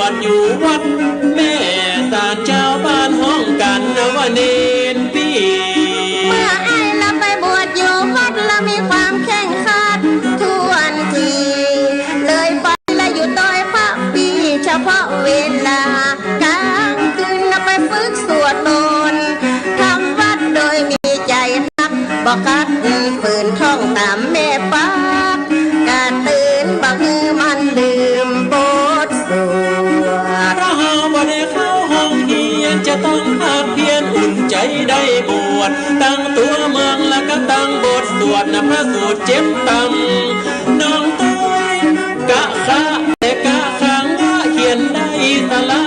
วดอยู่วัดแม่ศาลเจ้าบ้านห้องกันว่าเนนปีเมื่อไอ้ละไปบวชอยู่วัดละมีความแข่งขันทวนทีเลยไปละอยู่ต้อยพระปีเฉพาะเวลากลางคืนละไปฝึกสวดมนต์ทำวัดโดยมีใจรักบอกกัดฝืนท่องตามแม่ปักกะตื่นบังมันลืมบทสวดเราบ่ได้เข้าห้องเรียนจะต้องภาคเพียรอุ่นใจได้บวชตั้งตัวเมืองแล้วก็ตั้งบทสวดนะพระสูตรเจ็บตังน้องต้อยกะคะแต่กะขังว่าเขียนได้สละ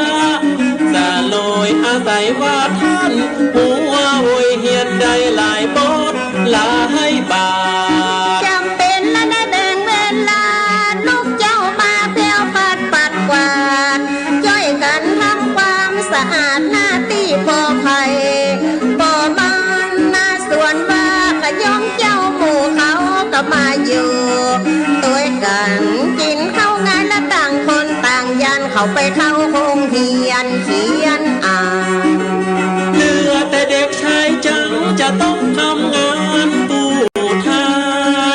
สาลอยอาศัยว่าท่านหัวโวยเฮียนได้หลายบทหลายบาทจำเป็นและได้แบ่งเวลาลูกเจ้ามาเที่ยวปัดกวาดช่วยกันทำความสะอาดหน้าที่พอภัยบ่มันนาส่วนว่าขย่อมเจ้าหมู่เขาก็มาอยู่ตัวกันกินข้าวงานและต่างคนต่างยันเขาไปเข้าโรงเรียนเขียนอ่านเหลือแต่เด็กชายจังจะต้องทำงานตู้ทา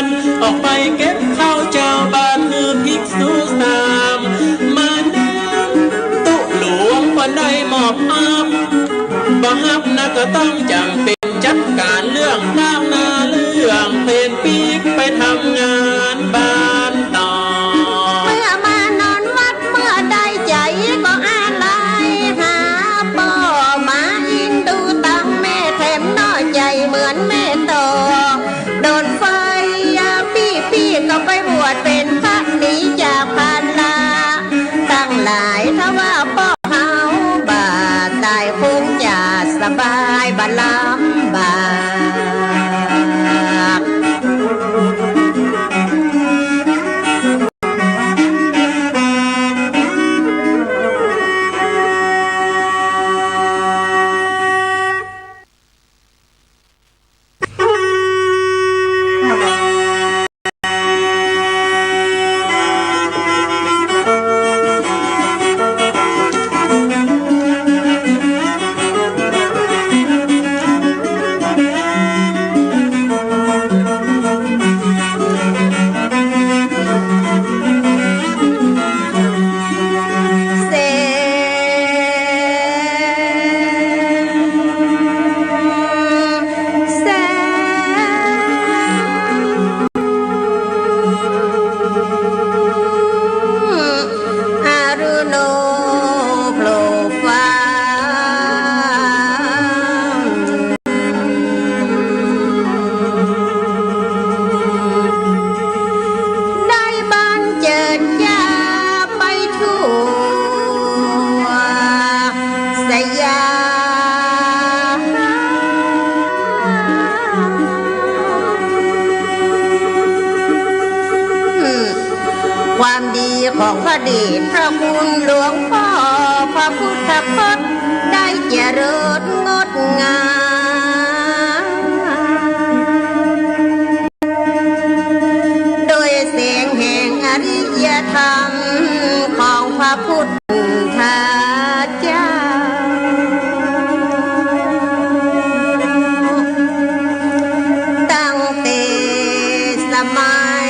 นออกไปเก็บข้าวเจ้าบ้านคือภิกษุสามมานั่งตู้หลวงปันได้มอบอับบ่ฮับนะก็ต้องจำเป็นจัดการเรื่องตามนาเรื่องเพลนปีกไปทำงานบ้านต่อเมื่อมานอนวัดเมื่อได้ใจก็อะไรหาพ่อมาอินดูตั้งแม่แถมน้อยใจเหมือนแม่โตโดนไฟพี่ก็ไปบวชเป็นพระหนีจากภาระตั้งหลายถ้าว่าพ่อเฮาบาตายคงจะสบายบ่ลำบากความดีของพระเดชพระคุณหลวงพ่อพระพุทธพจน์ได้เจริญงดงามโดยแสงแห่งอริยธรรมของพระพุทธเจ้าตั้งแต่สมัย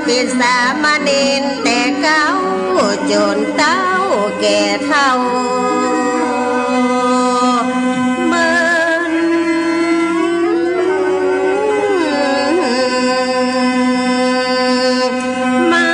เป็นสามเณรแต่เก้าจนเต้าแก่เท่าเมินมา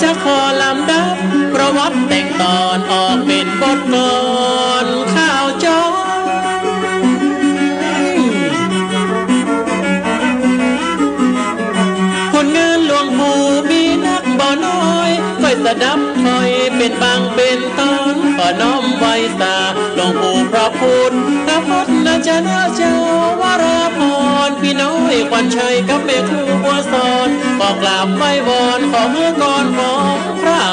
จะขอลำดับประวัติแต่งตอนออกเป็นบทกลอนข้าวจอคนเงินหลวงปู่มีนักบ่น้อยค่อยสะดับถอยเป็นบางเป็นตอนขอน้อมไว้ สาหลวงปู่พระพุทธพจน์นะจะน่าเจ้าวราพรพี่น้อยควันชัยกับแม่ครูบัวสอนก็กราบไหว้วอนขอมือก่อนของพระ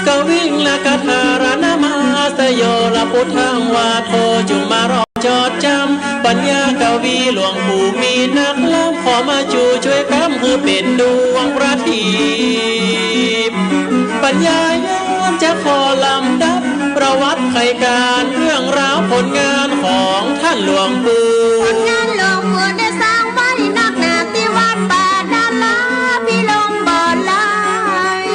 กวิ่งและกถารนามาสโยละพุทธังวาโทจุมารอจดจำปัญญากวีหลวงปู่มีนักล้ำขอมาจูช่วยกำคือเป็นดวงประทีปปัญญายามจะขอลำดับประวัติไขการเรื่องราวผลงานของท่านหลวงปู่ผลงานหลวงปู่ได้สร้างไว้นักหนาที่วัดป่าดาลาพี่ลมบ่อลาย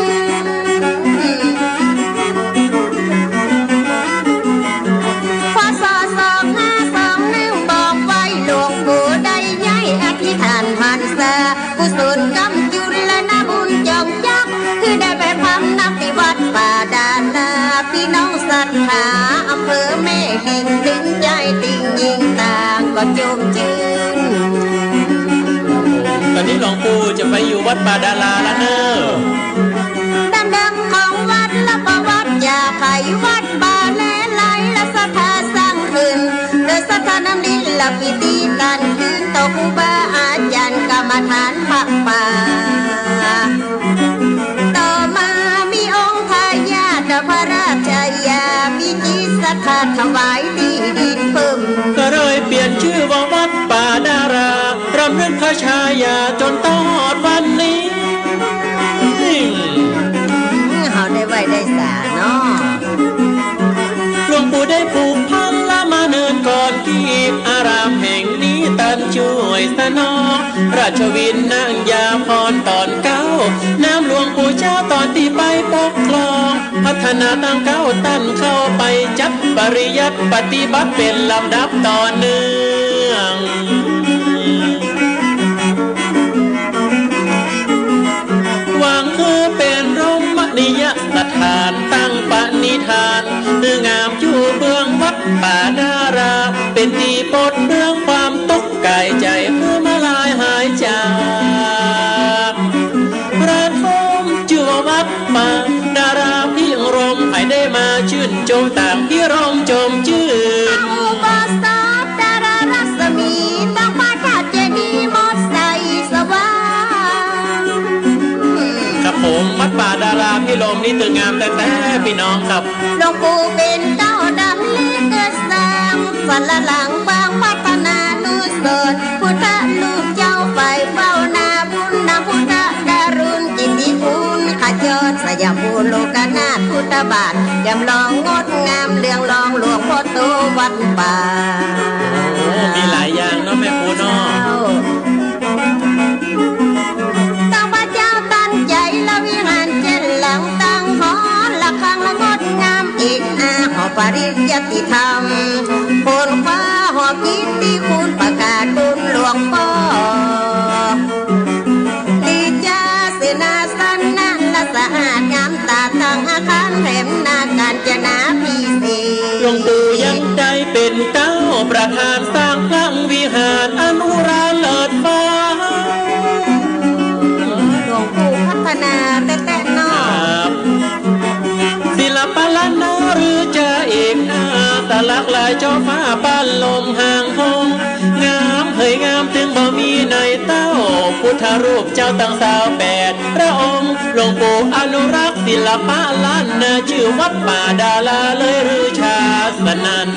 พศ2521บอกไว้หลวงปู่ได้ย้ายอธิษฐานพรรษากุศลกำจุลนาบุญจงจักคือได้ไปพำนักที่วัดป่าดาลาพี่น้องศรัทธาอำเภอแม่ลิงดึงใจติ่งยิงต่างก็จมจืนตอนนี้หลวงปู่จะไปอยู่วัดป่าดาราแล้วเนอะดังของวัดและประวัติยาไขวัดป่าแลไหลและสถาสร้างขึ้นโดยสถานน้ำดินและพิธีการขึ้นต่อครูบาอาจารย์กรรมฐานพระป่าต่อมามีองค์ทายาทพระราชยามีจิตศรัทธาถวายที่ดินเพิ่มก็เลยเปลี่ยนชื่อว่าวัดป่าดารารำลึกพระชายาจนต้องหอดวันนี้เขาได้ไว้ได้สาเนาะหลวงปู่ได้ผูกพันละมาเนินก่อนกีบอารามแห่งนี้ตันช่วยสนองราชวินนางยาพรตอนเก้าน้ำหลวงปู่เจ้าตอนที่ไปปกครองพัฒนาตั้งเก้าตั้นเข้าไปจัดปริยัติปฏิบัติเป็นลำดับต่อเนื่องหวังคือเป็นร่มนิยสถานตั้งปณิธานเนื้องามอยู่เบื้องวัดป่าดาราเป็นที่ปดเรื่องความตกกายใจเพื่อมาลายหายจากพระทมจัววัดป่าดาราพิรมให้ได้มาชื่นชมต่างพิรมจมชื่นอุปสรรคดารารัศมีตั้งพระธาตุเจดีย์หมดใสสว่างครับผมวัดป่าดาราพิรมนี่ตึงงามแต่พี่น้องครับหลวงปู่เป็นเจ้าดำเล็กเกิดสร้างฝันละหลังบางพัฒนานุสรพุทธลูกเจ้าไปเฝ้านาบุญนาพุทธดารุณจิตติคุณขจรสยามภูโลกนาถพุทธบาทจำลองงดงามเรืองรองหลวงพ่อโตวัดป่ามีหลายอย่างเนาะแม่ปูเนาะตั้งพระเจ้าตั้งใจละวิหารเจนหลังตั้งหอละครั้งละงดงามอีกหอปริยัติธรรมโคนฟ้าหอกิตติคุณประกาศบุญหลวงพ่อลีจาเสนาสันนันละสะอาดงามตาตั้งอาคารแถมนาการจนาพิเศษหลวงปู่ยังได้เป็นเจ้าประธานสร้างพระวิหารอนุราเลิศฟ้าหลวงปู่พัฒนาแต่นอกศิลปะล้านนาหรือจะเอกตะลักลายเจ้าฟ้าบ้านลมห่างหงงามเผยงามถึงบ่มีในเต้าพุทธรูปเจ้าตั้ง28พระองค์หลวงปู่อนุรักษ์ศิลปะล้านนาชื่อวัดป่าดาราเลยหรือชาสนัน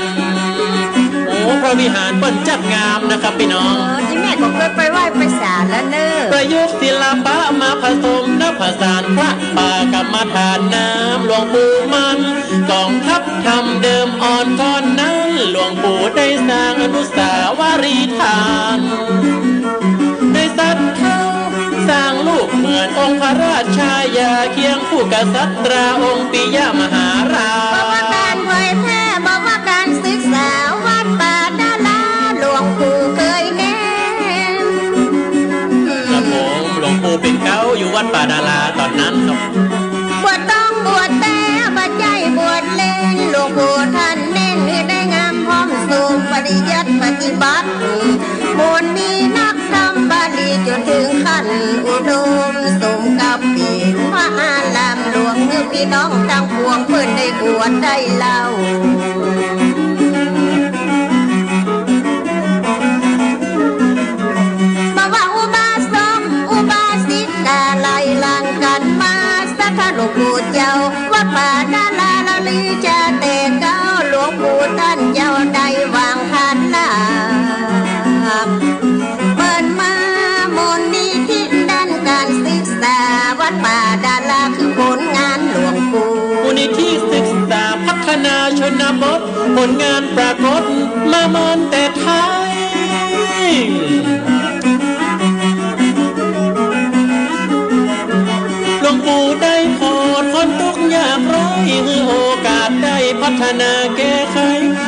พระวิหารเปิ้นจัดงามนะครับพี่น้องที่แม่ก็เคยไปไหว้ไปศาลแล้วเนอะประยุกต์ศิลปะมาผสมนับผสานพระป่ากรรมฐานน้ำหลวงปู่มันกองทัพทำเดิมอ่อนก่อนนั้นหลวงปู่ได้สร้างอนุสาวรีย์ฐานได้สัตว์เข้าสร้างรูปเหมือนองค์พระราชายาเคียงคู่กษัตริย์องค์ปิยมหาราชบอกว่าการเผยแพร่บอกว่าการศึกษาวัดป่าดาราหลวงปู่เคยเน้นครับผมหลวงปู่เป็นเก้าอยู่วัดป่าดาราตอนนั้นครับบวชต้องบวชแต่ปัจจัยบวชเล่นหลวงปู่ท่านเน้นให้ได้งามพร้อมสูงปริยัติปฏิบัติมวลมีนักธรรมบาลีจนถึงขั้นอุดม สมกับปีพระอารามหลวงเมื่อพี่น้องทั้งปวงเพื่อนได้บวชได้เล่ามาว่าอุบาสกอุบาสิกาไล่ลังกันมาสักหลวงปู่เจ้าวัดป่าดาลาละลีจะเตะเก้าหลวงปู่ท่านเจ้าได้วางคันลาเปิดมามนดีที่ด้านการศึกษาวัดป่าดาลาคือผลงานหลวงปู่มูลนิธิศึกษาพัฒนาชนบทผลงานปรากฏมามอนแต่ไทยหลวงปู่ได้ขอดคนทุกยากไร้คือโอกาสได้พัฒนาแก้ไข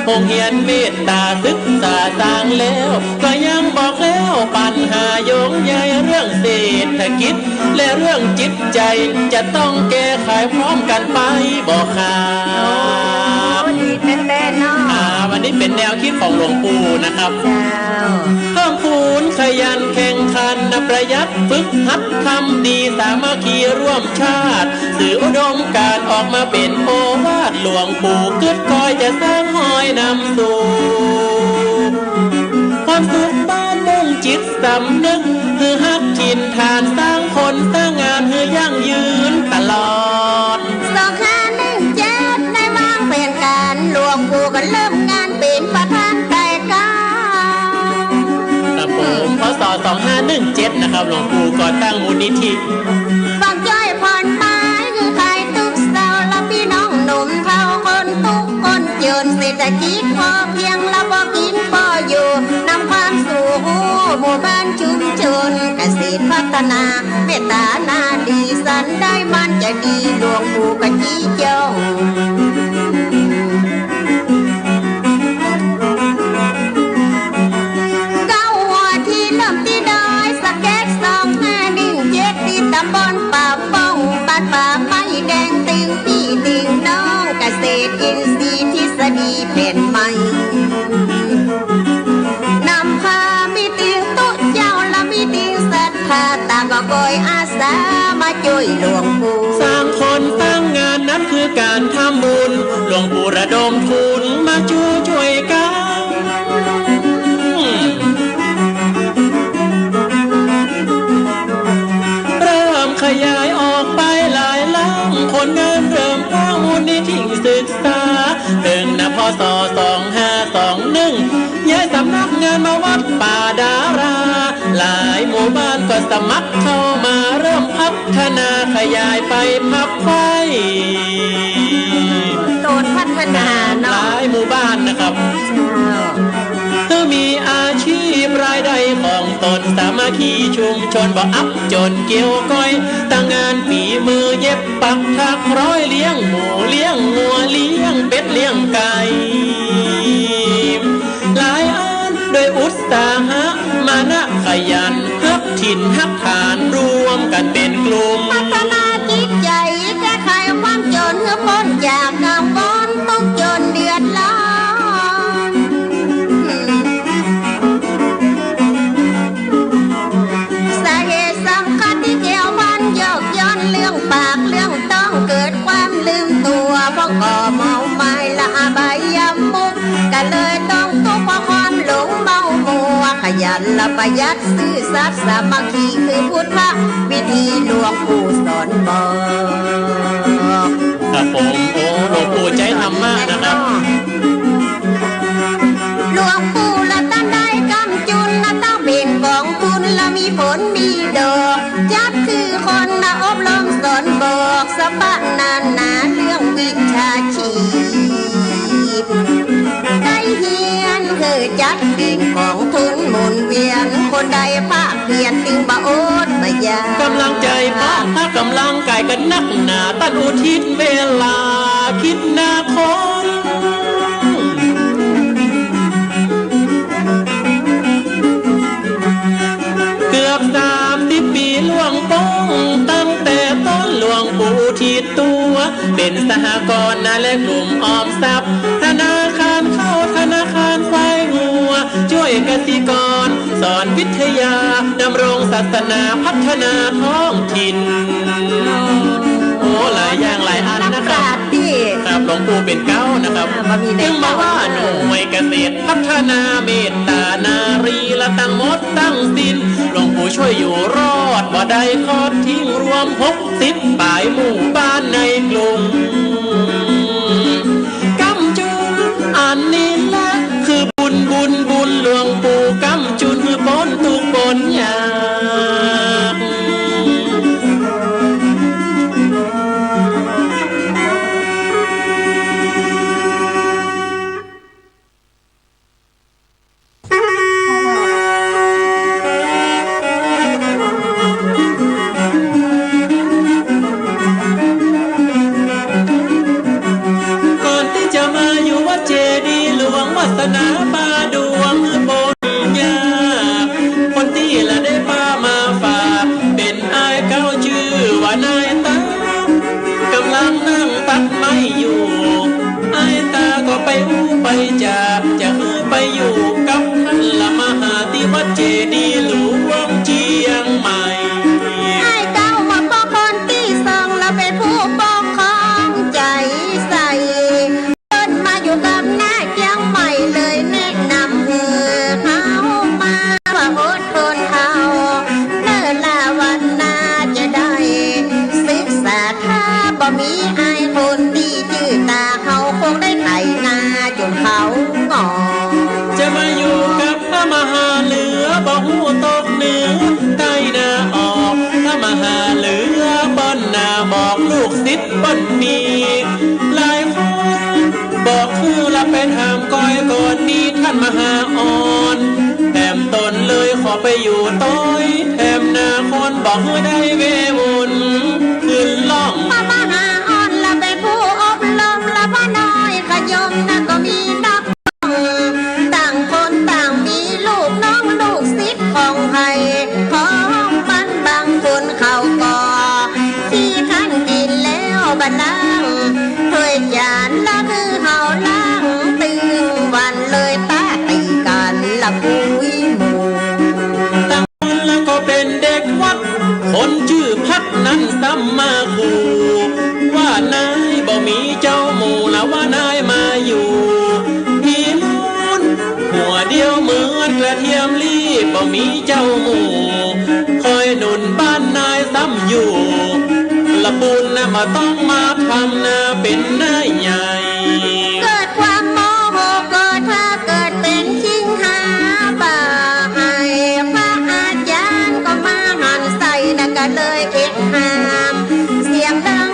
ห้องเรียนเมตตาศึกษาต่างแล้วก็ยังบอกแล้วปัญหาโยงใยเรื่องเศรษฐกิจและเรื่องจิตใจจะต้องแก้ไขพร้อมกันไปบอกครับวันนี้เป็นแนวคิดของหลวงปู่นะครับเพิ่มพูนขยันแข่งขันประหยัดฝึกหัดทำดีสามัคคีร่วมชาติสื่ออุดมการออกมาเป็นโอวาทหลวงปู่กึศคอยจะสร้างหอยนำสู่ความสุขบ้านมุ่งจิตสำนึกคือฮักถิ่นฐานสร้างคนสร้างงานคือยั่งยืนตลอด2517ได้วางแผนการหลวงปู่ก็เริ่มงานเป็นประธานไต่กาครับผมพศ2517นะครับหลวงปู่ก่อตั้งมูลนิธิฟังจ้อยผ่อนไม้คือใครทุกเสาและพี่น้องหนุ่มเท่าคนทุกคนจนเศรษฐกิจพอเพียงและพอกินพออยู่นำความสู่หมู่บ้านชุมชนเกษตรพัฒนาเมตตานาดีสันได้มันจะดีหลวงปู่กะจี้เจ้าตำบลป่าป้องบ้านป่าไม้แดงตึงพี่ตึงน้องเกษตรอินทรีย์ทฤษฎีเป็นใหม่นำพามีตึงตุ๊เจ้าและมีตึงศรัทธาต่างก็คอยอาสามาช่วยหลวงปู่สร้างคนสร้างงานนั้นคือการทำบุญหลวงปู่ระดมทุนมาช่วยกันขยายออกไปหลายหลังคนงานเริ่มตั้งมูลนิธิศึกษาถึงพศ2521ย้ายสำนักงานมาวัดป่าดาราหลายหมู่บ้านก็สมัครเข้ามาเริ่มพัฒนาขยายไปพับไฟโดนพัฒนาหลายหมู่บ้านนะครับคือมีอาชีพรายได้ของตนสามัคคีชุมชนบ่อับจนเกี่ยวก้อยตั้งงานฝีมือเย็บปักถักร้อยเลี้ยงหมูเลี้ยงงัวเลี้ยงเป็ดเลี้ยงไก่หลายอันโดยอุตสาหะมานะขยันฮักถิ่นฮักฐานรวมกันเป็นกลุ่มพัฒนาจิตใจแก้ไขความจนเพื่อพ้นจากกังวลต้องจนเดือดร้อนสาเหตุสำคัญที่เกี่ยวพันยกย้อนเรื่องปากเรื่องต้องเกิดความลืมตัวเพราะก่อเมาไม้ละอบายยมุกก็เลยต้องทุกข์เพราะความหลงเมามัวขยันละประหยัดซื่อสัตย์สามัคคีคือพุทธวิธีหลวงปู่สอนบอกครับผมหลวงปู่ใจธรรมะนะครับหลวงปู่ละตั้งได้กำจุนละต้องเป็นกองทุนละมีผลมีดอกจัดคือคนละอบรมสอนบอกสปะนานเรื่องวิชาชีพได้เฮียนคือจัดเป็นกองทุนหมุนเวียนคนใดภาคเพียรจึงบ่อดบ่ยากำลังใจพระถ้ากำลังกายกันนักหนาตั้งอุทิศเวลาคิดนาคนเกือบ30 ปีล่วงป้องตั้งแต่ต้นหลวงปู่ทิศตัวเป็นสหกรณ์และกลุ่มออมทรัพย์ธนาคารเข้าธนาคารไฟหัวช่วยเกษตรกร สอนวิทยาดำรงศาสนาพัฒนาท้องถิ่นโอ้หลายอย่างหลายอันนะครับครับหลวงปู่เป็นเก้านะครับจึงมาว่าหน่วยเกษตรพัฒนาเมตตานารีละตั้งมดตั้งสินหลวงปู่ช่วยอยู่รอดบ่ได้ทอดทิ้งรวม60 ป่ายหมู่บ้านในกลุ่มกำจุนอันนี้ละคือบุญหลวงปู่กำจุนคือพ้นทุกข์พ้นยากศาสนาป่าดวงบนยากคนที่ละได้พามาฝากเป็นอ้ายเก้าชื่อว่านายตากำลังนั่งตัดไม้อยู่อ้ายตาก็ไปอู้ไปจากจะไปอยู่กับท่านละมหาที่วัดเจดีย์หลวงเชียงใหม่อ้ายเก้ามาปกครองที่สองและเป็นผู้ปกครองใจใสเดินมาอยู่กับหน้าเชียงใหม่เลยแนะนำเขามาว่าอดทนเขาเนิ่นละวันนาจะได้ศึกษาถ้าบ่มีอายคนดีชื่อตาเขาคงได้ไถนาจนเขางอจะมาอยู่กับพระมหาเหลือบ่หูตกเหนือใต้นาออกพระมหาเหลือป้อนนาบอกลูกศิษย์ป้อนมีหลายคนบอกคือละเป็นหามก้อยก่อนนี้ท่านมหาอ่อนแถมตนเลยขอไปอยู่ต้อยแถมนาคนบอกให้ได้เววุ่นขึ้นล่องพระมหาอ่อนละเป็นผู้อบรมละพ่อน้อยขยมนะก็มีนักต่างคนต่างมีลูกน้องลูกศิษย์ของใครของมันบางคนเขาก็ที่ท่านกินแล้วบัดนั้นถ้วยจานละคือเขาล้างตึงวันเลยตาตีกันละคุยหมู่ต่างคนแล้วก็เป็นเด็กวัดคนชื่อพัดนั้นซ้ำมาขู่ว่านายบ่มีเจ้าหมู่แล้วว่านายมาอยู่ที่นู้นหัวเดียวเหมือนกระเทียมรีบบ่มีเจ้าหมู่คอยหนุนบ้านนายซ้ำอยู่ละปูนนะมาต้องมาทำนาเป็นนายใหญ่เกิดความโมโหก็ถ้าเกิดเป็นชิงหาบ่าให้พระอาจารย์ก็มาหันใส่นะก็เลยเอ็ดหามเสียงดัง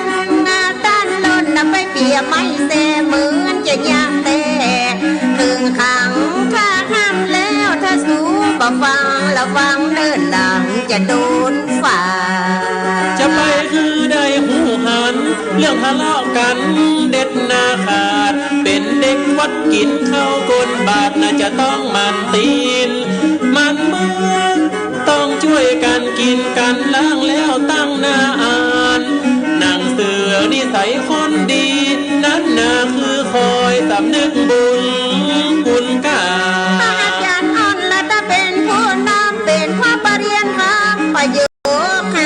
ด้านล้นนะไปเปียไม่เสเหมือนจะยากแต่ถึงขังถ้าห้ามแล้วถ้าสู้บ่ฟังระวังเดินหลังจะโดนฝ่าจะไปคือได้หูหันเรื่องทะเลาะกันเด็ดนาขาดเป็นเด็กวัดกินข้าวกลบาทน่าจะต้องมันตีนมันมือต้องช่วยกันกินกันล้างแล้วตั้งหน้าอ่านหนังเสือนิสัยคนดีนั้นน่าคือคอยสำนึกบุญคุณกาอาจารย์อ่อนและถ้าเป็นผู้นำเป็นพระปรริญญาประโยค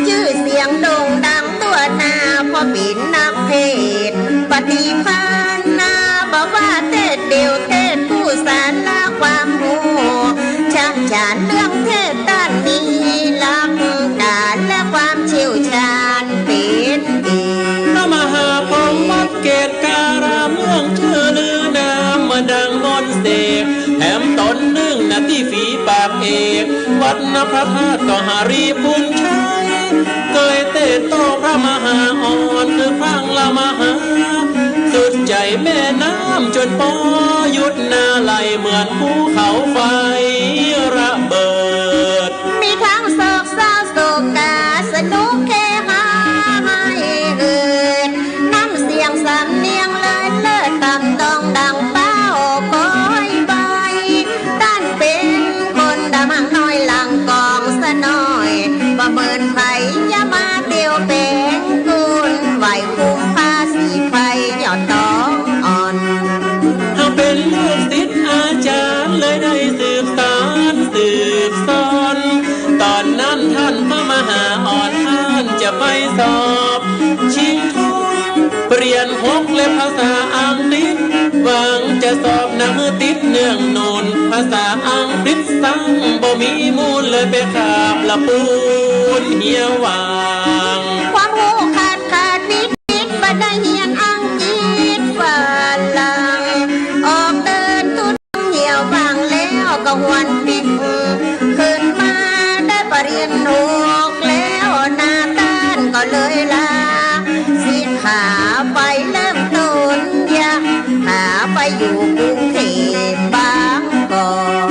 ชื่อเสียงโด่งดังตัวหน้าพอปิดนักเทศปฏิพันธ์นาบอกว่าเทศเดียวเทศผู้สารละความรู้ชักฉานเรื่องเทศด้านนี้หลักการและความเชี่ยวชาญเป็นเองพระมหาพรหมวัดเกศการามเมืองชื่อลือนามมาดังมนต์เสกแถมตนนึ่งนาที่ฝีปากเอกวัดนภพธาตุก็หารีพุนชัยเคยเตะโตพระมหาอ่อนคือพังละมหาสุดใจแม่น้ำจนปอยุดนาไหลเหมือนภูเขาไฟระเบิดมีทั้งโศกเศร้าโศกาสนุกเฮฮาให้เกิดน้ำเสียงสำเนียงเลยเลิศต่ำต้องดังเป้าคอยใบด้านเป็นคนดำหังน้อยหลังกองสะน้อยประเมินไผอย่ามาเตียวเป็นคุณไหวคุ้มภาษีไฟหยอดตองอ่อนถ้าเป็นลูกศิษย์อาจารย์เลยได้สืบสาน บชิงทุนเรียน6และภาษาอังกฤษหวังจะสอบหนังติดเนื่องโนนภาษาอังกฤษสั่งบ่มีมูลเลยไปขาบละปูนเหี่ยววาง ความหูขาดนิดบ่ได้เฮียนอังกฤษฝรั่งออกเดินตุ้นเหี่ยวบางแล้วก็หวนปิกขึ้นมาได้ปรริญญา6แล้วหน้าต้านก็เลยลาสิขาไปเริ่มต้นยะหาไปอยู่กรุงเทพบางกอก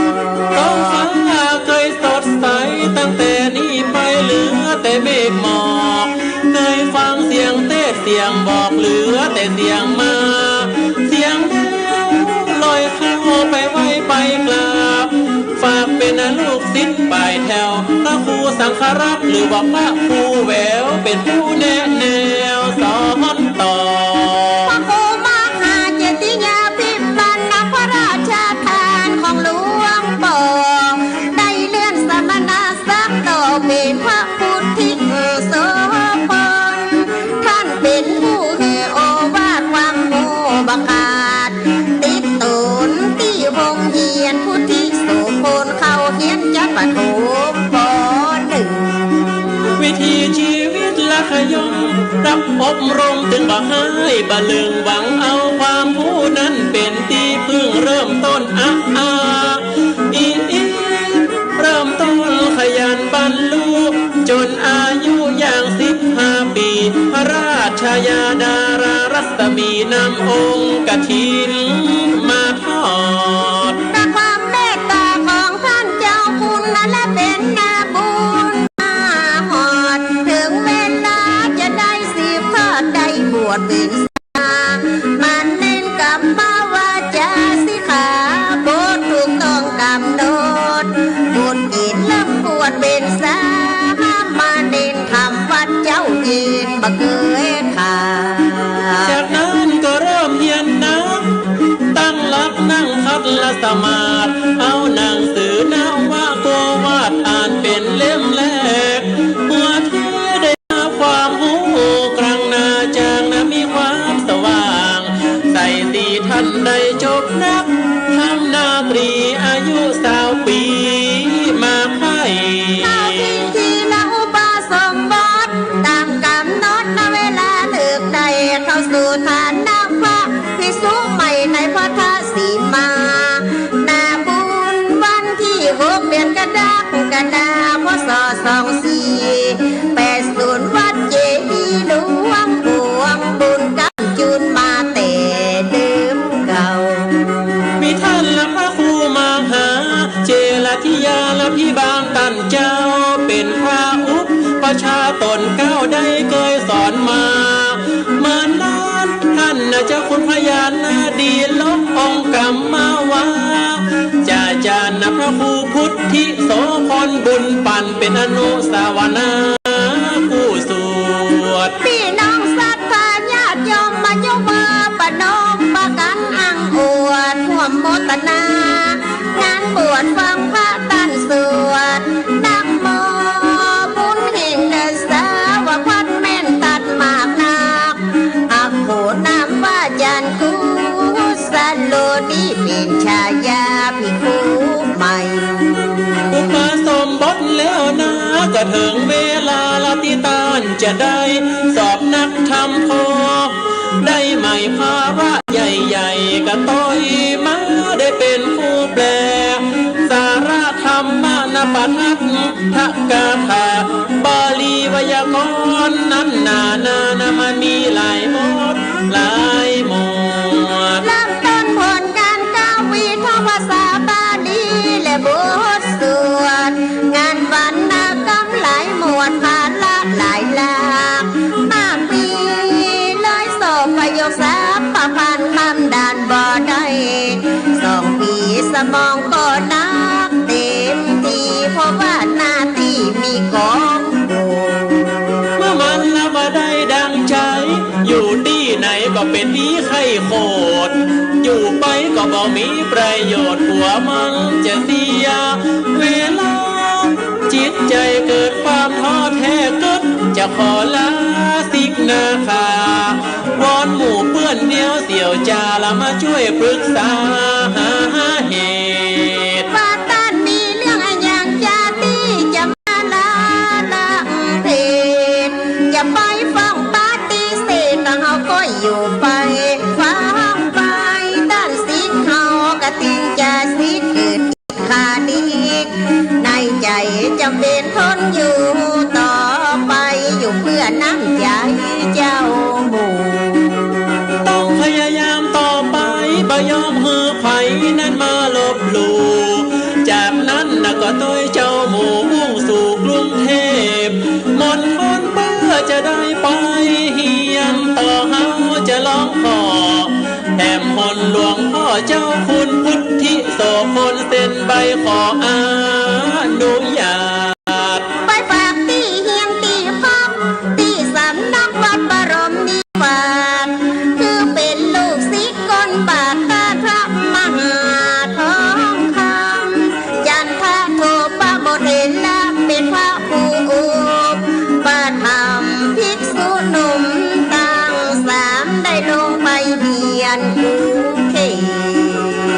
ท้องฟ้าเคยสดใสตั้งแต่นี้ไปเหลือแต่เมฆหมอกเคยฟังเสียงเต้เสียงบอกเหลือแต่เสียงมาเสียงแววลอยเข้าไปไว้ไปกราบฝากเป็นลูกศิษย์ปลายแถวพระครูสังฆรักษ์หรือว่าพระครูแววเป็นผู้แนะแนวสอนต่อพระครูมหาเจติยาภิปันนะพระราชทานของหลวงปู่ได้เลื่อนสมณศักดิ์ต่อเป็นพระพุทธิโสพลท่านเป็นผู้ให้โอวาทความโมบังอาจติดตนที่วงเฮียนพุทธิโสพลเข้าเฮียนจัดปฐมป.1วิถีชีวิตละขยมรับอบรมถึงบ่ให้บะลึงหวังเอาความผู้นั้นเป็นที่พึ่งเริ่มต้นเริ่มต้นขยันบรรลุจนอายุอย่าง15 ปีพระราชายาดารารัศมีนำองค์กฐินมาทอดแต่ความเมตตาของท่านเจ้าคุณนั้นและเป็นนาบุญมาหอดถึงเวลาจะได้สืบทอดได้บวชเป็นสามันเน้นกับมาว่าจะสิขาบทถูกต้องกำหนดบุญกินลำบวชเป็นสามาเน้นคำวัดเจ้ายินบ่เคยขาดจากนั้นก็เริ่มเฮียนนักตั้งหลักนั่งคัดละสมาธิเอาหนังสือนวโกวาทอ่านเป็นเล่มแรกหัวเทได้มาความหูกลางนาจางมีความสว่างใส่สีท่านได้จบนักทำนาตรีอายุ20 ปีมาไข่ทีละอุปสมบทตามกำหนดเวลาเลิกได้เข้าสู่ฐานนักพระภิกษุใหม่ในพุทธสีมานาบุญวันที่6 เดือนกรกฎาคม พ.ศ. 2480วัดเจดีย์หลวงพวงบุญกำจุนมาแต่เดิมเก่ามีท่านและพระครูมหาเจรทิยาและพี่บางตันเจ้าเป็นพระอุปชาตนเก้าได้เคยสอนมาเมื่อนานท่านเจ้าคุณพยานนาดีลบองค์กรรมมาว่าจารย์พระครูพุทธิโสพลบุญปันเป็นอนุสาวนาผู้สวดพี่น้องศรัทธาญาติโยมมายกมือประนมประกันอังอวดร่วมโมทนางานบวชฟังพระตันสวดนักโมบุญแห่งเดชสาวกวัดแม่นตัดมากนักอักโขนามว่าจันกุสโลนีเป็นชายาภิกขุใหม่อุปสมบทแล้วนะก็ถึงเวลาละที่ตานจะได้สอบนักธรรมโทได้ใหม่ภาระใหญ่ๆก็ต้อยมาได้เป็นผู้แปลสาระธรรมนปทัตถกาถาบาลีไวยากรณ์นั้นนามันมีหลายหมดหลายหมดเริ่มต้นผลการกาวีท่องภาษาบาลีและบทสวดงานวรรณกรรมหลายหมวดผ่านละหลายหลากมากปีเลยสอบประโยค3 ประพันธ์คำด่านบ่ได้2 ปีสมองก็นักเต็มทีเพราะว่าหน้าที่มีของเมื่อมันละบ่ได้ดังใจอยู่ที่ไหนก็เป็นที่ไข้โคตรอยู่ไปก็บ่มีประโยชน์หัวมันจะเสียเวลาจิตใจเกิดความท้อแท้เกิดจะขอลาสิก มาช่วยปรึกษาหาเหตุว่าท่านมีเรื่องอย่างจะที่จะมาละเพศจะไปฟ้องปฏิเสธแต่เขาก็อยู่ไปฟังไปด้านสิทธิ์เขากระติงจะสิทธิ์เกิดคาดีในใจจำเป็นทนอยู่ต่อไปอยู่เพื่อน้ำใจเจ้าหมู่ต้องพยายามต่อไปบ่ยอมหือไผนั้นมาลบหลู่จากนั้นก็ต้อยเจ้าหมู่มุ่งสู่กรุงเทพหมดคนเบื่อจะได้ไปเฮียนต่อเฮาจะร้องขอแถมหนหลวงพ่อเจ้าคุณพุทธิโสพลเซ็นใบขออนุญาตไปฝากที่เฮียนที่พักที่สำนักวัดบรมนิวาสคือเป็นลูกศิษย์ก้นบาทพระมหาทองคำจันทโทปโมเทละเป็นพระผู้ประธรรมภิกษุหนุ่มตั้งสามได้ลงไปเรียนกรุงเทพ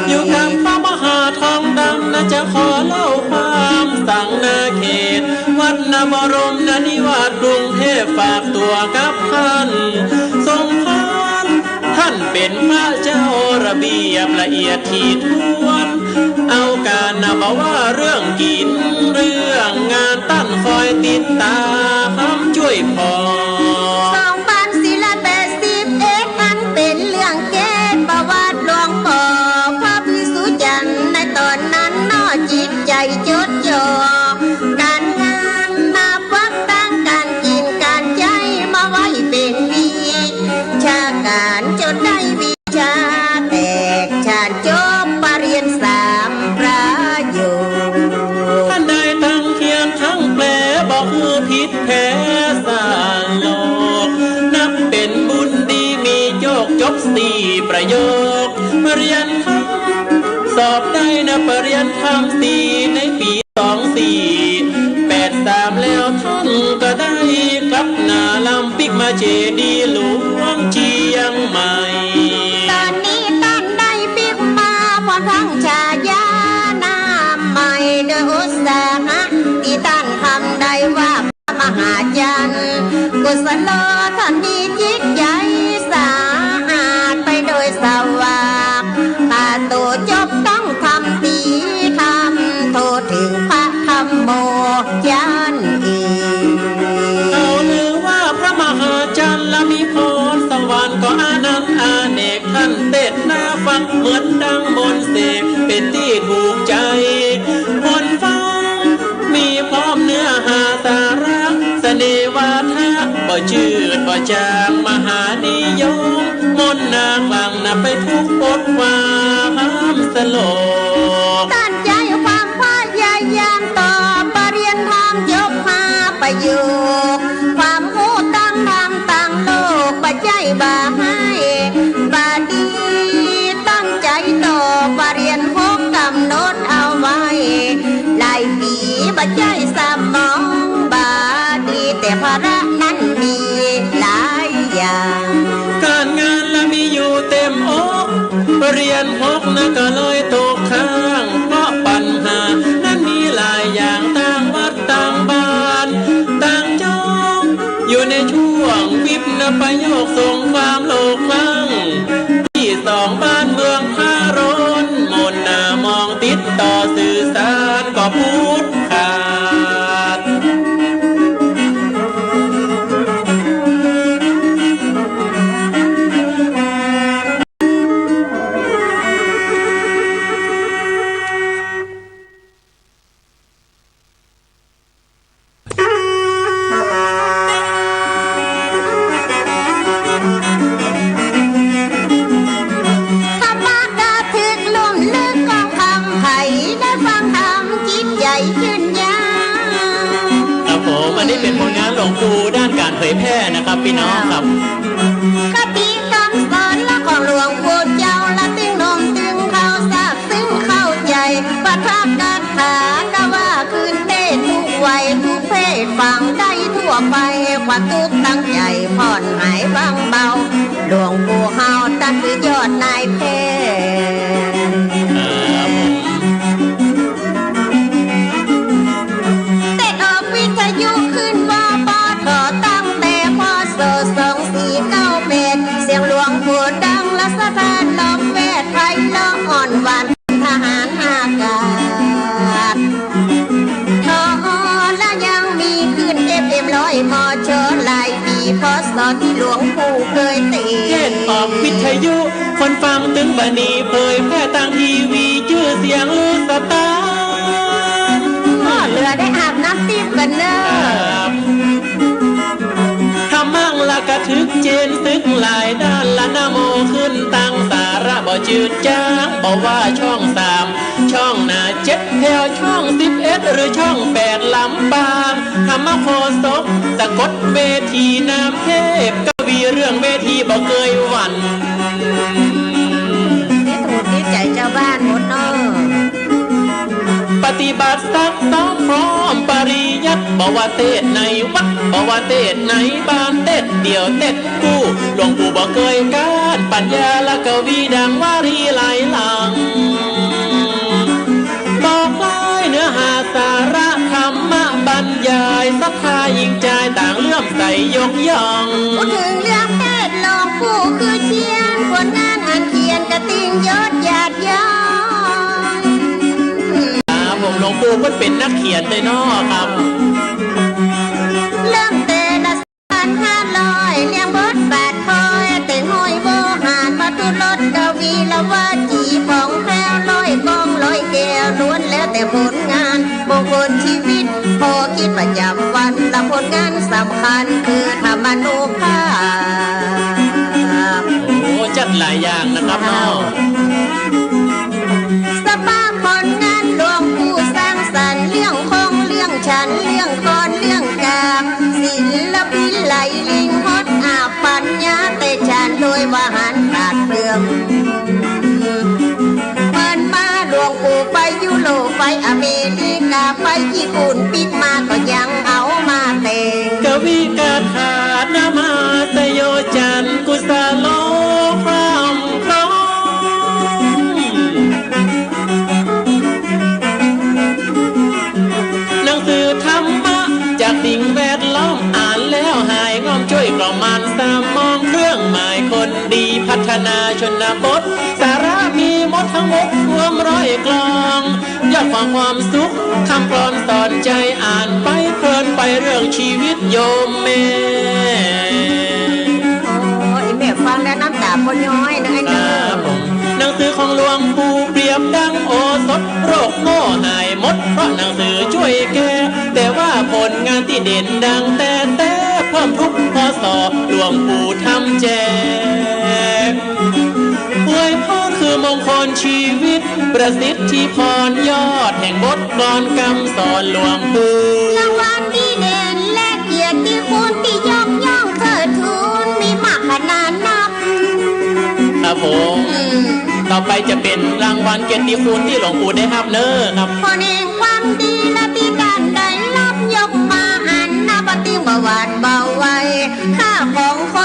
อยู่กับพระมหาทองดำนะจะขอเล่าความสั่งนาเขตวัดนบรมนิวาสกรุงเทพฝากตัวกับท่านทรงพานท่านเป็นพระเจ้าระเบียบละเอียดถี่ถ้วนเอาการนำมาว่าเรื่องกินเรื่องงานตั้นคอยติดตามช่วยพอ2081อันเป็นเรื่องเกศประวัติหลวงพ่อพระภิกษุจันทร์ในตอนนั้นน่อจิตใจจดจ่อการงานนับวักตั้งการกินการใจมาไว้เป็นวิชาการจนได้วิชาแตกฉานจบปริญญา3ประโยคท่านได้ทั้งเขียนทั้งแปลบอกคือผิดแพ้สร้างโลกนับเป็นบุญดีมีโยกจบ4ประโยคเรียนธรรมสอบได้นะปริญญาธรรม4ในปี2483แล้วท่านก็ได้กลับหน้าลำปิกมาเจดีย์หลวงเชียงใหม่ตอนนี้ท่านได้ปิกมาพอทั้งชายานาใหม่โดยอุตสาหะที่ท่านทำได้ว่าพระมหาจันทร์กุศลท่านมีจิตใจสะอาดไปโดยสว่างถ้าโตจบต้องทำดีทำโทษถึงพระธรรมโมจันทร์อีกเอาหรือว่าพระมหาจันทร์ละมีพรสวรรค์ก็อานันต์อาเนกท่านเทศนาฟังเหมือนดังมนต์เสกเป็นที่ถูกใจคนฟังมีพร้อมเนื้อหาสาระเสน่ห์วาทะบ่จืดบ่จางมหานิยมมนต์นาคลังนับไปทุกบทความสโลตั้งใจความพยายามต่อปริญญาธรรมยกมาประโยคความรู้ตั้งธรรมตั้งโลกปัจจัยบาให้บาดีตั้งใจต่อปริญญาหกกำหนดเอาไว้หลายปีปัจจัยสมองบาดีแต่ภาระนั้นมีหลายอย่างการงานละมีอยู่เต็มอกเรียนหกนะก็เลยตกค้างเพราะปัญหานั้นมีหลายอย่างต่างวัดต่างบ้านต่างจองอยู่ในช่วงวิบนะประโยคส่งความโลกลังที่2บ้านเมืองพารนมนนามองติดต่อสื่อสารก็พูดขาดอันนี้เป็นผลงานหลวงปู่ด้านการเผยแพร่นะครับพี่น้องครับคติคำสอนและของหลวงปู่เจ้าละตึงนมตึงเข้าทราบซึ้งเข้าใจปะทับกัดหากะว่าคืนเต้ทุกวัยทุกเพศฟังได้ทั่วไปความทุกข์ตั้งใจผ่อนหายบางเบาหลวงปู่เฮาตั้งคือยอดนายเพศ ที่หลวงปู่เคยเท เทศออกวิทยุ คนฟังถึงบัดนี้เผยแพร่ทางทีวีชื่อเสียงลือสตาร์ พ่อเรือได้อาบน้ำทิพย์กันเนอะ ทำมั่งละกระทึกเจนซึกหลายด้านละนะโมขึ้นตั้งสาระบ่จืดจางบอกว่าช่อง3ช่องหน้า7แถวช่อง11หรือช่อง8ลำปางธรรมโคศกสะกดเวทีน้ำเทพกวีเรื่องเวทีบ่เคยหวั่น นี่ถูกที่ใจเจ้าบ้านหมดเนอะ ปฏิบัติซักซ้อมพร้อมปริยัติบอกว่าเทศในวัดบอกว่าเทศในบ้านเทศเดี่ยวเทศกู้หลวงปู่บอกเคยการปัญญาและกวีดังวารีหลายหลังบอกลายเนื้อหาสาระธรรมะบรรยายศรัทธายิ่งใจต่างเลื่อมใสยกย่อง พูดถึงเรื่องเพศหลวงปู่คือเชียนผลงานอ่านเขียนกระติงยศหยาดย้อย ผมหลวงปู่ก็เป็นนักเขียนเลยเนาะครับ เริ่มแต่ละ2,500เลี้ยงบทบาทคอยแต่งห้อยโบหารมาทุรสกวีละว่าจีผ่องแผ้วร้อยกองร้อยแก้วล้วนแล้วแต่ผลงานมงคลชีวิตพอคิดประจำวันและผลงานสำคัญคือธรรมนุภาพ โอ้จัดหลายอย่างนะครับเนาะ สภาพผลงานหลวงปู่สร้างสรรค์เรื่องคงเรื่องฉันเรื่องกรเรื่องกาศิลปินไหลลิงฮอดอาปัญญาแต่ฉันโดยว่าหันขาดเปลือกเปิดมาหลวงปู่ไปยุโรปไปอเมริกาไปญี่ปุ่นปิดมาก็ยังเอามาแต่ง กวีกาถานามาตโยจันกุสโลพรำพร้อมหนังสือธรรมะจากสิ่งแวดล้อมอ่านแล้วหายงอมช่วยกล่อมมันสามองเครื่องหมายคนดีพัฒนาชนบทสาระมีหมดทั้งหมดรวมร้อยกลองยอดความสุขคำกลอนสอนใจอ่านไปเพลินไปเรื่องชีวิตโยมแม่ โอ้ยแม่ฟังแล้วน้ำตาพย้อยนะไอ้เนอ หนังสือของหลวงปู่เปรียบดังโอสถโรคโง่หายหมดเพราะหนังสือช่วยแก้แต่ว่าผลงานที่เด่นดังแต่เพิ่มทุกพศหลวงปู่ทำแจกอวยพรคือมงคลชีวิตประสิทธิพรยอดแห่งบทกลอนคำสอนหลวงปู่ รางวัลดีเด่นและเกียรติคุณที่ยกย่องเทิดทูนมีมากขนาดนับ ครับผมต่อไปจะเป็นรางวัลเกียรติคุณที่หลวงปู่ได้รับเนอะครับ พอเองความดีและที่การได้รับยกมาอันนับปฏิบัติหวาดเบาไว้ค่าของค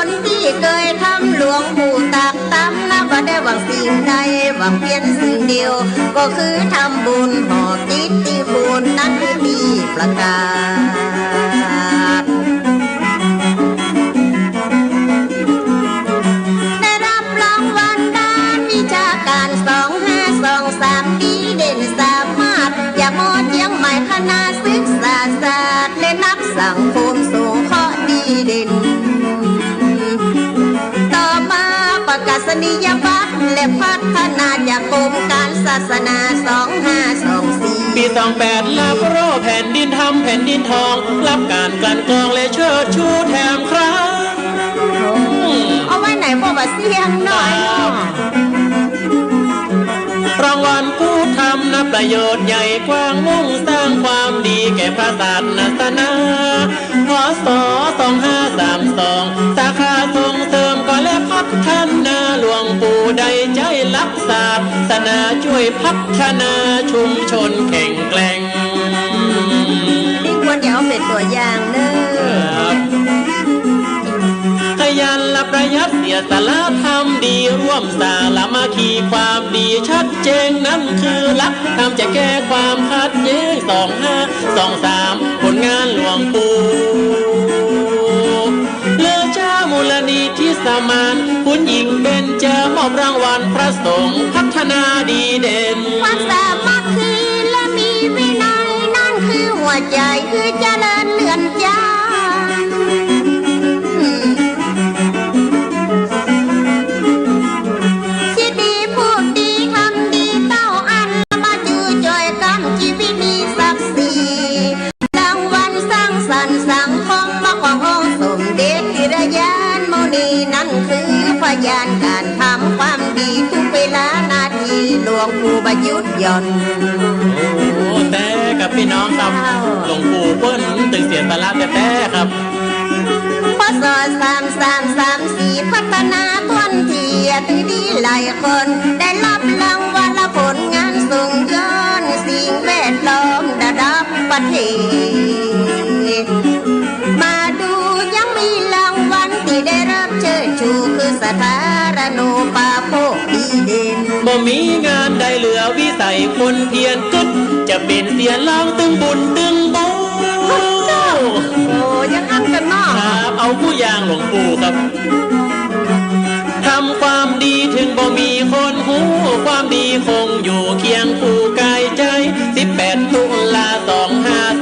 นที่เคยทำหลวงปู่ตักตำนับว่าได้หวังสิ่งใดหวังเพียงสิ่งเดียว ก็คือทำบุญห่อกิตติคุณนั้นคือที่ประกาศ ได้รับรางวัลด้านวิชาการ2523ดีเด่นสามารถอย่ามอดยังหมายคณะศึกษาศาสตร์และนักสังคมสูงข้อดีเด่น ต่อมาประกาศนียบัตรและพัฒนาจากกรมการศาสนา2524 ปี28รับโร่แผ่นดินทำแผ่นดินทองรับการกลั่นกรองและเชิดชูแถมครั้ง เอาไว้ไหนบอกว่าเสียงหน่อยเนาะ รางวัลผู้ทำนับประโยชน์ใหญ่กว้างมุ่งสร้างความดีแก่พระศาสนาพศ2532สาขาส่งเสริมก่อนและพัฒนาหลวงปู่ได้ใจรักศาสนาช่วยพัฒนาชุมชนแข็งแกร่ง นี่ควรจะเอาเป็นตัวอย่างเนอะ ขยันและประหยัดเสียสละทำดีร่วมสร้างละมาคีความดีชัดเจนนั่นคือหลักทำจะแก้ความขัดแย้ง2523ผลงานหลวงปู่เลือเจ้ามูลนิธิสมานคุณหญิงเบญจมอบรางวัลพระสงฆ์พัฒนาดีเด่น ความสามัคคีและมีวินัยนั่นคือหัวใจคือเจริญเลื่อนใจ ยานโมนีนั่นคือพยานการทำความดีทุกเวลานาทีหลวงปู่ประยุทธ์หย่อนโอ้แต่กับพี่น้องครับหลวงปู่เปิ้นตึงเสียสละแต่ครับพศ3334พัฒนาทวนเทียถึงดีหลายคนได้รับรางวัลผลงานส่งย้อนสิ่งแวดล้อมระดับประเทศมาดูยังมีรางวัลที่ได้รับเชิญชูคือสถารณูปโภคดีเด่นบ่มีงานใดเหลือวิสัยคนเพียรกึศจะเป็นเสียล่างตึงบุญตึงโบโอ้ยังอั้งกันเนาะครับเอาผู้อย่างหลวงปู่ครับทำความดีถึงบ่มีคนหูความดีคงอยู่เคียงคู่กายใจ18 ตุลา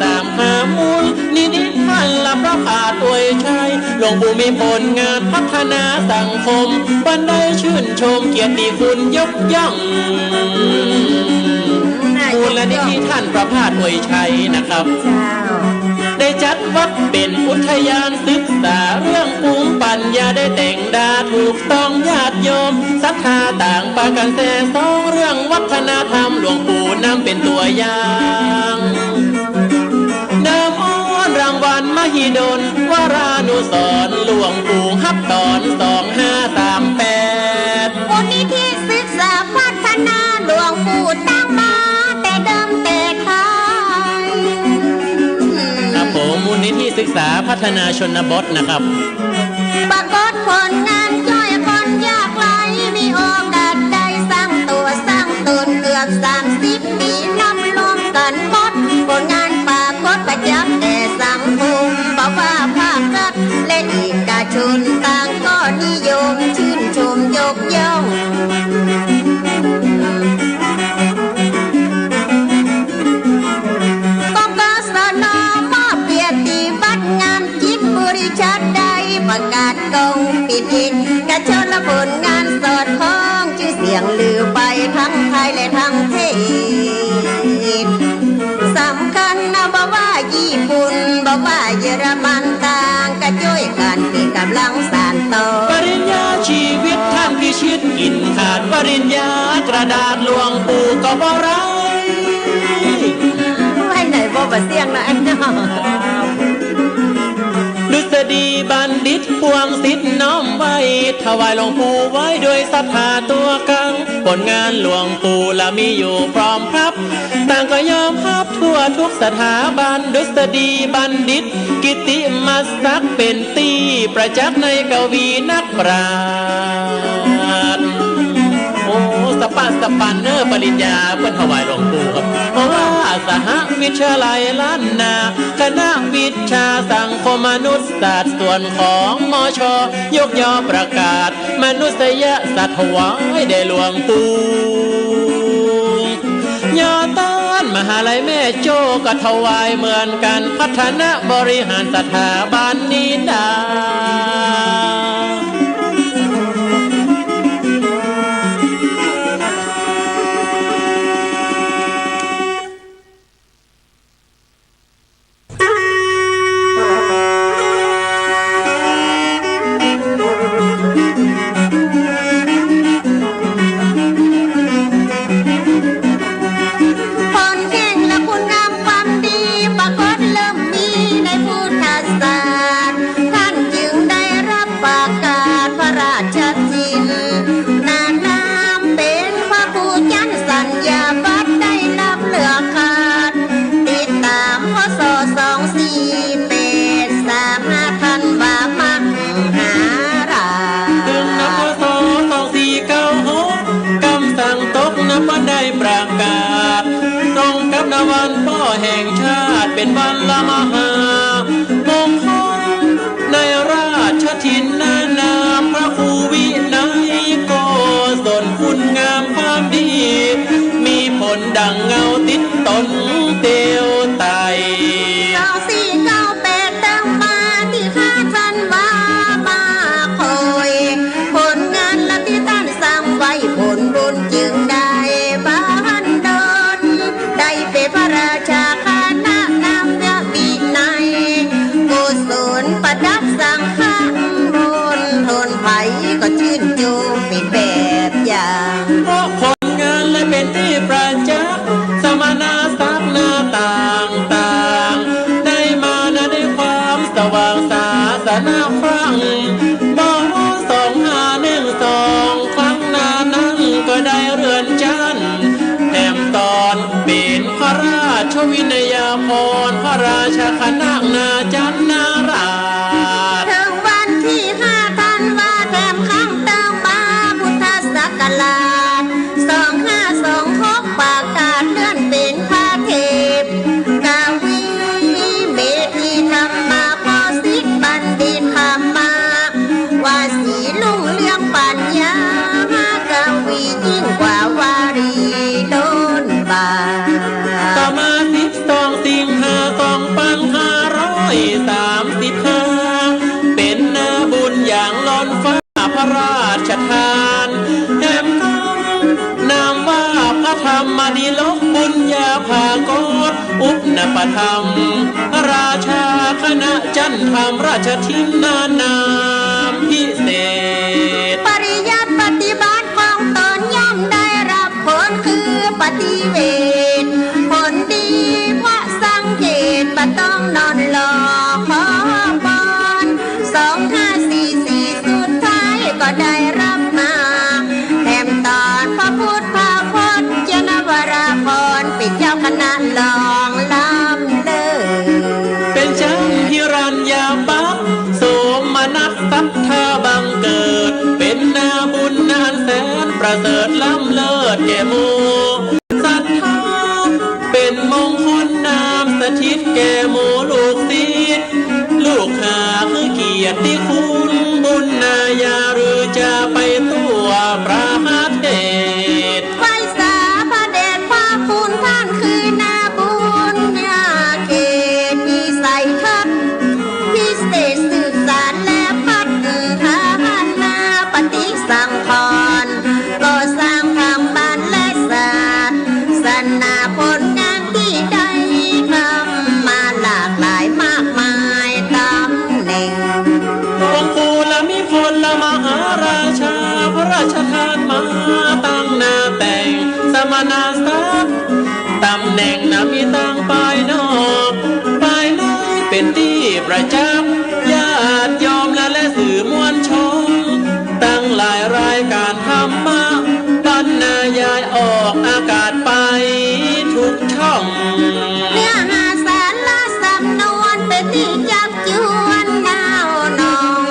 2535มูลนิธิพันละพระพาตอวยชัยหลวงปู่มีผลงานพัฒนาสังคมวันได้ชื่นชมเกียรติคุณยกย่องมูลนิธิท่านพระพาตอวยชัยนะครับได้จัดวัดเป็นอุทยานศึกษาเรื่องภูมิปัญญาได้แต่งดาถูกต้องญาติโยมศรัทธาต่างปากันแต่สองเรื่องวัฒนธรรมหลวงปู่นำเป็นตัวอย่างนำอ้อนรางวัลมหิดลวรานุสรณ์หลวงปู่ฮับตอน2538มูลนิธิศึกษาพัฒนาหลวงปู่ตั้งมาแต่เดิมแต่ไทยครับผมมูลนิธิศึกษาพัฒนาชนบทนะครับปรากฏผลงานช่วยคนยากไร้มีโอกาสได้สร้างตัวสร้างตนเกือบ30 ปีนับรวมกันหมดผลงานปรากฏประจักษ์แต่สังคมบอกว่าภาครัฐและเอกชนต่างก็นิยมชื่นชมยกย่องประกาศกองปิดอินกระชนผลงานสอดคล้องชื่อเสียงลือไปทั้งไทยและทั้งเทศสำคัญนะบอกว่าญี่ปุ่นบอกว่าเยอรมันต่างกระช่วยกันเป็นกำลังสานต่อปริญญาชีวิตท่านพิชิตกินขาดปริญญากระดาษหลวงปู่ก็บ่ไรให้ไหนบอกว่าเสียงนะอันนั้นดุษฎีบัณฑิตพวงศิษย์น้อมไว้ถวายหลวงปู่ไว้ด้วยศรัทธาตัวกังผลงานหลวงปู่ละมีอยู่พร้อมครับต่างก็ยอมรับทั่วทุกสถาบันดุษฎีบัณฑิตกิตติมศักดิ์เป็นตีประจักษ์ในกวีนักปราชญ์โอ้สปันเนอร์ปริญญาเพื่อถวายหลวงปู่ครับเพราะว่าสหวิทยาลัยล้านนาคณะวิชาสังคมมนุษยศาสตร์ส่วนของมช.ยกย่อประกาศมนุษยศาสตร์ถวายแด่หลวงปู่ยอต้านมหาลัยแม่โจ้ก็ถวายเหมือนกันพัฒนาบริหารสถาบันนี้ได้เป็นวันละมหามงคลในราชทินนานาพระครูวินัยโกศลคุณงามความดีมีผลดังเงาติดตนเตียวไต2498ตั้งมาที่ข้าท่านว่ามาคอยผลงานละที่ท่านสร้างไว้ผลบุญจึงได้บันดลได้เป็นพระราชาคณะนำ รฟ้าพระราชทานแห่มนามว่าพระธรรมดีลกบุญญาภากรอุปนปธรรมราชาคณะจันทรราชทินนามพิเศษปริยัติปฏิบัติของตนย่อมได้รับผลคือปฏิเวทผลดีเพราะสังเกตบ่ต้องนอนรอขอพร2544สุดท้ายก็ได้รับมาแถมตอนพระพุทธพระพจน์เจนวราพรเป็นเจ้าคณะลองลำเลิศเป็นช้างฮิรัญญาปักโสมนัสสัทธาบังเกิดเป็นนาบุญนานแสนประเสริฐล้ำเลิศแก่โมศรัทธาเป็นมงคลนามสถิตแก่โมลูกศิษย์ลูกหาคือเกียรติคุณบุญนายาหรือจะไปตัวประเทศไฟสาพระเดชพระคุณท่านคือนาบุญญาเขตมีใส่ทัดพิเศษสืบสารและพัฒนาปฏิสังขรณ์ก่อสร้างทางบ้านและศาสตร์ศาสนาผลงานที่ได้ทำมาหลากหลายมากมายตำแหน่งองค์ปู่ละมิพลละมหาราชาพระราชทานมาตั้งนาแต่งสมณศักดิ์ตำแหน่งนามีตั้งปลายนอกปลายในเป็นที่ประจักษ์ญาติโยมและสื่อมวลชนตั้งหลายรายการธรรมะบรรณาญาณออกอากาศไปทุกช่องเนื้อหาสาระสำนวนเป็นที่จับจวนดาวนอง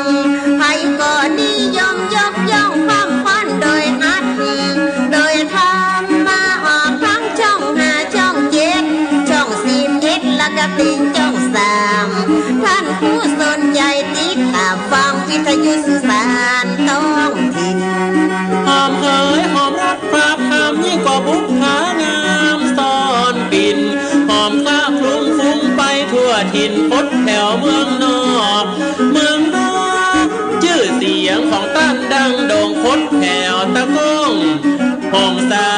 ใครก็นิยมยกย่องความฝันโดยอัดโดยทำมาออกทั้งช่อง5ช่อง7ช่อง11และก็ติงช่อง3ท่านผู้สนใจติดตามฟังวิทยุสื่อสารท้องถิ่นหอมเหยหอมรักพระธรรมยิ่งกว่าบุพางามซ่อนปิ่นหอมคละคลุ้งฟุ้งไปทั่วถิ่นพดแถวเมืองนอกเมืองนอกชื่อเสียงของต้านดังโด่งพดแถวตะก้องหงสา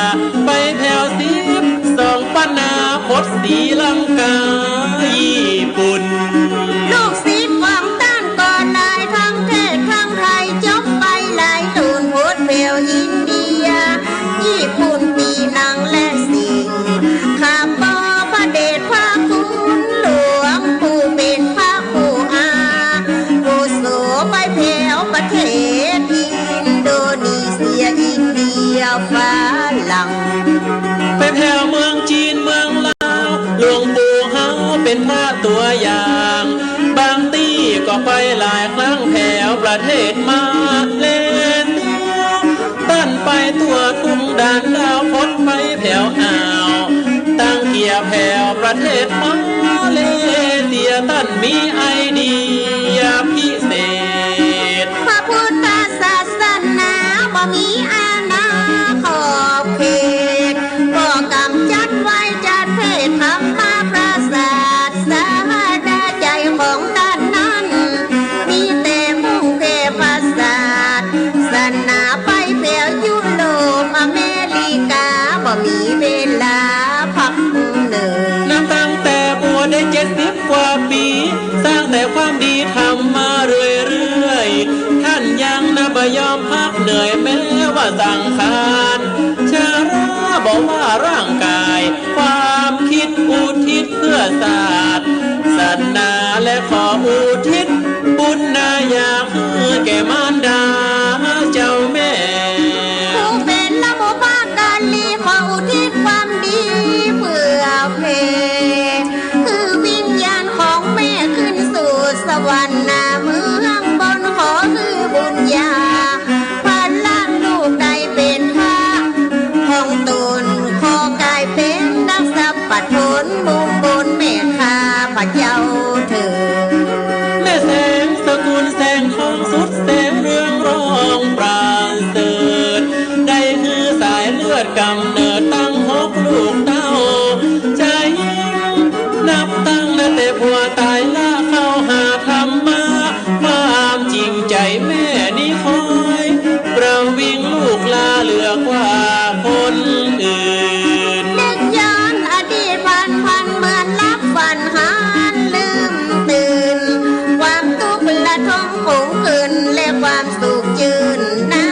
ไปแถว10ส่องปนาพดสีลังกาญี่ปุ่นลูกศิษย์ของต้านก็ได้ทั้งเทศทั้งไทยจบไปหลายทุนพุทธเพลอินเดียญี่ปุ่นปีนังและสิงข้าพพระเดชพระคุณหลวงผู้เป็นพระผู้อาผู้โสไปแผ่วประเทศอินโดนีเซียอินเดียฝรั่งไปแผ่วเมืองจีนเมืองลาวหลวงปู่เฮาเป็นพระตัวอย่างบางตีก็ไปหลายครั้งแผ่วประเทศมาเลเซียตั้นไปตัวทุ่งด่านดาวพดไปแผ่วอ่าวตั้งเกียร์แผ่วประเทศมาเลเซียตั้นมีไอเดียพิเศษพระพุทธศาสนาบ่มีอาณาขอบเขตก็กำจัดไว้จัดเพศธรรมะประสาทสาดาใจของด้านนั้นมีแต่มุ่งเทพศาสตร์ศาสนาไปแผ่วยุโรปอเมริกาบ่มีเวลาพักเหนื่อยนับตั้งแต่บวชได้70 กว่าปีสร้างแต่ความดีทำมาเรื่อยๆท่านยังบ่ยอมพักเหนื่อยแม้ว่าสังขารชาราบอกว่าร่างกายความคิดอุทิศเพื่อศาสตร์ศาสนาและขออุทิศบุญนายาคือแก่มารดาเจ้าแม่ผู้เป็นละโมภาการลีขออุทิศความดีเพื่อเพศคือวิญญาณของแม่ขึ้นสู่สวรรค์นาเมืองบนขอคือบุญญาพันล้านลูกได้เป็นพระของตนขอกลายเป็นนักสัพพะทนมุมบนแม่ข้าพระเจ้าเถิดแม่แสงสกุลแสงทองสุดแสงเรืองรองปราณเสริฐได้คือสายเลือดกำเนิดตั้ง6 ลูกเต้าใจนับตั้งแต่ผัวตายละเข้าหาธรรมะความจริงใจ แม่นี่คอยเราวิ่งลูกลาเหลือกว่าคนอื่นนึกย้อนอดีตพันเหมือนลับฝันหานลืมตื่นความทุกข์ละทมคงคืนและความสุขจืนนา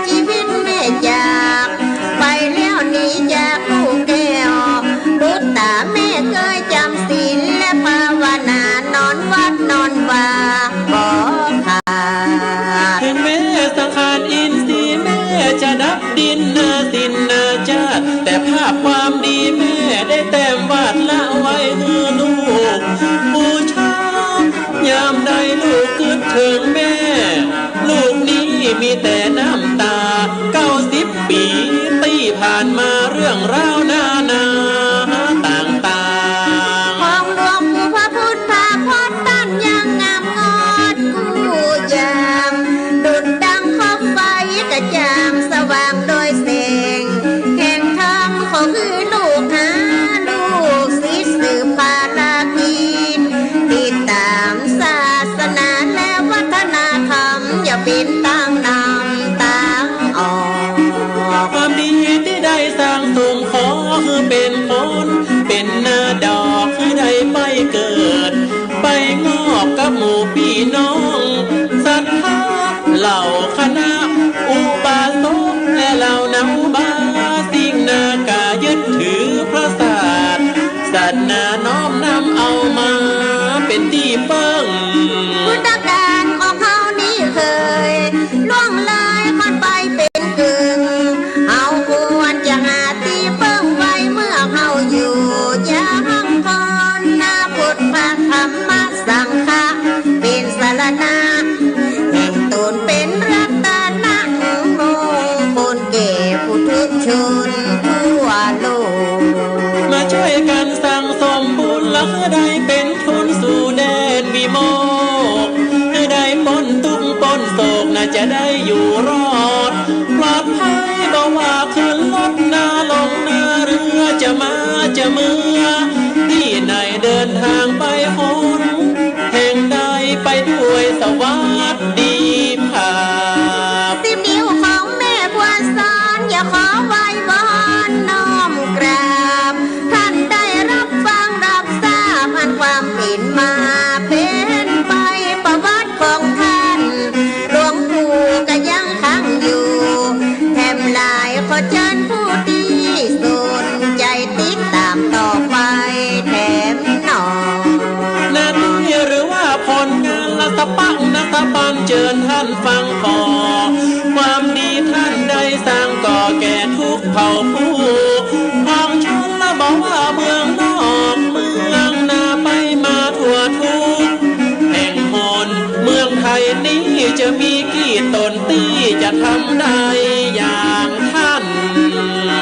ชีวิตแม่จากไปแล้วหนีจากลูกแก้วบุตรตาแม่เคยจำศีลและภาวนานอนวัดนอนวาบ่ขาดถึงแม่สังขารอินทรีย์แม่จะดับดินนาสินนาชาติแต่ภาพความดีแม่ได้แต้มวาดละไว้คือลูกบูชายามใดลูกคิดถึงแม่ลูกนี้มีแต่น้ำตา90 ปีที่ผ่านมาเรื่องราวนาต่างๆของหลวงปู่พระพุทธพจน์ท่านยังงามงอดกู้ยามดุจดังขอบไฟกระจ่างสว่างโดยแสงแห่งธรรมเขาคือลูกหาลูกศิษย์สืบภารกิจติดตามศาสนาและวัฒนธรรมอย่าเป็นตั้งนำตั้งออกความดีที่ได้สร้างส่งขอคือเป็นคนเป็นนาดอกคือได้ไปเกิดไปงอกกับหมู่พี่น้องศรัทธาเหล่าคณะอุบาสกและเหล่านักบาสิ่งนากายึดถือพระศาสนาน้อมนำเอามาเป็นที่เปิ้งพุทธการของเขานี่เคยล่วงเลยมันไปเป็นกึ่งเอาควรจะหาที่เปิ้งไว้เมื่อเขาอยู่ยังคนนาพุทธธรรมสังฆะเป็นสารณะแห่งตนเป็นรัตนะมงคลแก่ผู้ทุกชนทั่วโลกมาช่วยกันสั่งสมบุญและได้เป็นทุนสู่แดนวิโมกข์ให้ได้พ้นทุกข์พ้นโศกน่าจะได้อยู่รอดปลอดภัยบ่ว่าขึ้นรถนาลงนาเรือจะมาจะเมื่อที่ไหนเดินทางไปหนแห่งใดไปด้วยสวัสดีภาพ10 นิ้วของแม่ควรสอนอย่าขอไว้วอนน้อมกราบท่านได้รับฟังรับทราบอันความผิดมาเป็นไปประวัติของท่านหลวงปู่ก็ยังค้างอยู่แถมหลายขอเชิญผู้ที่สนใจติดตามต่อไปแถมหน่อนาทีหรือว่าผลงานละตะปังนะตะปันเชิญท่านฟังขอความดีท่านได้สร้างก่อแก่ทุกเผ่าผู้ของชนละบอกว่าเมืองนอกเมืองนาไปมาทั่วทุกแห่งหนเมืองไทยนี้จะมีกี่ตนที่จะทำได้อย่างท่าน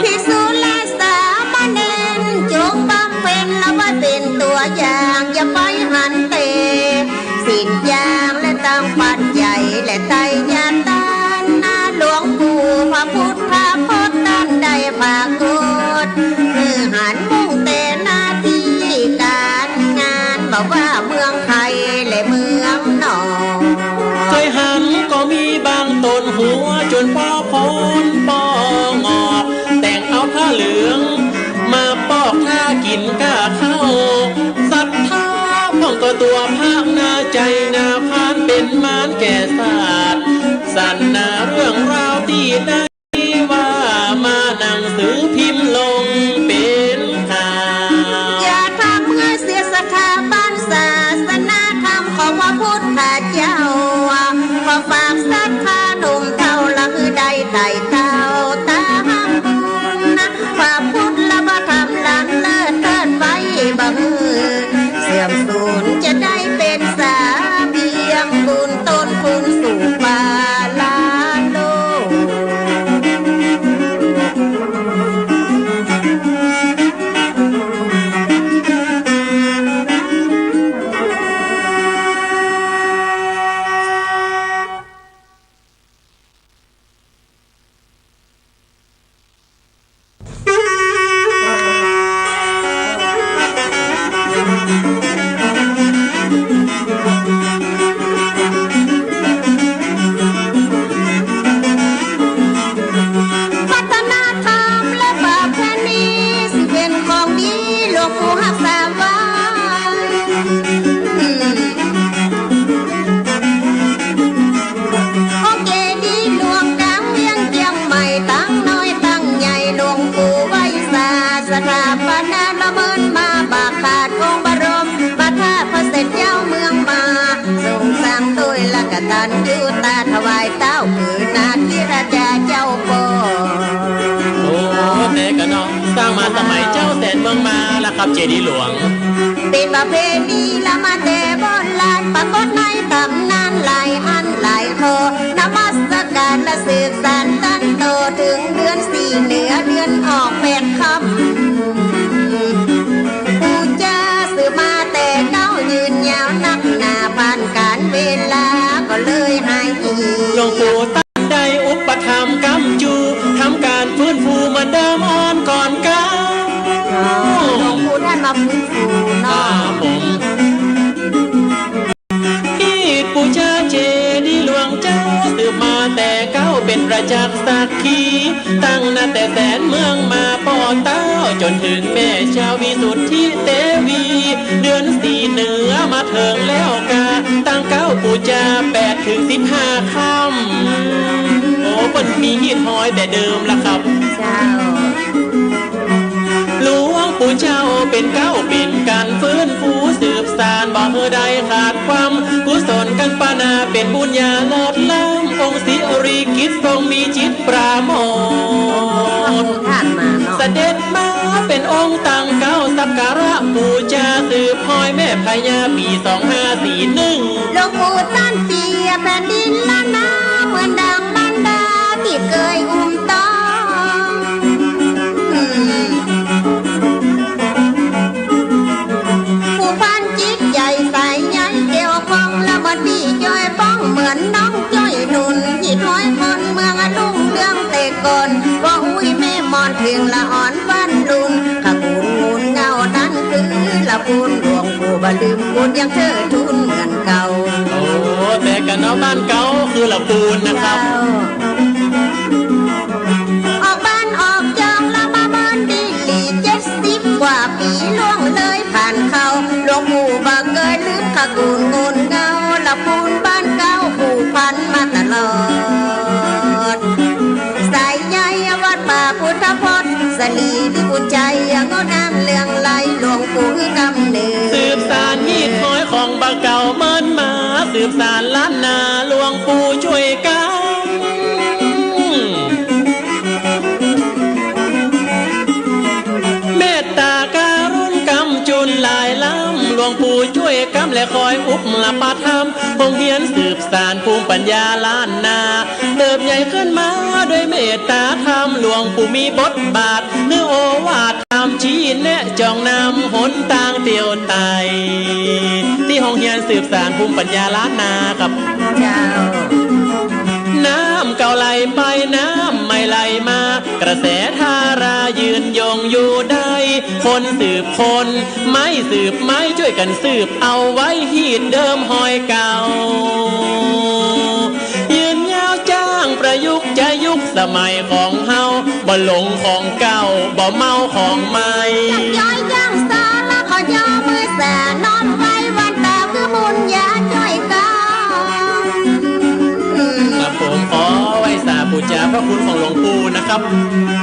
พิสูจน์และสามเณรจงบำเพ็ญและว่าเป็นตัวอย่างอย่าไปหันเตสิ่งอย่างและตั้งปัจจัยและไตรญาณนาหลวงปู่พระพุทธพจน์ท่านได้ภาคตคือหันมุ่งแต่หน้าที่การงานบอกว่าเมืองไทยและเมืองนอกเคยหันก็มีบางตนหัวจนป้อพ้นป้องอกแต่งเอาผ้าเหลืองมาปอกท่ากินก้าเข้าศรัทธาพ่องก็ตัวภาคนาใจนาพานเป็นมารแก่ศาสตร์สันนาเรื่องราวที่ได้ว่ามาหนังสือพิมพ์ลงเป็นข่าวอย่าทำเมื่อเสียสถาบันศาสนาธรรมของพระพุทธเจ้าขอฝากศรัทธาหนุ่มเท่าละคือได้ไต่เต้าตามบุญนะพระพุทธและพระธรรมล้ำเลิศเทิดไว้บังเสื่อมสูญจะได้เป็นสาเบียงบุญต้นทุนสู่ปาลาโลก ถวายเต้าคือนาทิราชาเจ้าพ่อโอ้แต่ก็เนาะสร้างมาสมัยเจ้าแสนเมืองมาแล้วครับเจดีย์หลวงเป็นประเพณีละมาแต่โบราณปรากฏในตำนานหลายอันหลายข้อนมัสการและสืบสานตั้งโตถึงเดือนสี่เหนือเดือนออกแปดค่ำผู้จะสืบมาแต่เก้ายืนยาวนักหนาผ่านการเวลาก็เลยหายหลวงปู่ตั้งได้อุปถัมภ์กำจูทำการฟื้นฟูเหมือนเดิมอ่อนก่อนเก่าหลวงปู่ท่านมาฟื้นฟูเนาะผมที่ปูชาเจดีย์หลวงเจ้าสืบมาแต่เก้าเป็นประจักษ์สักขีตั้งนาแต่แสนเมืองมาป่อเต้าจนถึงแม่ชาววิสุทธิเตวีเดือนสี่เหนือมาเถิงแล้วกาตั้งเก้าปูชา8 ถึง 15 ค่ำโอ้มันมีหินห้อยแต่เดิมละครับเจ้าหลวงปู่เจ้าเป็นเก้าเป็นการฟื้นฟูสืบสานบ่เฮอใดขาดความกุศลกันปานาเป็นบุญญาเลิศล้ำองค์ศิริกิติทรงมีจิตปราโมทย์เสด็จมาเป็นองค์ตั้งเก้าสักการะบูชาสืบพอยแม่พญาปี2541หลวงปู่ตั้นเปียแผ่นดินละนาเหมือนดังบรรดาที่เคยอุ้มต้องผู้พันจิตใหญ่ใส่ใยเกี่ยวข้องและบัดนี้จ้อยป้องเหมือนน้องจ้อยหนุนหิดห้อยคนเมืองลุ่งเรื่องเตะก่อนว่าอุ้ยแม่มอนเพียงละอ่อนฟันรุนขบุนงูนเงานั้นคือละปูนหลวงปู่บลืมปูนยังเธอทุนเหมือนเก่าโอ้แต่กันเนาะบ้านเก่าคือละปูนนะครับออกบ้านออกจองละมาบ้านดีหลี70 กว่าปีล่วงเลยผ่านเขาหลวงปู่บ่เคยลืมขกุนงูนเงาละปูนบ้านเก่าผูกพันมาตลอดสายใยวัดป่าพุทธพจน์สลีที่บุญใจงดงามเลื่องไหลหลวงปู่คือกำเนิดสืบสานมีดห้อยของบาเก่าเมินมาสืบสานล้านนาหลวงปู่ช่วยกันเมตตาการุณกำจุนหลายล้ำหลวงปู่ช่วยกำและคอยอุปละปาธรรมคงเฮียนสืบสานภูมิปัญญาล้านนาเติบใหญ่ขึ้นมาด้วยเมตตาธรรมหลวงปู่มีบทบาทเนื้อโอวาทธรรมชี้แนะจองนำหนทางเตียวไตที่ห้องเฮียนสืบสานภูมิปัญญาล้านนากับเจ้าน้ำเก่าไหลไปน้ำไม่ไหลมากระแสธารายืนยงอยู่ได้คนสืบคนไม่สืบไม่ช่วยกันสืบเอาไว้หีดเดิมหอยเก่ายืนยาวจ้างประยุกต์จะยุคสมัยของเฮาบ่หลงของเก่าบ่เมาของใหม่ย้อยย่างสาละขอย่อมือแสนอนไว้วันตาคือบุญญาจ้อยเก่าผมขอไว้สาบูชาพระคุณของหลวงปู่นะครับ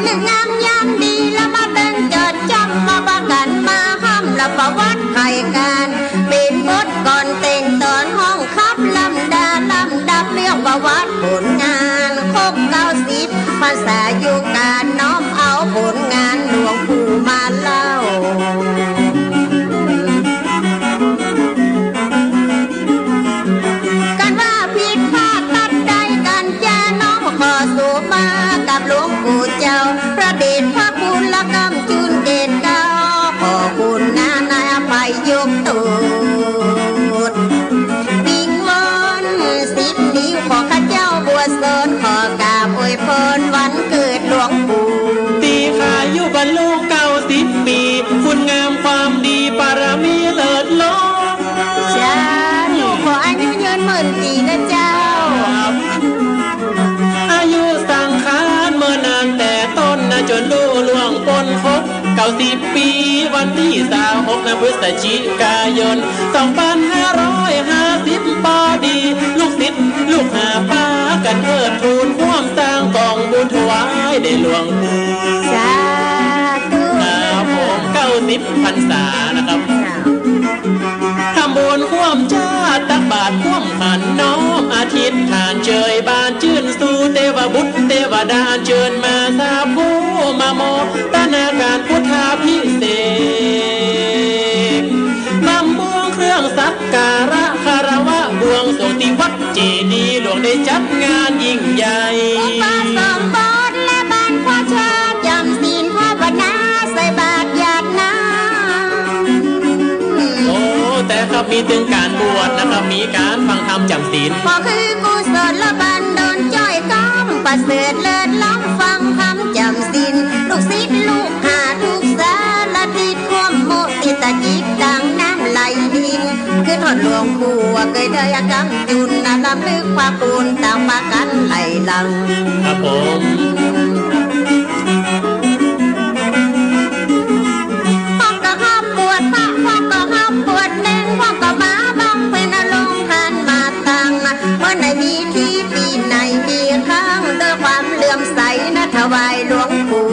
เรื่องงามยามดีแล้วมาเป็นจดจำมาประกันมาห้ามและประวัติไขการเป็นบทก่อนเต่งตอนห้องคับลำดับเรื่องประวัติผลงานครบ90 ภาษาอยู่การน้อมเอาผลงานหลวงปู่มาเล่ากันว่าผิดพลาดตัดใดกันแย่น้องขอสู่มากับหลวงปู่เจ้าพระเดชพระคุณละกำจุนเกตเก้าขอคุณนาในอภัยยกตูดวิงวอน10 นิ้วขอข้าเจ้าบัวสนขอกราบอวยพรวันเกิดหลวงปู่ตีขายุบรรลุ90 ปีคุณงามความดีปารมีเลิศล้นจ้าหนูขออายุยืนหมื่นปีนะเจ้าอายุสังขารเมื่อนานแต่ต้นจนรู้ล่วงปนครบ90 ปีวันที่26 พฤศจิกายน 2550 ปอดีลูกศิษย์ลูกหาป้ากันเทิดทูนร่วมสร้างกองบุญถวายได้หลวงปู่สาธุผม90 พรรษานะครับทำบุญร่วมชาติตักบาตรร่วมขันน้อมอ ทิศฐานเจยบานชื่นสู่เทวบุตรเทวดาเชิญมาสาภูมาโมตนาการพุทธาพิเศษนำบวงเครื่องสักการะคารวะบวงสรวงที่วัดเจดีย์หลวงได้จัดงานยิ่งใหญ่อุปสมบทและบรรพชาจำศีลภาวนาใส่บาตรหยาดน้ำโอ้แต่ครับมีถึงการบวชนะครับมีการฟังธรรมจำศีลพอคือกุศลบันดลจ้อยก้องประเสริฐเลิศล้ำฟังธรรมจำศีลลูกศิษย์ลูกหาทุกสารทิศควมโมติตาจิตดังน้ำไหลดินขึ้นหอดหลวงปู่เคยเดยกำจุนนะลำลึกพระคุณต่างมากันไหลหลังครับผมพ่อก็ห้ามปวดพระพ่อก็ห้ามปวดเน่งพ่อก็มาบังเป็นอารมณ์ขันมาตังเมื่อไหนมีที่ปีไหนมีข้างด้วยความเลื่อมใสนะถวายหลวงปู่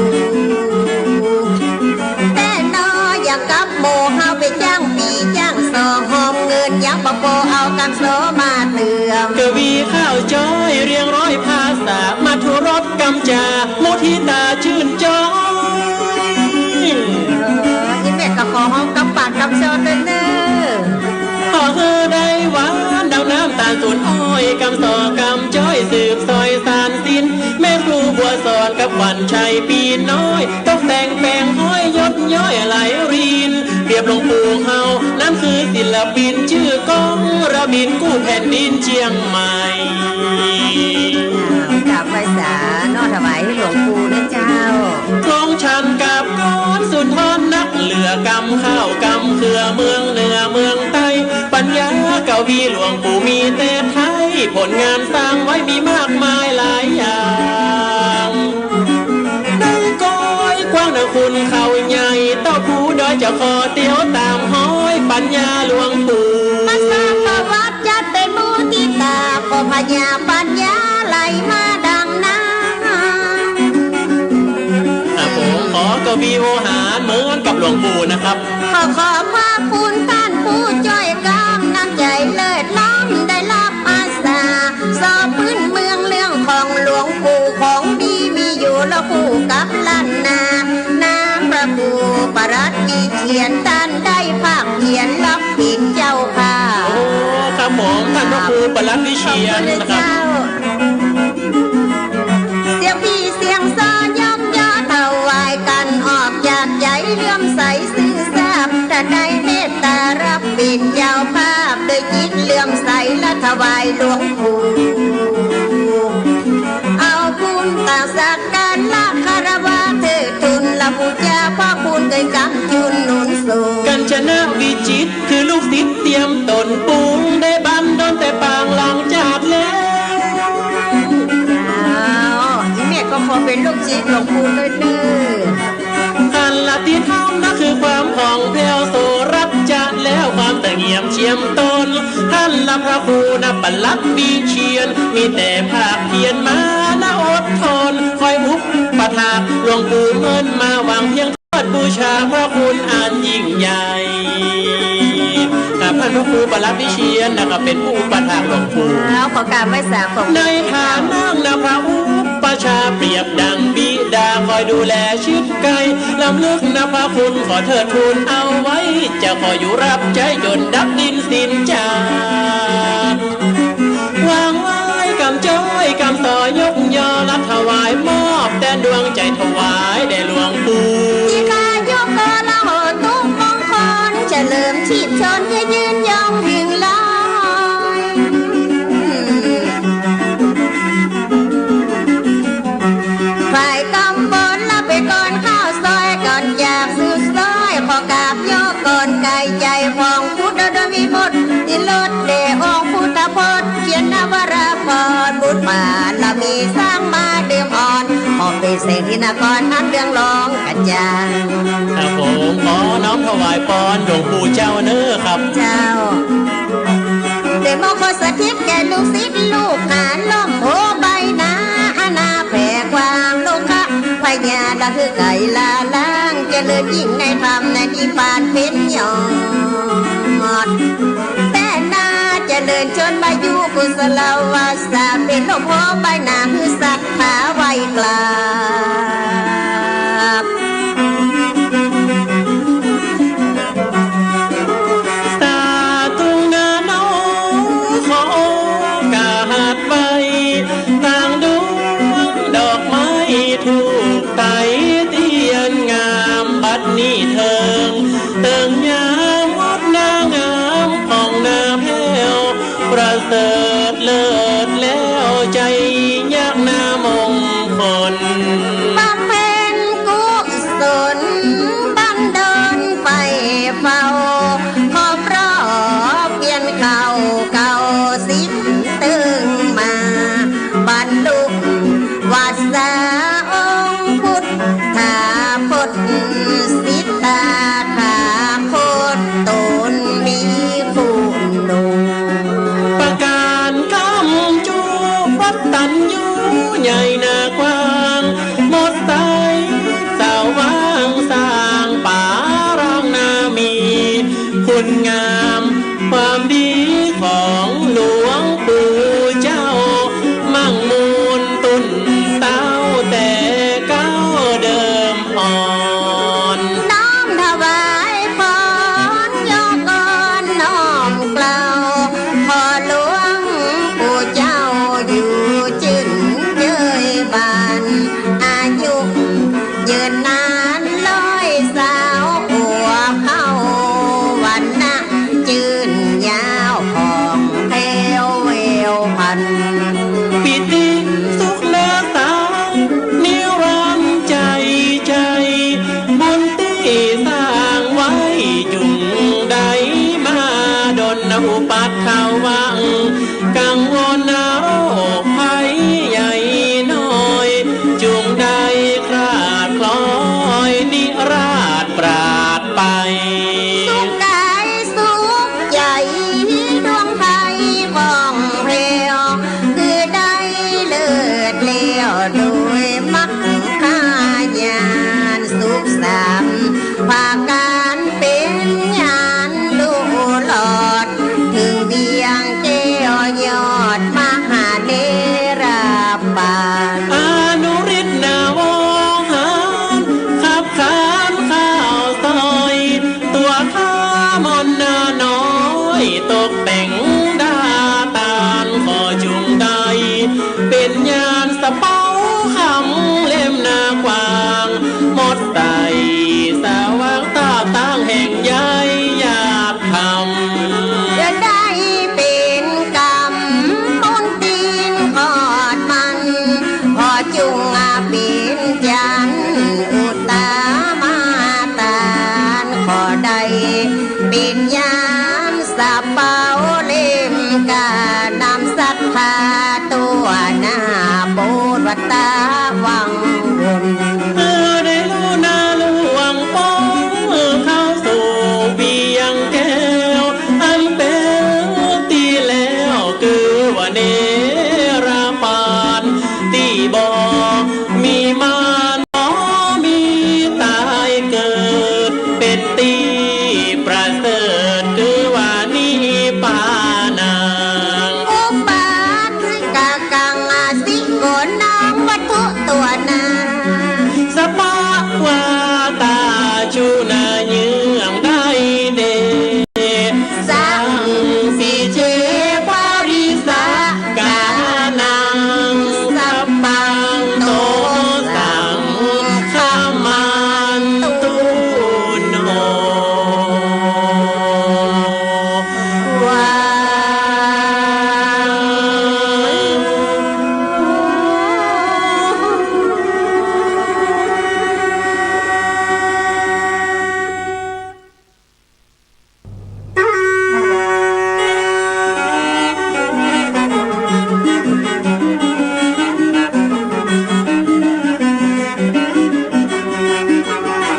แต่นออยากกับโมเฮาไปจ้างปีจ้างสอหอมเงินยังบ่โปเอากันโซมาเตือนกวีข้าวจ้อยเรียงร้อยภาษามาทุรสกำจามุทิตาชื่นจ้อยนี่แม่ก็ขอห้องกับปากกับโซเนอขอเฮอได้หวานดาวน้ำตาลสูนอ้อยกำสอกำจ้อยสืบซอยสานสินแม่ครูบัวสอนกับขวัญชัยปีน้อยต้องแต่งแปลงห้อยยศย้อยไหลรินเปรียบหลวงปู่เฮานั่นคือศิลปินชื่อกองระบินกู้แผ่นดินเชียงใหม่กับภาษานอถวายให้หลวงปู่นะเจ้าทรงชันกับก้อนสุนทรนักเหลือกำข้าวกำเครือเมืองเหนือเมืองใต้ปัญญาเกวีหลวงปู่มีแต่ไทยผลงานสร้างไว้มีมากมายหลายอย่างได้ก้อยกว้างนะคุณเขาใหญ่เต้าผู้ดอยจะขอเตี้ยวตามห้อยปัญญาหลวงปู่มาสร้างประวัติยัดเป็นมูติตาก็พญาปัญญาไหลมาดังน้ำผมขอกวีโอหารเหมือนกับหลวงปู่นะครับขอพระคุณท่านผู้จ้อยกำน้ำใจเลิศล้ำได้รับอาสาสอบพื้นเมืองเรื่องของหลวงปู่ของดีมีอยู่แล้วคู่กับล้านนาน้ำพระครูปรัตมีเขียนท่านได้ภาคเขียนรับผิดเจ้าค่ะโอ้ครับผมท่านพระครูปรัตวิเชียรนะครับเสียงพี่เสียงซอยอมยอถวายกันออกจากใจเลื่อมใสซื่อทราบแต่ได้เมตตารับปิดเจ้าภาพโดยจิตเลื่อมใสและถวายหลวงปู่เอาบุญต่างสักการละคารวะเถิดทุนละบูชาพ่อคุณเคยกำจุนหนุนสูงกัญชนะวิจิตคือลูกศิษย์เตรียมตนปรุงได้บันดลแต่ปางหลังจากแล้วก็ขอเป็นลูกศิษย์หลวงปู่ด้วยเด้ออันละที่ทำนั่นคือความผ่องแผ้วโสรักจะแล้วความแต่เงียบเชียมตนท่านละพระครูนับปลักมีเชียนมีแต่ภาคเพียรมานะอดทนคอยอุปถากหลวงปู่เมินมาหวังเพียงทอดบูชาพระคุณอันยิ่งใหญ่ท่านพระครูปลักวิเชียรนะครับเป็นผู้อุปถากหลวงปู่แล้วขอการไว้สาของในฐานะนะพระประชาเปรียบดังบิดาคอยดูแลชิดไกลลำลึกนะพระคุณขอเถิดทูลเอาไว้จะขออยู่รับใจจนดับดินสิ้นจางวางไว้กำจ้อยกำต่อยกยอรับถวายมอบแต่ดวงใจถวายแด่หลวงปู่ที่ข้ายกกละโหตุกมงคลเฉลิมชีพชนให้ยืนยองถึงลอยฝ่ายตำบลละไปก่อนข้าวซอยก่อนอยากซื้อซอยขอกราบยกก่อนไก่ใจพองพุทธโดยมีหมดที่ลดเดองพุทธพจน์เขียนนวราพรบุตรป่าละมีสร้างมาเดิมอ่อนออกไปเสกที่นครอันเรืองรองกันจางครับผมขอน้อมถวายพรหลวงปู่เจ้าเน้อครับเจ้าเดโมโคสถิตแก่ลูกศิษย์ลูกหาล่มโผใบนาอาณาแผ่กว้างลงคะพญาละคือไก่ลาล้างเจริญยิ่งในธรรมในที่ปานเพชรยอดแต่นาเจริญชนมาอยู่กุ กุศลวาสนาเป็นหลวงพ่อใบหน้าคือศรัทธาไว้กลาบสาธุนาน้องขอกาหัดไว้ต่างดวงดอกไม้ถูกไตเตียนงามบัดนี้เถิงเติงยามงดนางามของนาแพ้วประเสริฐเลิศแล้วใจยากนามงคลบำเพ็ญกุศลบันเดินไปเฝ้าขอบรอบเพียนเขาเก่าสิบตึงมาบรรลุวาสนาองค์พุทธาพจน์สิทธาคาโคตตนมีคุณลุงประการคำจูวัดตันยูใหญ่นากว้างหมดใจสาวว่างสร้างป่ารองนามีคุณงามความดีของหลวงปู่เจ้ามั่งมูลตุนเต้าแต่เก้าเดิมอ่อนน้อมถวายพรยกกรน้อมกล่าวขอหลวงปู่เจ้าอยู่จืนเย้ยบานอายุยืนนานร้อยสาวหัวเข้าวันนะจืนยาวของแถวเววพันปิติสุขเลือสางนิรันดร์ใจบุญที่สร้างไว้จุงใดมาดนอุปัตเข้าวังกังวลโรคภัยใหญ่น้อยจุงใดคราดคล้อยนิราชปราดไปสุขกายสุขใจดวงไทยว่องเพลวคือได้เลิศเลี้ยวโดยมักคายานสุขสามภาการเป็นญาณดูหลอดถึงเบียงเจียวยอดมหาเดราปานอนุริศนาวงหารขับขานข้าวซอยตัวข้ามนนาน้อยตกแต่งดาตานขอจุงใดเป็นญาณสะเป้าคำเล่มนากวางหมดไตสาวังตาตั้งแห่งใหญ่อยากทำจะได้เป็นกรรมมนตีนกอดมันพอจุงอาเป็นจันอุตามาตานขอได้เป็นยามสะเปาเล่มกานำศรัทธาตัวหน้าโบสถ์วัดตาวังวนได้รู้นาหลวงป้องเข้าสู่เบียงแก้วอันเป็นตีแล้วคือว่าเนราปานตีบอกมีมารมีตายเกิดเป็นตีประเสริฐคือว่านี่ปานางอุปาทิกากังอาสิโกนางวัตถุตัวนาสภาวาตาชูนาเยืองได้เดสังสีเชปาริสากานังสัพพังโตสังขมันตุโนวา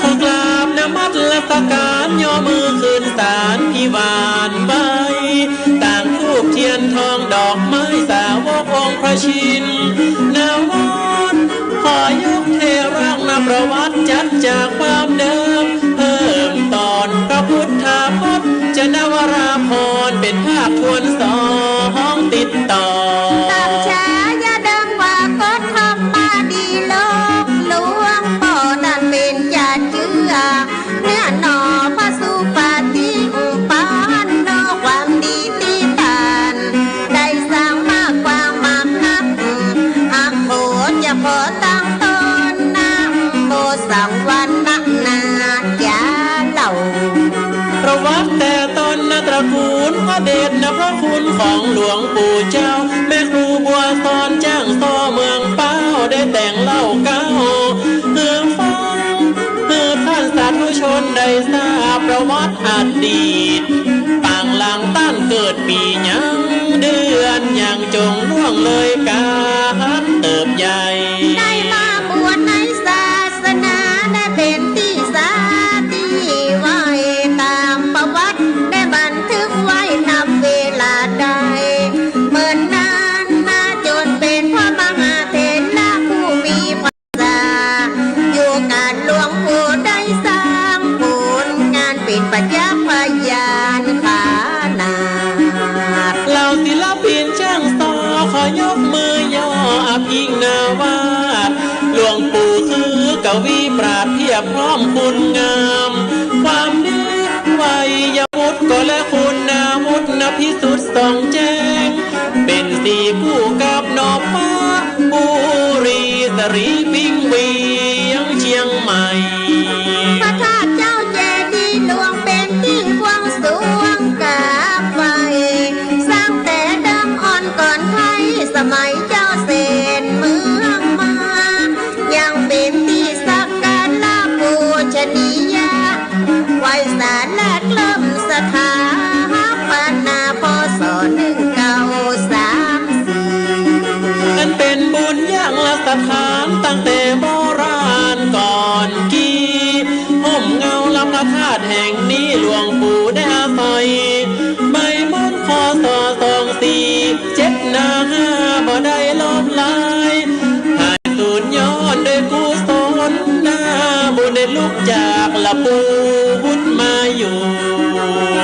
ขอกราบนมัสการย่อมือขึ้นศาลพิวานใบต่างทูบเทียนทองดอกไม้สาวกองค์พระชินนาวรขอยกเทร่างนประวัติจัดจากความเดิมเพิ่มตอนพระพุทธพจน์จะนวราพรเป็นภาพทวนสองติดต่อ ดีตปางหลังต้านเกิดปียังเดือนยังจงล่วงเลยกาเติบใหญ่ได้มาบวชในศาสนาได้เป็นที่สาที่ไว้ตามประวัติได้บันทึกไว้นับเวลาใดเมื่อนานมาจนเป็นพระมหาเถระผู้มีพระศาอยู่การหลวงปู่ได้สร้างผลงานเป็นปัญญาพยานขานาเหล่าศิลปินช่างต่อขอยกมือย่ออภินาวาสหลวงปู่คือกวีปราดเทียบพร้อมคุณงามความดีวัยวุฒิก็และคุณวุฒินพิสุทธิ์ส่องแจ้งเป็นสีผู้กับนอฟ้าบุรีสรีปิงเวียงเชียงใหม่พระธาตุเจ้าเจดีย์หลวงเป็นที่กว้างสูงกาไฟสร้างแต่เดิมอ่อนก่อนไทยสมัยเจ้าเสนเมืองมายังเป็นที่สักการะบูชนียะไว้สารแรกเริ่มสถาปนาพศ1934นั่นเป็นบุญยังละสถานตั้งแต่โบราณก่อนกี่ห่มเงาลำพระธาตุแห่งนี้หลวงปู่ได้อาศัยใบมอนพศ2475บ่ได้ลบลายหายสูญย้อนด้วยกุศลนาบุญได้ลุกจากละปูวุฒมาอยู่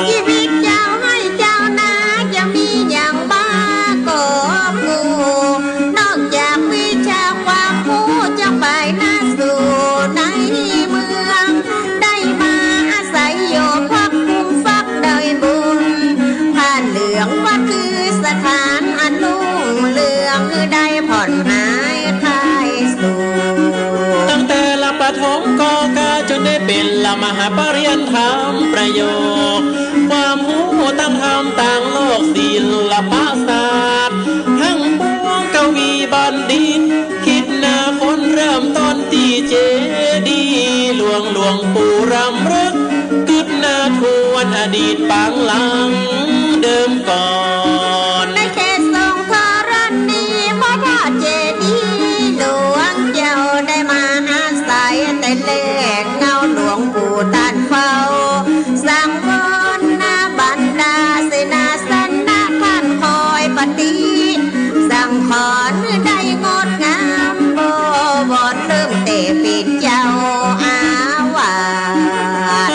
ชีวิตเจ้าให้เจ้านาจะมีอย่างบ้าก็กูนอกจากวิชาความรู้จะไปนาสู่ในเมืองได้มาอาศัยอยู่พักภูมิฟักได้บุญผ้าเหลืองว่าคือสถานอันลุ่งเรืองได้ผ่อนหายคลายสู่ตั้งแต่ละปฐมกกาจนได้เป็นละมหาปริญญาธรรมประโยคความหูตามธรรมต่างโลกศิลปศาสตร์ทั้งปวงกวีบัณฑิตคิดหน้าคนเริ่มต้นที่เจดีย์หลวงปู่รำลึกกึดหน้าทวนอดีตปางหลังเดิมก่อนในเขตทรงธรณีพระธาตุเจดีย์หลวงเจ้าได้มาอาศัยแต่แลกเงาหลวงปู่ตันเฝ้าสร้างบนนาบรรดาเสนาสนะท่านคอยปฏิสั่งขอนได้งดงามโบวรเริ่มเตะปิดเจ้าอาวาส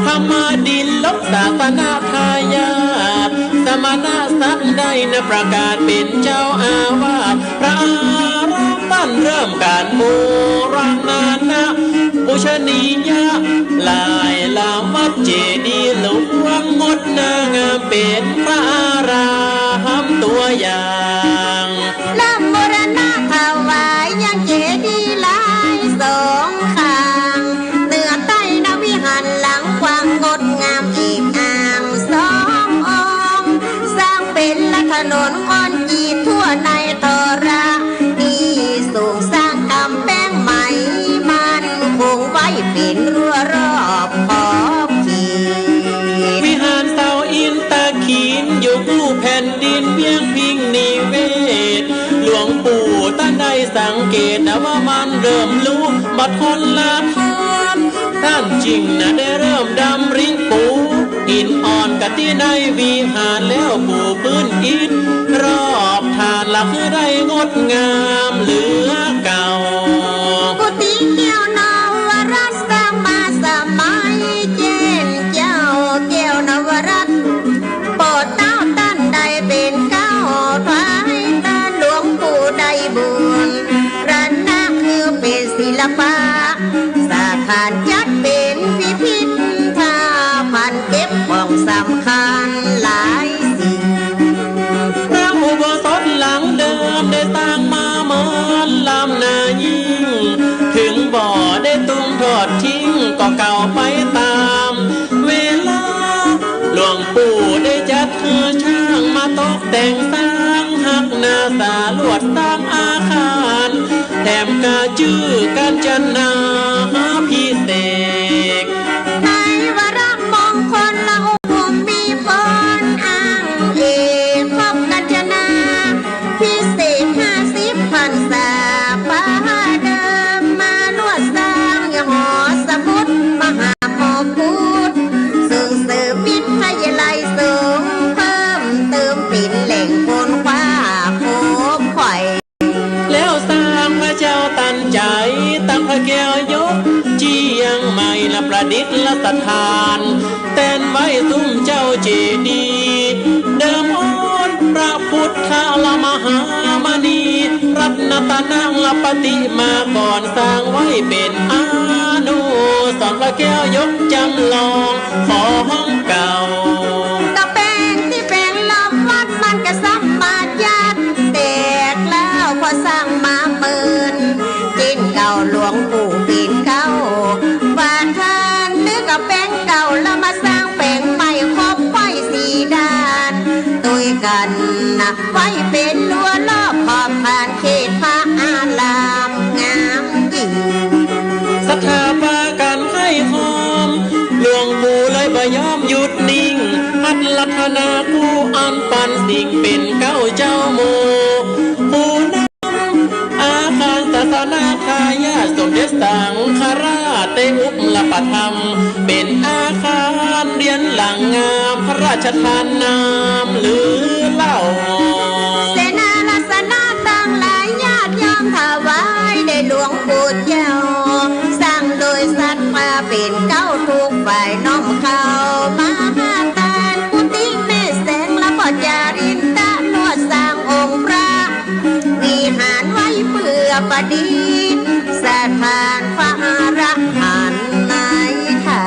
ธรรมดินลบศาสนาทายาทสมณศักดิ์ได้นประกาศเป็นเจ้าอาวาสพระอารามบ้านเริ่มการบูรณะบูชนียะลายลาวัดเจดีย์หลวงงดนางามเป็นพระอารามตัวอย่างเริ่มบูรณะถวายยังเจดีย์หลายสองข้างเหนือใต้นวิหารหลังกว้างงดงามอีกอ่างสององค์สร้างเป็นละถนนอ่อนจีทั่วในทรานี่สูงสร้างกำแพงใหม่มันคงไว้เป็นรั้วรอบขอบเขตวิหารเสาอินตะขีนอยู่คู่แผ่นดินเวียงพิงนิเวศหลวงปู่ท่านได้สังเกตนะว่ามันเริ่มรู้บัดคนละทานท่านจริงนะได้เริ่มดำริปูหินอ่อนกะที่ในวิหารแล้วปูพื้นอิฐรอบฐานละคือได้งดงามเหลือเก่ากุฏิเกี่ยวนวรัตน์สร้างมาสมัยเจนเจ้าเกี่ยวนวรัตน์โปรดเต้าตั้นได้เป็นเก้าถวายตาหลวงปู่ได้บุญรัตนะคือเป็นศิลปะสาขาจัดเป็นพิพิธภัณฑ์เก็บของสำคัญหลายสิ่งพระอุโบสถหลังเดิมได้สร้างมาเหมือนลำนายิ่งถึงบ่อได้ตุ้งทอดทิ้งก็เก่าไปตามเวลาหลวงปู่ได้จัดคือช่างมาตกแต่งสร้างหักนาสาลวดสร้างอาคารแถมกาชื่อการจนาพิเศษใน ตฐานเต้นไว้ซุ้มเจ้าเจดีย์เดิมโอนพระพุทธละมหามณีรัตนตนังละปฏิมาก่อนสร้างไว้เป็นอานุสรณ์พระแก้วยกจำลองของเก่าตะแปลงที่แปลงล้อมวัดมันก็ซ้ำมายัดแตกแล้วพอสร้างมาเมินจิ้นเก่าหลวงปู่ปีนเก่าบานทานนึกกับแปลงเก่าแล้วมาสร้างแปลงใหม่ครบไว้สี่ด้านตุยกันนะไว้เป็นรั้วรอบขอบผ่านเขตพระอารามงามยิ่งศรัทธาพากันให้หอมหลวงปู่เลยบ่ยอมหยุดนิ่งพัดลัทนาผู้อันปันสิ่งเป็นเก้าเจ้าโมผู้นำอาคารศาสนาทายาทสมเด็จสังฆราชเตอุปลปธรรมเป็นอาคารเรียนหลังงามพระราชทานนามหรือเล่าเสนาลักษณะต่างหลายญาติยอมถวายได้หลวงปู่เจ้าสร้างโดยสัตว์มาเป็นเก้าทุกฝ่ายน้อมเข้ามาหาทานกุฏิแม่แสงและพ่อจารินตะนวดสร้างองค์พระวิหารไว้เพื่อประดิษฐ์สถานพระอรหันต์ในถา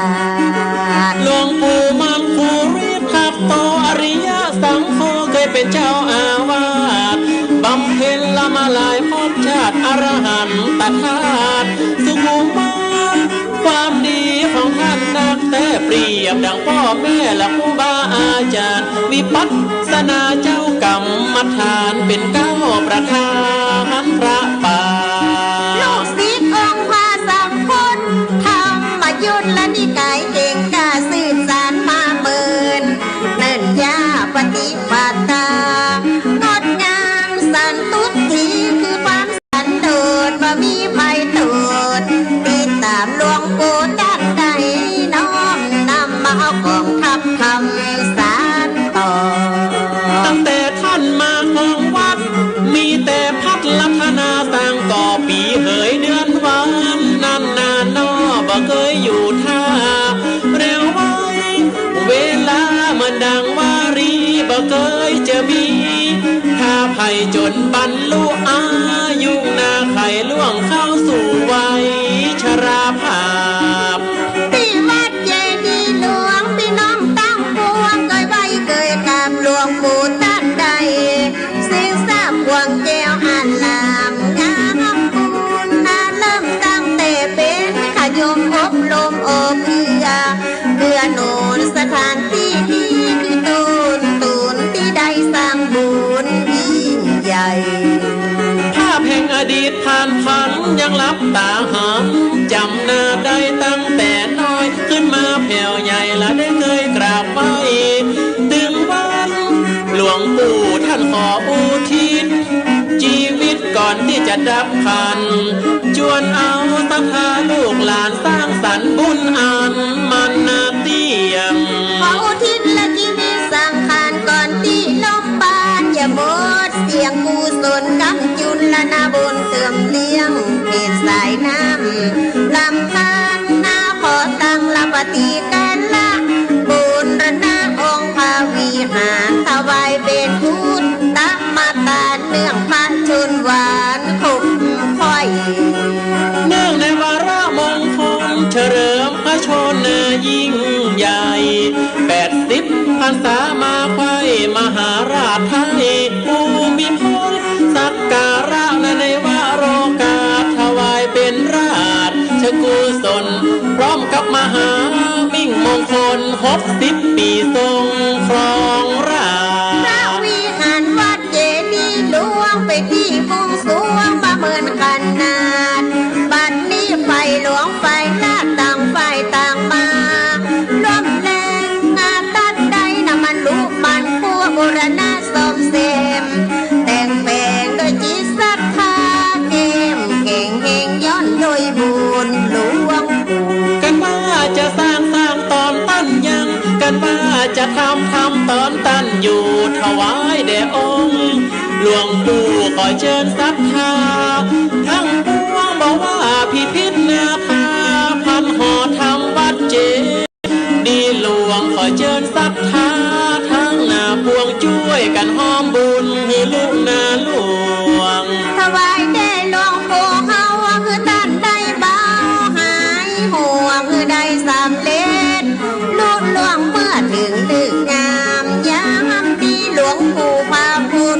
ดหลวงปู่มั่นภูริทัตโตอริยสังโฆเคยเป็นเจ้าอาวาสบำเพ็ญละมาหลายภพชาติอรหันตธาตุสุขุมานความดีของท่านนักแต่เปรียบดังพ่อแม่และครูบาอาจารย์วิปัสสนาเจ้ากรรมฐานเป็นเก้าประธานพระป่าลูกศิษย์องค์พระสังฆนธรรมยุทธและนิกายเก่งกล้าสืบสานมาเมินเนินยาปฏิปทางดงามสันตุทีคือความสันโดษว่ามีภัยโทษติดตามหลวงปู่ดักใดน้อมนำมาเอาของทับคำสารต่อตั้งแต่ท่านมาของวัดมีแต่พัดลัทนาสร้างก่อปีเหยเดือนวันนานนานนอบ่เคยอยู่ท่าเร็วไว้เวลามันดังวารีบ่เคยจะมีถ้าภัยจนบรรลุอายุนาไขล่วงเข้าสู่วัยชราภาพที่วัดเจดีย์หลวงพี่น้องตั้งพวงเคยไว้เคยกราบหลวงปู่ท่านใดสิ่งทราบพวงแก้วอันลามงามคุณน่าเริ่มตั้งแต่เป็นขยมอบรมโอเพื่อโน่นสถานที่ที่คือตูนที่ได้สร้างบุญยิ่งใหญ่ภาพแห่งอดีตผ่านฝันยังลับตาหำจำหน้าได้ตั้งแต่น้อยขึ้นมาแผ่วใหญ่และได้เคยกราบไหว้ถึงวันหลวงปู่ท่านขออุทิศชีวิตก่อนที่จะดับขันชวนเอาศรัทธาลูกหลานสร้างสรรค์บุญอันมันนาเตียงขออุทิศและชีวิตสร้างขานก่อนที่ลมปานอย่าหมดเสียงกุศลกำจุลและนาบุญเติมเลี้ยงเขตสายน้ำลำธารนาขอตั้งละปฏิกันละบุญระนาองค์พระวิหารถวายเป็นพุทธมาตาเนื่องพระชุนหวานคุ้มค่อยเนื่องในวาระมงคลเฉลิมพระชนยิ่งใหญ่80 พรรษามาไขว้มหาราชไทยภูมิพลสักการะในวโรกาสถวายเป็นราชกุศลพร้อมกับมหามิ่งมงคล60 ปีทรงครองราชพระวิหารวัดเจดีย์หลวงไปที่มุ่งสูงมาเมินขนาดบัดนี้ไฟหลวงไฟลาดต่างไฟต่างมาร่วมแรงงานตัดใดน้ำมันลุกมันพัวบุรณะสมเสมแต่งแปลงโดยจิตศรัทธาเกมเก่งเฮงย้อนโดยบุญหลวงปู่กันว่าจะสร้างตอนตั้นยังกันว่าจะทำตอนตั้นอยู่ถวายแด่องค์หลวงปู่ขอเชิญศรัทธาทั้งปวงบอกว่าพิพิธนาภาพันหอธรรมวัดเจ วงขอเชิญศรัทธาทั้งหน้าพวงช่วยกันหอมบุญให้ลูกนาหลวงถวายแด่หลวงปู่เฮาคือท่านได้เบาหายห่วงคือได้สำเร็จลุล่วงเมื่อถึงลึกงามยามปีหลวงปู่พาพุทธ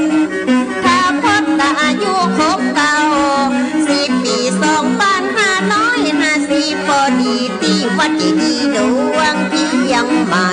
ถ้าพ้นก็อายุครบเก่า10 ปี2550พอดีที่วัดเจดีย์หลวงเพียงใหม่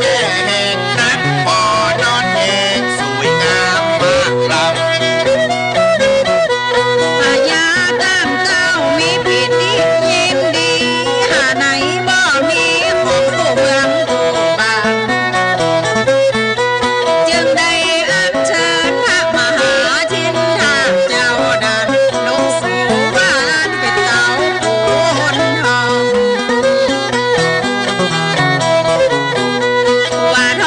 แก่แห่งนั้นปอนอนเองสวยงามมากครับ พญาตามเจ้ามีพิธียินดีหาไหนบ่มีของผู้เมืองผู้บางจึงได้อัญเชิญพระมหาทินทางเจ้าดันลงสู่บ้านเป็นเจ้าผู้หนทองว่าท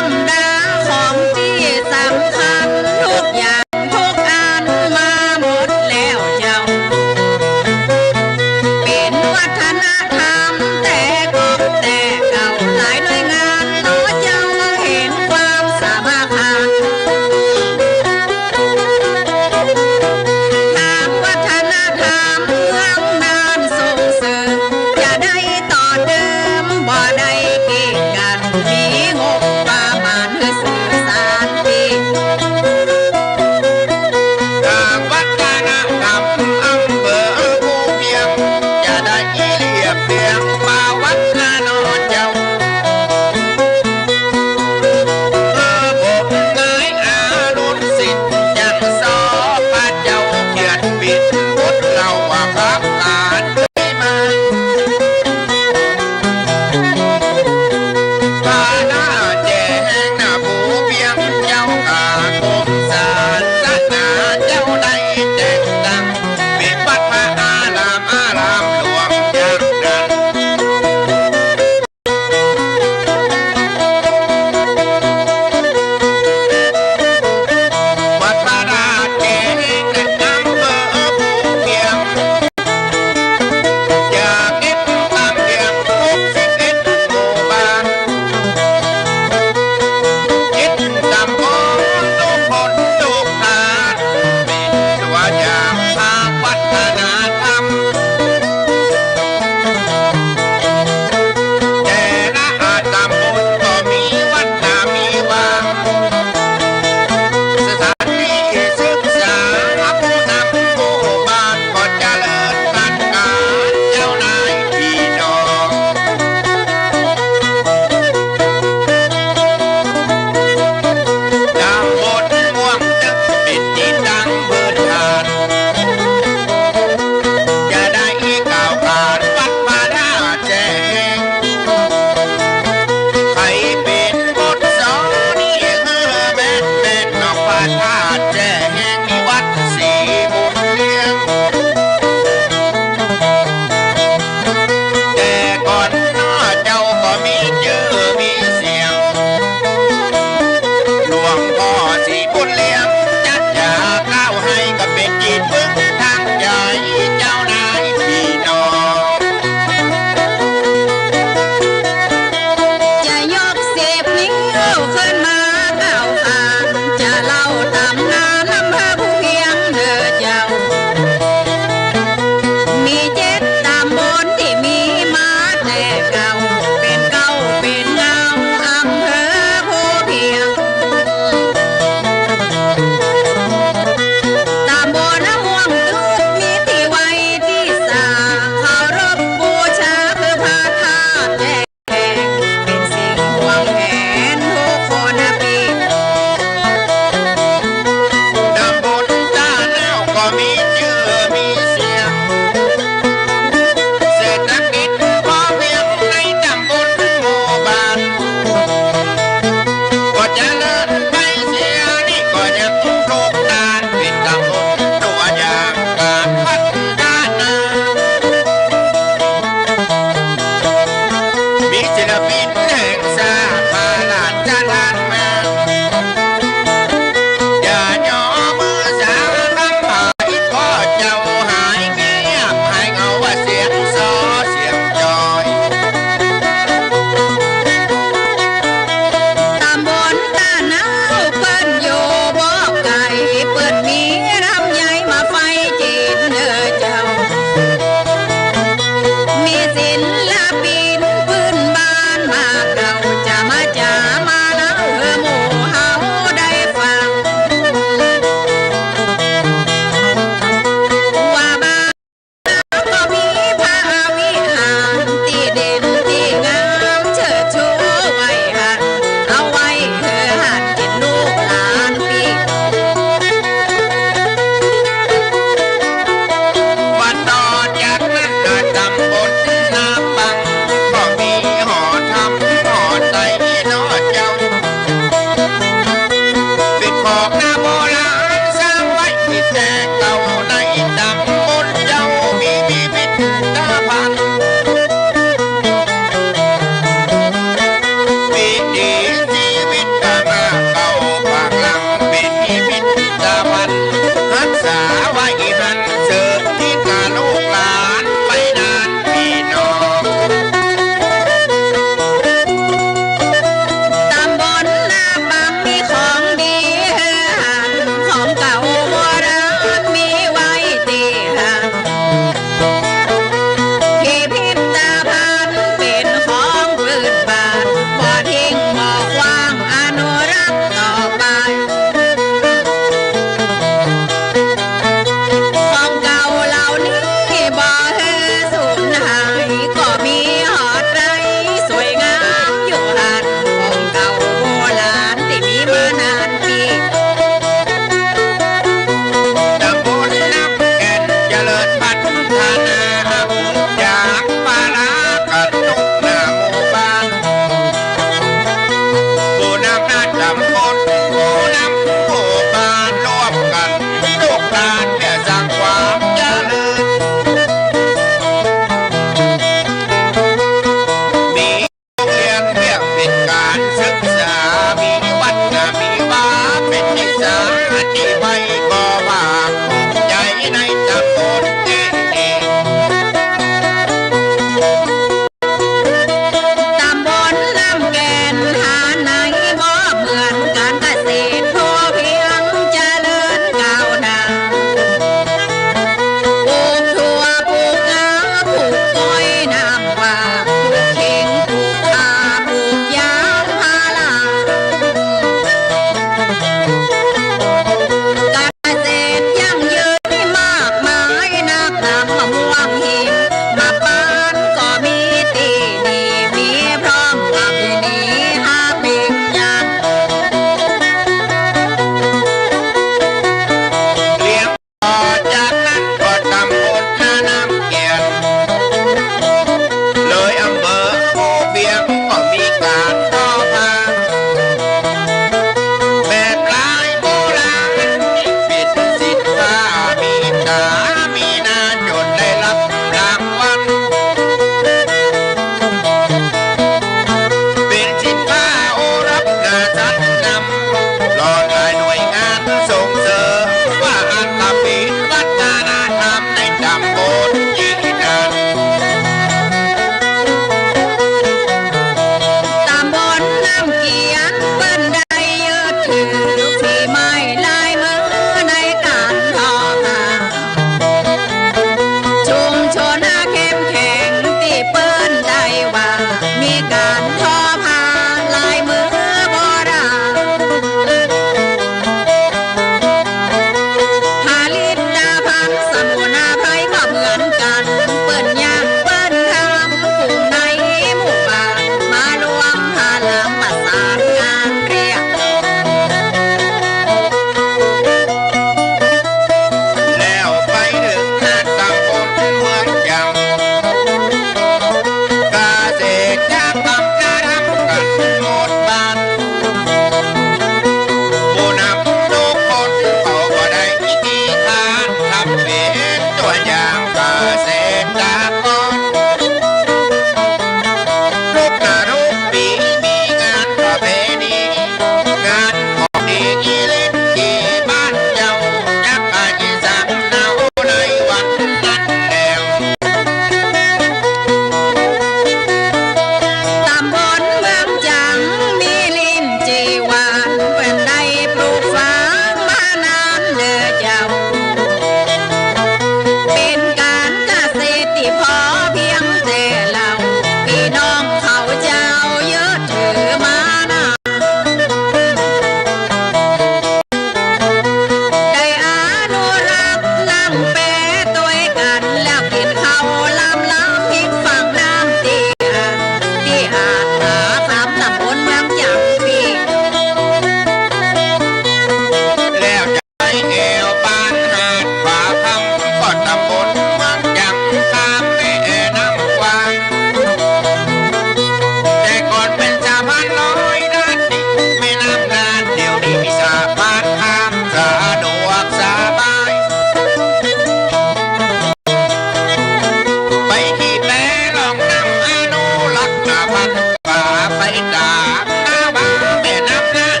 ดาบหน้าบ้าแม่น้ำนั้น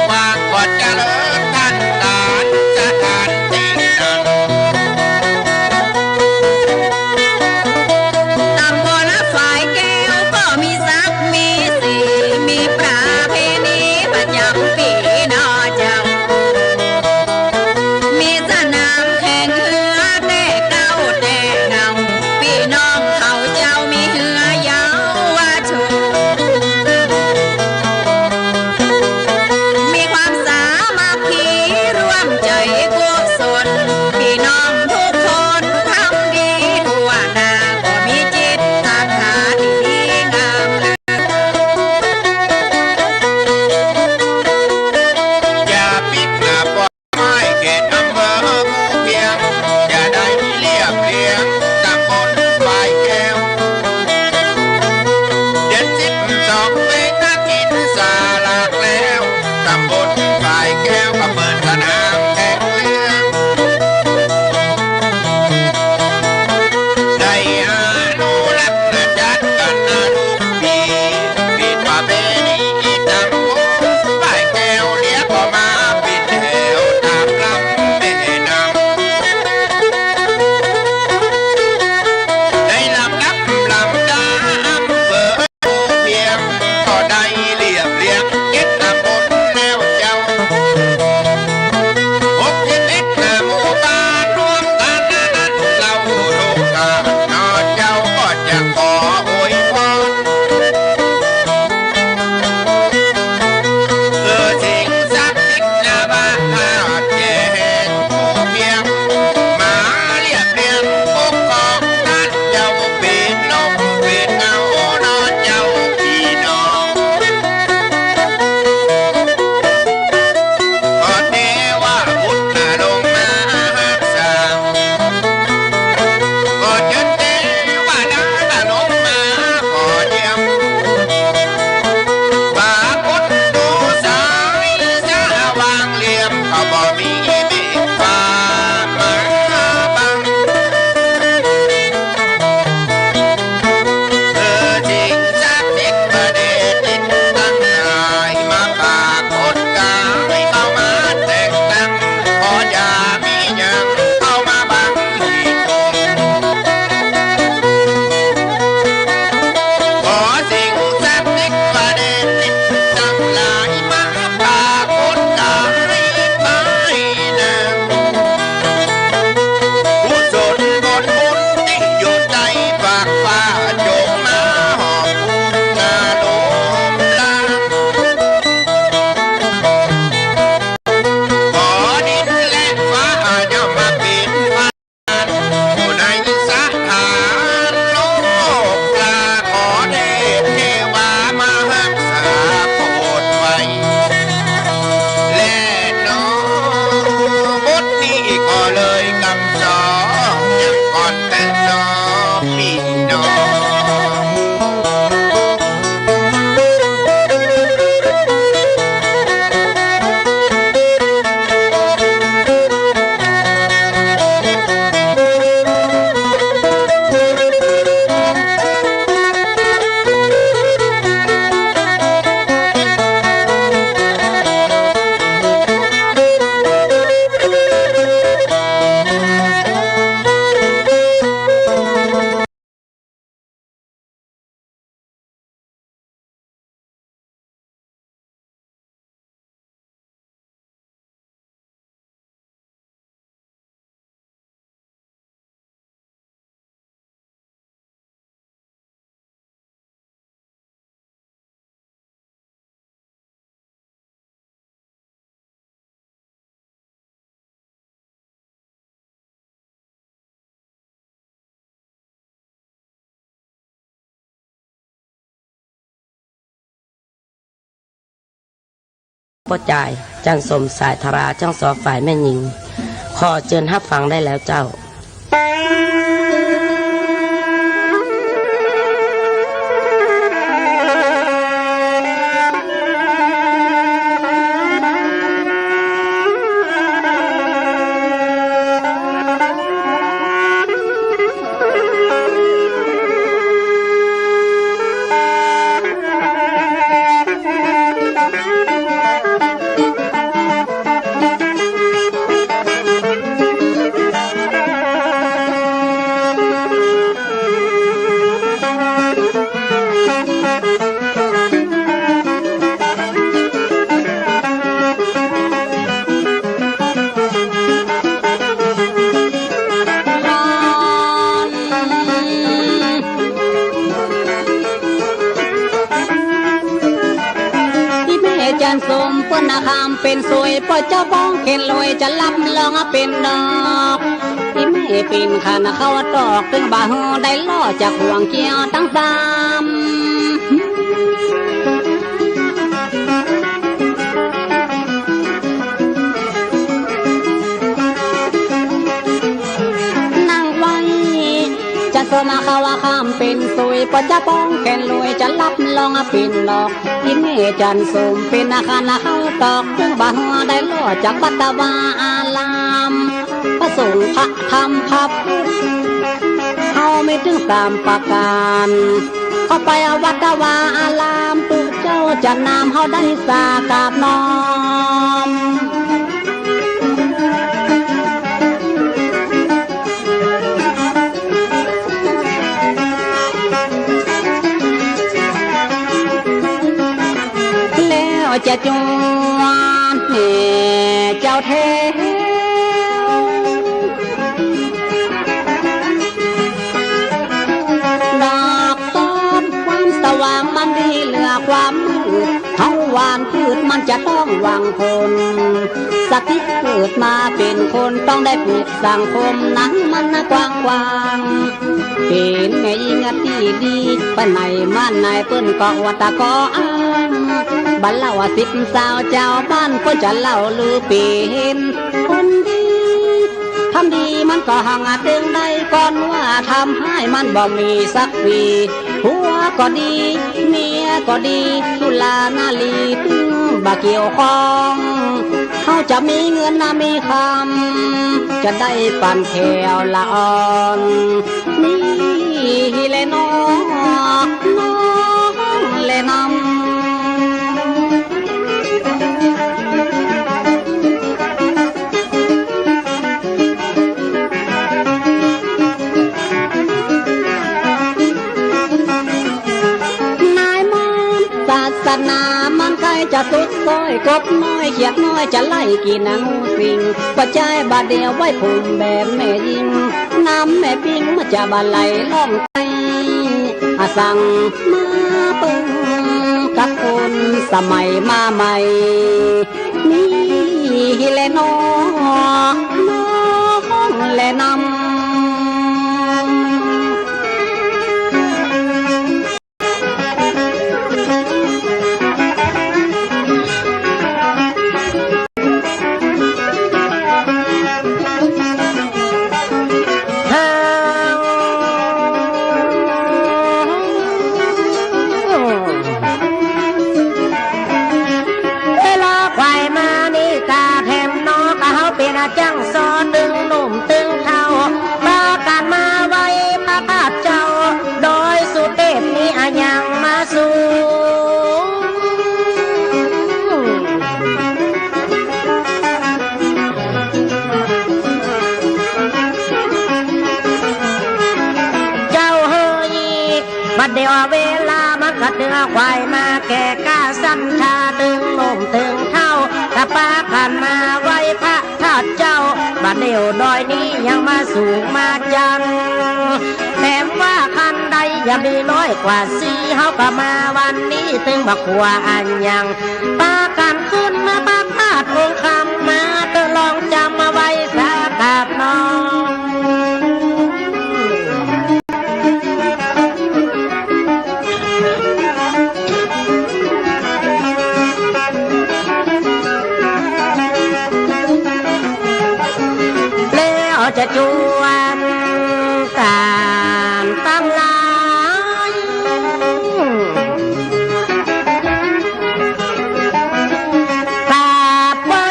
วางกอดเจริญท่านดานสถานที่นั้น ตำบลฝ่ายแก้วก็มีศักดิ์มีสีมีประเพณีประจำปีนอเจ้ามีสนามแข่งเรือแต่เก้าแต่เงาพี่น้องเขาเจ้ามีเรือยาวชนมีความสามัคคีร่วมใจกุศลพี่น้องทุกคนทำดีทั่วหน้าก็มีจิตศรัทธาที่ดีงามเลย อย่าปิดหน้าปล่อยไม้เขตอำเภอภูเพียงอย่าได้เรียบเรียงตำบลฝ่ายแก้วเดือน12เป็นนักกินสาลากแล้วตำบลฝ่ายแก้วก็เปิดสนามแข่งเรือได้อนุรักษ์จัดกันนะทุกปีปิดประเพณีตำบลฝ่ายแก้วเดี๋ยวก็มาปิดเหวตามลำแม่น้ำได้ลำดับลำดาอำเภอภูเพียงก็ได้เรียบเรียงเก็บตำบลแล้วเจ้า61หมู่บ้านรวมกันนั้นเราทุกการนอเจ้าก็จะขออวยพร คือสิ่งศักดิ์สิทธิ์นาบ้านข้าแก่แห่งผู้เพียงมาเรียบเรียงปกครองท่านเจ้าเป็นลมเป็นเงานอนเจ้าพี่น้องขอเทว่าพุทธลงมาหักษาก็เชิญเทว่าดาลงมาขอเยี่ยม ปากดดูสายสาวางเหลี่ยมก็บ่มีเมฆฟ้ามาบังจริงศักดิ์สิทธิ์ประเดชดินตั้งหายมาปากดกายเข้ามาแต่งตั้งขออย่ามีหยังเข้ามาบังที่ตรง ขอสิ่งศักดิ์สิทธิ์ประเดชดินทั้งหลายมาปรากฏกายไปนะกุศลผลบุญที่อยู่ใจฝากฟ้าจงมาหอบภูมินาโลมลาขอดินและฟ้าอย่ามาเป็นพานอยู่ในสถานโลกลาขอเดชเทวามารักษาโปรดไว้และน้องบทนี้ก็เลยกำสอนยังก่อนแต่น้องพี่น้อง พ่อจ่ายจังสมสายธราจังสอฝ่ายแม่หญิง ขอเจิญรับฟังได้แล้วเจ้า จันสมเปิ้นนาคามเป็นสวยปอเจ้าบ้องเข็นลอยจะรับลองเป็นดอกที่ไม่เป็นขันเข้าตอกถึงบ่าหูได้ล่อจากห่วงเกี่ยวตั้งสามนั่งไว้จะสมาเขาว่าข้ามเป็นสวยปอเจ้าบ้องแก่นลอยจะรับลองเป็นดอกที่ไม่จันสมเป็นอาคารเข้าตอกถึงบ่าหูได้ล่อจากบัตวาอารามพระสงฆ์พระธรรมพระพุทธเขาไม่ถึงตามประการเข้าไปวัดวาอารามตุเจ้าจะนำเขาได้สากราบน้อมแล้วจะจวนเจ้าเทว่างมันดีเหลือความมืดทั้งวานพืชมันจะต้องหวังผลสักที่เกิดมาเป็นคนต้องได้ปลูกสังคมนั้นมันกว้างกว้างเป็นแม่ยิงที่ดีไปไหนมาไหนเปิ้นก็วัตะก็อ้างบันเล่า10 สาวเจ้าบ้านก็จะเล่าลือเป็นคนดีทำดีมันก็ห่างตึงได้ก่อนว่าทำให้มันบ่มีสักวีผัวก็ดีเมียก็ดีสุลานาลีตึงบ่เกี่ยวข้องเขาจะมีเงินนะมีคำจะได้ปั่นแถวละอ่อนนี่เลยน้องเลยน้ำศาสนามันใกล้จะสุดซอยกบน้อยเขียดน้อยจะไล่กินงูสิงปัจจัยบาดเดียวไว้ผมแบบแม่ยิงน้ำแม่ปิ้งมาจะบาไหลล่องไปสั่งมาปึงกับคนสมัยมาใหม่นี่แหละน้องแหละนำจังซอตึงหนุ่มตึงเท่าปากันมาไว้พระบาทเจ้าโดยสุเทพนี้อายังมาสู่เจ้าเฮยบัดเดียวเวลามันก็เดือควายมาแก่กล้าสันทาตึงหนุ่มตึงเท่าถ้าปากันมาไว้พระธาตุเจ้าบัดเดียวดอยนี้ยังมาสู่มาจันแถมว่าคันใดยังดีน้อยกว่าสีเฮาก็มาวันนี้ถึงบักขัวอันยังปากันขึ้นมาพระธาตุองค์คำมาเธอลองจำมาไว้สักกาบน้องจะจวนการตั้งหลายกราบไว้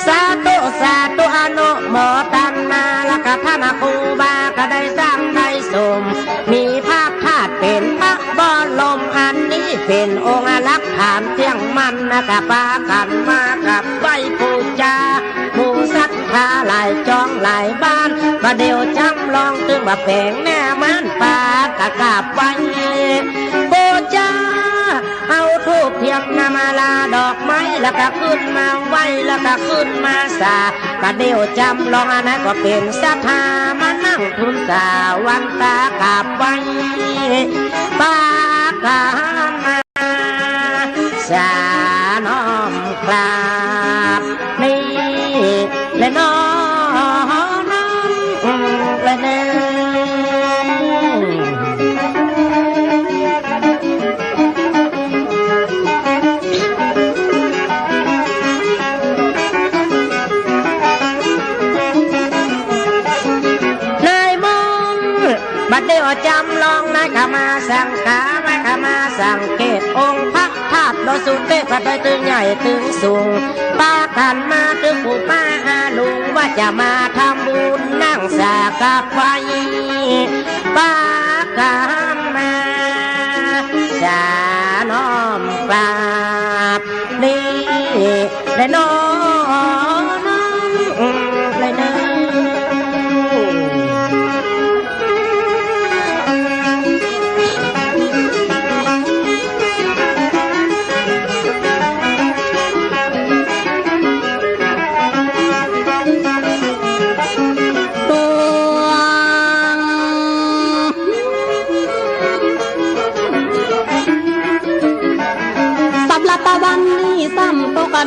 สาธุอนุโมทนาและกับพระครูบาก็ได้สร้างได้สมมีภาพธาตุเป็นพระบรมอันนี้เป็นองค์ลักษณ์ฐานเที่ยงมันนะกับปากันมากับไหว้บูชาบูศรัทธาหลายจองหลายบ้านมาเดียวจำลองถึงว่าแปลงแน่มันปากกะกาบไว้บูชา ปเทียมนามาลาดอกไม้แล้วก็ขึ้นมาไหวแล้วก็ขึ้นมาสากระเดียวจำลองอันนั้นก็เป็นสภามานั่งทุนสาวันตากาบไว้ปากามาสาน้อมกราบนี่และน้องและเนบัดเดียวจำลองนายขมาสังขานายขมาสังเกตองค์พระธาตุโดยสุเทพไปถึงใหญ่ถึงสูงป้าขันมาถึงปู่ป้าอาลุงว่าจะมาทำบุญนั่งสากาไฟป้าขันมาสาน้อมกราบนี่และน้องและเน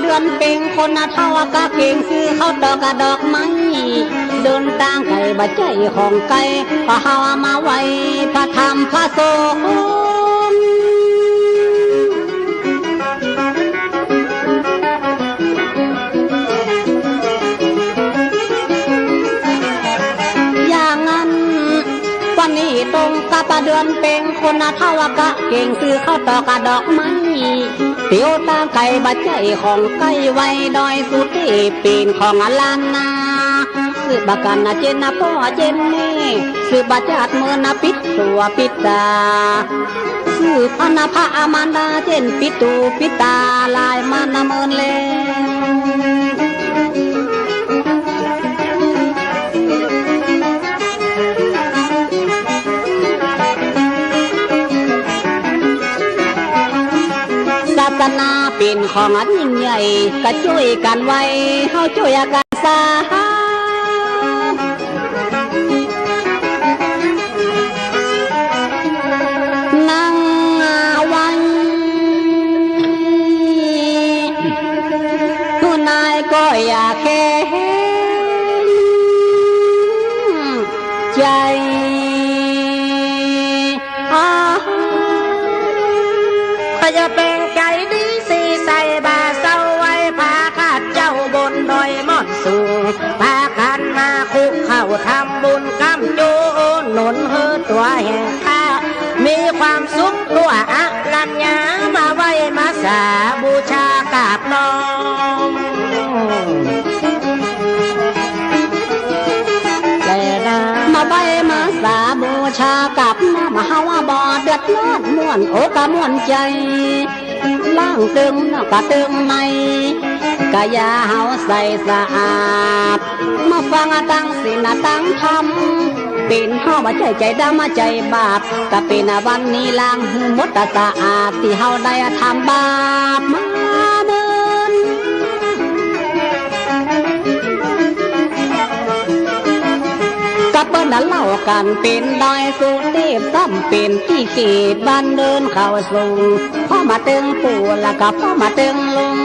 เดือนเป็นคนเท่ากะเก่งซื้อเขาดอกกระดอกไม้เดินตางไก่บะใจของไก่พระเฮามาไว้พระธรรมพระสงฆ์อย่างนั้นวันนี้ตรงกับเดือนเป็นคนเท่ากะเก่งซื้อเขาดอกกระดอกไม้เตียวตาไก่บะใจของไก่ไว้ดอยสุดที่ปีนของอลานนาสืบกันนะเจนนะพ่อเจนนี่สืบจัดเมื่อนะปิดตัวปิดตาสืบอนาภาอามันดาเจนปิดตูปิดตาลายมันนะเมินเลนาเป็นของอันยิ่งใหญ่ก็ช่วยกันไว้เฮาช่วยกันสานั่งไว้ผู้นายก็อยากแค่ใจจะเป็นใจดีสีใส่บาเศร้าไว้พาข้าเจ้าบนดอยมอดสูงพากันมาคุกเข้าทำบุญกำจูหนุนเฮือตัวแห่งข้ามีความสุขตัวอะลัญญามาไว้มาสาบูชากราบน้องมาไว้มาสาบูชากับมาเฮาบ่เดือดร้อนม่วนโอกะม่วนใจล่างตึงกะตึงในกะยาเฮาใส่สะอาดมาฟังตั้งศีลตั้งธรรมเป็นเฮาบ่ใจดำมาใจบาปกะเป็นวันนี้ล้างหูหมดสะอาดที่เฮาได้ทำบาปมาเดินกับเปิ้นเล่ากันเป็นดอยสุเทพซ้ำเป็นที่เขตบ้านเดินเข้าสู่พ่อมาตึงปู่แล้วก็พ่อมาตึงลุง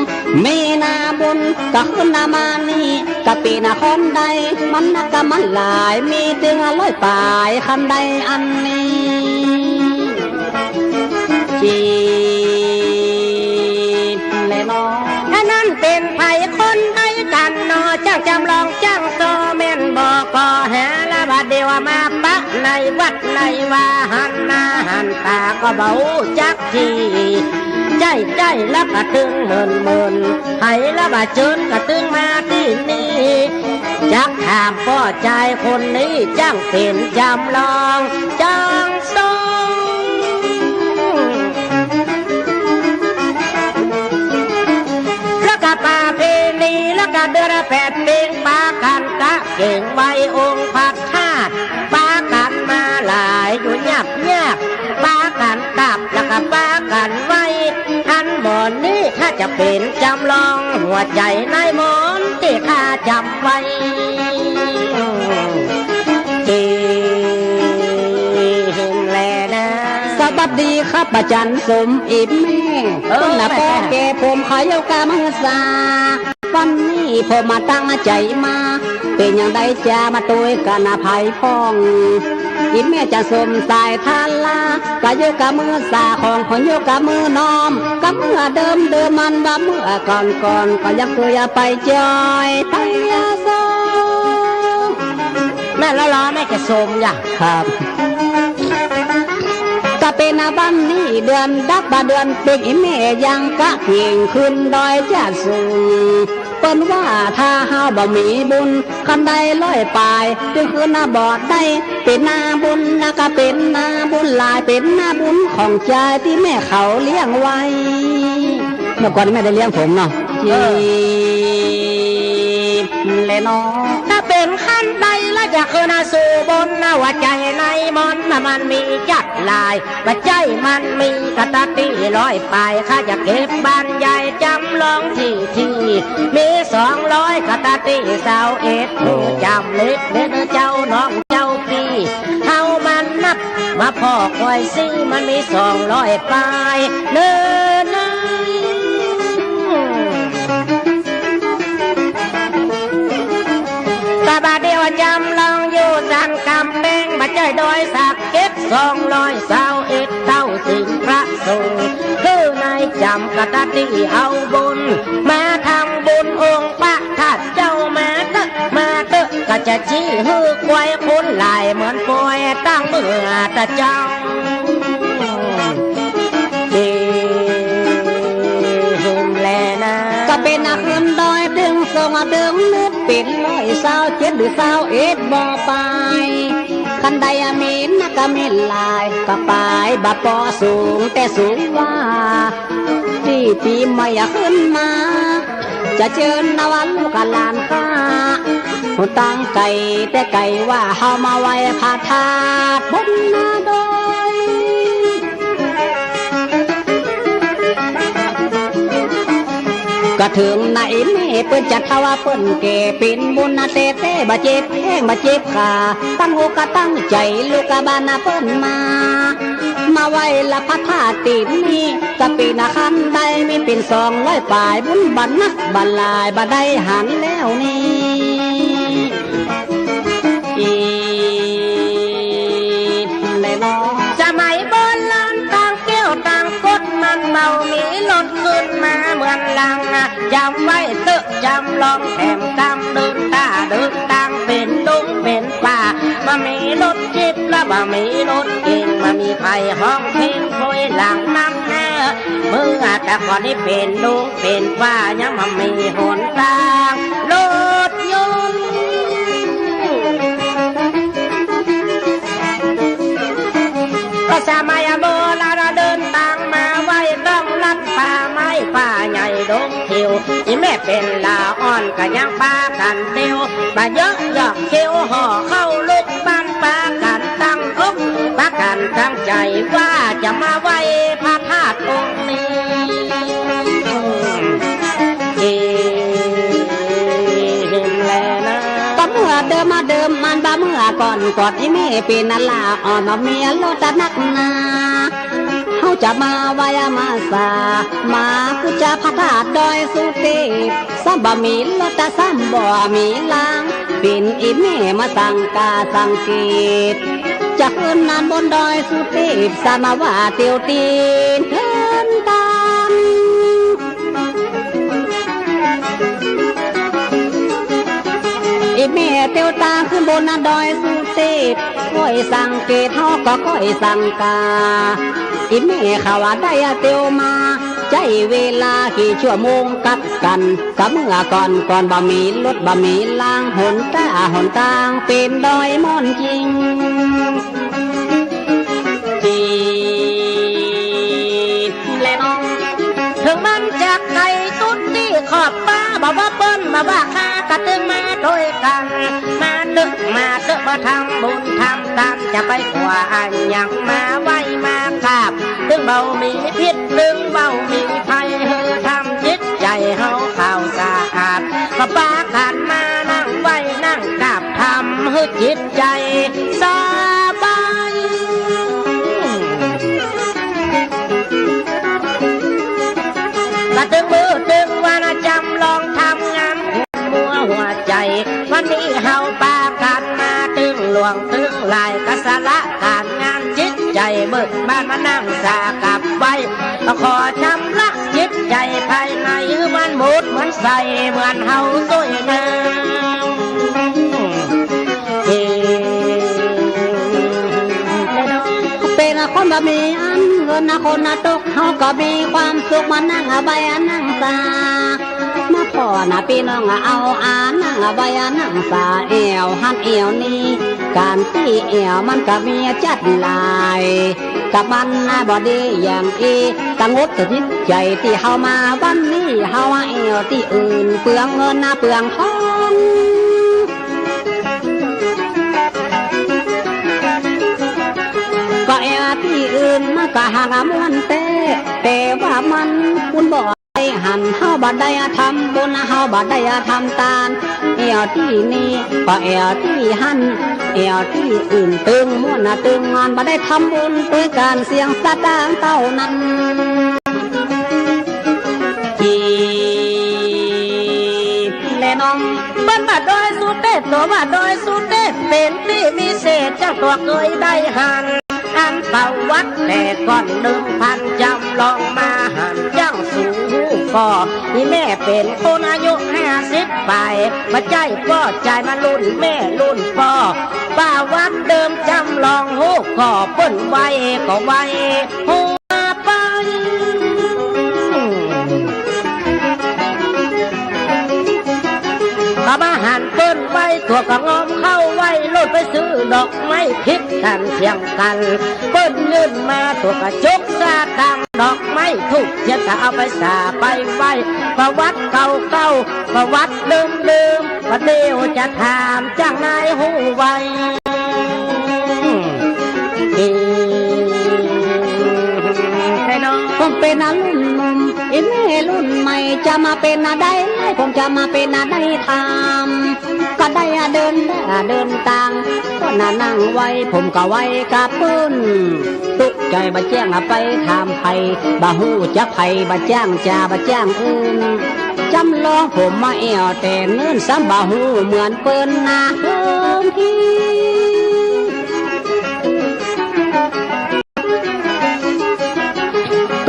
มีนาบุญก็ขึ้นนามานี่ก็ปีนาคนใดมันนักก็มันหลายมีตึงร้อยปลายคำใดอันนี้จีเลยน้องถ้านั้นเป็นไผคนใดกันนอจ้างจำลองจ้างโตเม่นบอกพอแห่ละบาดเดียวมาปะในวัดในว่าหันหน้าหันตาก็เบาจักทีใจแล้วก็ตึงเมินให้แล้วบาเจินก็ตึงมาที่นี่จักถามพ่อใจคนนี้จ้างเป็นจำลองจ้างทรงแล้วก็ป่าเพณีแล้วก็เดือนแปดปีปากันกะเก่งไว้องค์พัดธาตุปากันมาหลายอยู่ยับปากันกลับแล้วก็ปากันไว้หันหม อนนี้ถ้าจะเป็นจำลองหัวใจนายมนต์ที่ข้าจำไว้เห็นแลนะสวัสดีครับอาจารย์สมอิมแม่ต้นละก็แกผมขายกามาสาวันนี้ผมมาตั้งใจมาเป็นอย่างใดจะมาตุยกันอภัยพ้องอิมแม่จะสมสายทานลากะโยกะมือสาของคนโยกะมือน้อมกะเมื่อเดิมมันว่าเมื่อก่อนก็ยังเคยไปจอยไปยาโซแม่ล้อแม่จะสมอย่างครับก็เป็นวันนี้เดือนดับเดือนเป็นอิแม่ยังกะเพียงขึ้นดอยจะสูงเปิ้นว่าถ้าเฮาบ่มีบุญคันใดร้อยปลายจึงคือหน้าบอดได้เป็นหน้าบุญนะก็เป็นหน้าบุญลายเป็นหน้าบุญของใจที่แม่เขาเลี้ยงไว้เมื่อก่อนแม่ได้เลี้ยงผมเนาะเลยเนาะถ้าเป็นขั้นใดแล้วจะคือนาสู่บนนะว่าใจในมนต์มันมีจัดลายว่าใจมันมีกระตาตีร้อยปลายข้าจะเก็บบ้านใหญ่จำลองที่มี200กระตาตี21ผู้จำเล็กเจ้าน้องเจ้าปีเฮามันนับมาพ่อคอยซิมันมี200ปลายเนินบาเดียวจำลองอยู่สันกำแพงมาเจอโดยสักเก็บ221เท่าถึงพระสงฆ์คือนายจำกระตัที่เอาบุญมาทำบุญองค์พระธาตุเจ้ามาเตอะก็จะชี้ฮือควายคนหลายเหมือนป่วยตั้งเมื่อตะเจ้าก็เป็นนักเรียนดอยดึงส่งดึงนึกปิด127หรือ21บ่ไปคันใดมีนักมีลายก็ไปบาปอสูงแต่สูงว่าที่ปีไม่ขึ้นมาจะเชิญนวันลูกหลานข้าผู้ตั้งไก่แต่ไก่ว่าเฮามาไว้พาธาตุบนนาดอยก็ถึงไหนแม่เปิ้นจะทว่าเปิ้นแก่เป็นบุญเต้บาเจ็บแห้งบาเจ็บขาตั้งหูกะตั้งใจลูกกะบานาเปิ้นมาไว้ละพระธาตุติดนี้ก็ปีนาคันใดมีเป็น200ปลายบุญบันนักบันลายบันได้หันแล้วนี่เลยเนาะสมัยโบราณต่างเกี้ยวต่างกดมันเมามีรถขึ้นมาเหมือนลังจำไว้เตอะจำลองแถมกำเดินตาเดินตางเป็นดุงเป็นป่ามามีรถจิบและมามีรถเก่งมามีไผ่ห้องเพลงคอยหลังน้ำแน่เมื่อแต่ก่อนนี้เป็นดุงเป็นป่ายังมามีหนทางรถยนต์ก็สมัยโบราณเดินทางมาไว้ต้องลัดป่าไม้ป่าใหญ่ดงเขียวอีแม่เป็นลาอ่อนก็ยังป่ากันเตียวป่าเยอะยอกเขียวห่อเข้าลูกบ้านป่ากันตั้งอกป่ากันตั้งใจว่าจะมาไว้พระธาตุองค์นี้ก็เมื่อเดิมมันบ้าเมื่อก่อนที่แม่เป็นนั่นลาอ่อนเมียโลดนักนาเขาจะมาไว้มาสามาคือจะพระธาตุดอยสุเทพซ้ำบ่มีรถซ้ำบ่มีลางเป็นอีแม่มาสั่งกาสังเกตจะขึ้นนานบนดอยสุเทพสามาว่าเตียวตีนเทินตามอีแม่เตียวตาขึ้นบนดอยสุเทพค่อยสังเกตเขาก็ค่อยสังกาอีแม่ข่าวได้เตียวมาใจเวลากี่ชั่วโมงกัดกันกับเมื่อก่อนบ่มีรถบ่มีลางหนทางเป็นดอยมอนจริงถึงมันจากไก่ตุ้นที่ขอบป้าบอกว่าเปิ้นมาว่าข้ากระตึงมาโดยกันมาตึกมาทำบุญทำตามจะไปกว่าอันยังมาไว้มาขาบถึงเบามีพิษถึงเบามีภัย ำให้จิตใจสบาย มาถึงมือถึงวันจำลองทำงานมัวหัวใจวันนี้เฮาปากันมาถึงหลวงถึงลายกสละการงานจิตใจเบิกบานมานั่งสากับไว้ก็ขอชำระจิตใจภายในมันหมดเหมือนใสเหมือนเฮาสวยงามเป็นคนบ่มีอันเงินคนตกเขาก็มีความสุขมานั่งใบนั่งตามาพ่อพี่น้องเอานั่งใบนั่งตาเอวหันเอวนี้การตีเอวมันก็มีจัดลายกับมันบ่ดีอย่างตั้งงดจิตใจที่เฮามาวันนี้เฮาเอวที่อื่นเปลืองเงินเปลืองทองก็เอวที่อื่นมันก็ห่างม้วนแต่ว่ามันคุณบอกหันเฮาบ่ได้ทำบุญเฮาบ่ได้ทำทานเอวที่นี่ก็เอวที่หันเอวที่อื่นตึงม้วนตึงงานบ่ได้ทำบุญด้วยการเสียงสะดางเท่านั้นแน่นอนบ้านมาโดยสุเทพตัวมาโดยสุเทพเป็นที่มีเศษเจ้าตัวเคยได้หันอันประวัติแต่ก่อน1,000จำลองมาหันย่างสูงก็นี่แม่เป็นคนอายุ50ไปมาใจก็ใจมารุ่นแม่รุ่นพ่อป้าวัดเดิมจำลองหูก็เปิ้นไว้ก็ไว้หัวไปก็มาหันเปิ้นไว้ตัวก็งอมเข้าไว้ลดไปซื้อดอกไม้คิดกันเสียงกันเปิ้นเงินมาตัวก็จกซาดังดอกไม้ทุกจะเอาไปสาไปไว้ประวัติเก่าประวัติเดิมประเดี๋ยวจะถามจากนายหูไว้ผมเป็นรุ่นหนุ่มอีแม่รุ่นใหม่จะมาเป็นอะไรผมจะมาเป็นอะไรทำก็ได้เดินต่างก็นั่งไว้ผมก็ไว้กับปืนตุกใจบ่แจ้งไปถามไผบ่ฮู้จักไผบ่จ้างจ่าบ่จ้างอื่นจำลองผมมาเอวแต่เนิ่นซ้ำบ่ฮู้เหมือนเปิ้นนาเฮิมที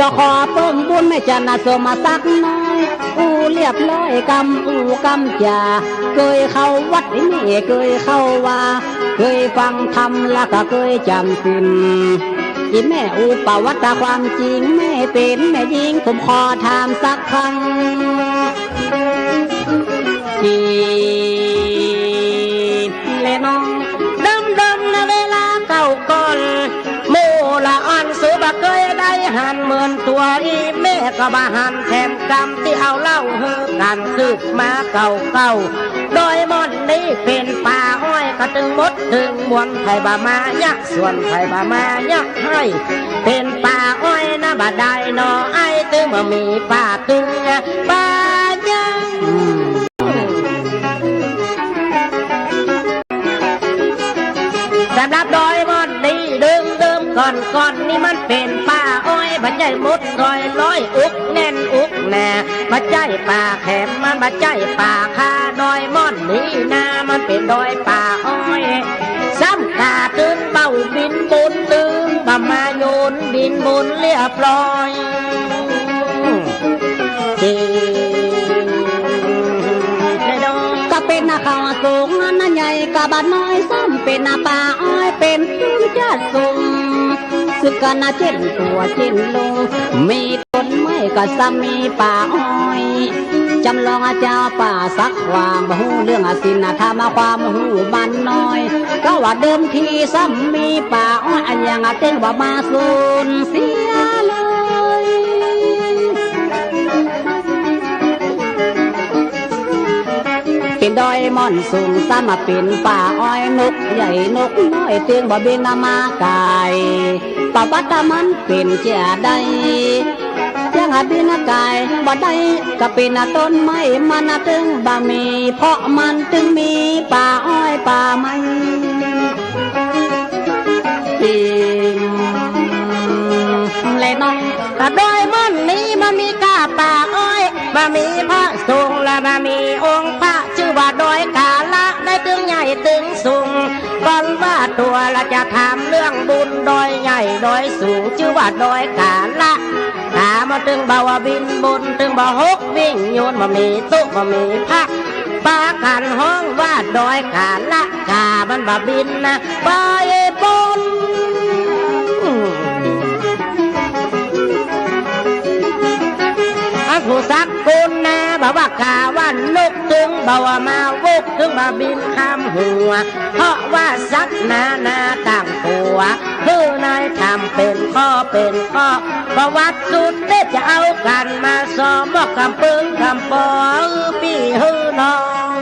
ก็ขอเพิ่มบุญไม่จะน่าสมสักน้อยเรียบร้อยกำจ่าเคยเข้าวัดนี่เคยเข้าว่าเคยฟังธรรมแล้วก็เคยจำศีลอีแม่ประวัติความจริงแม่เป็นแม่หญิงผมขอถามสักครั้งและน้องดำในเวลาเก่าก่อนโมละอ่อนสูบเคยได้หันเหมือนตัวอีแม่ก็บาหันแถมกรรมที่เอาเล่าเฮือกันสืบมาเก่าโดยมอนนี้เป็นป่าอ้อยก็ถึงมดถึงมวนไผ่บามายักส่วนไผ่บามายักให้เป็นป่าอ้อยนะบ่ได้นอไอถึงมามีป่าตึงป่ายังสำหรับโดยมอนนี้เดิมก่อนนี่มันเป็นป่าอ้อยบัดใจมดร้อยอุกแน่นอุกแน่บัดใจป่าแขมมันบัดใจป่าคาดอยมอนนี่นามันเป็นดอยป่าอ้อยซ้ำกาตื่นเบาบินบุญตื่นบามาโยนบินบุญเรียบร้อยก็เป็นนาข้าวสูงนั่นใหญ่กะบาน้อยซ้ำเป็นนาป่าอ้อยเป็นพื้นจัดสูงสึกกันเช่นตัวเช่นลงมีต้นไม้ก็ซ้ำมีป่าอ้อยจำลองเจ้าป่าสักความบ่ฮู้เรื่องศีลธรรมความฮู้มันน้อยก็ว่าเดิมทีซ้ำมีป่าอ้อยอันยังเต้นว่ามาสูญเสียเลยเป็นดอยม่อนสูงซ้ำมาเป็นป่าอ้อยนกใหญ่นกน้อยเตียงบ่บินมากายประวัติมันเป็นเจ้าใดยัง อาบินกายบ่ได้ก็เป็นต้นไม้มันถึงบ่มีเพราะมันถึงมีป่าอ้อยป่าไม้เลยน้องก็โดยมันนี้มันมีกาป่าอ้อยบ่มีพระสงฆ์และบ่มีองค์พระชื่อว่าโดยกาละได้ถึงใหญ่ถึงสูงก่อนว่าตัวละจะทำเรื่องบุญโดยใหญ่โดยสูงชื่อว่าโดยกาละถามมาถึงบ่าวบินบุญถึงบ่หกวิ่งโยนบ่มีตุบ่มีพักปากันห้องว่าโดยกาละกามันบ่บินนะไปบุญผู้สักกุลนะบอกว่ากาวันลุกถึงบ่าวมาวุกถึงบ่บินคำหัวเพราะว่าสักนาต่างตัวคือนายทำเป็นข้อประวัติสุดเด็ดจะเอากันมาสอบบอกคำปึ้งคำปอพี่ฮือน้อง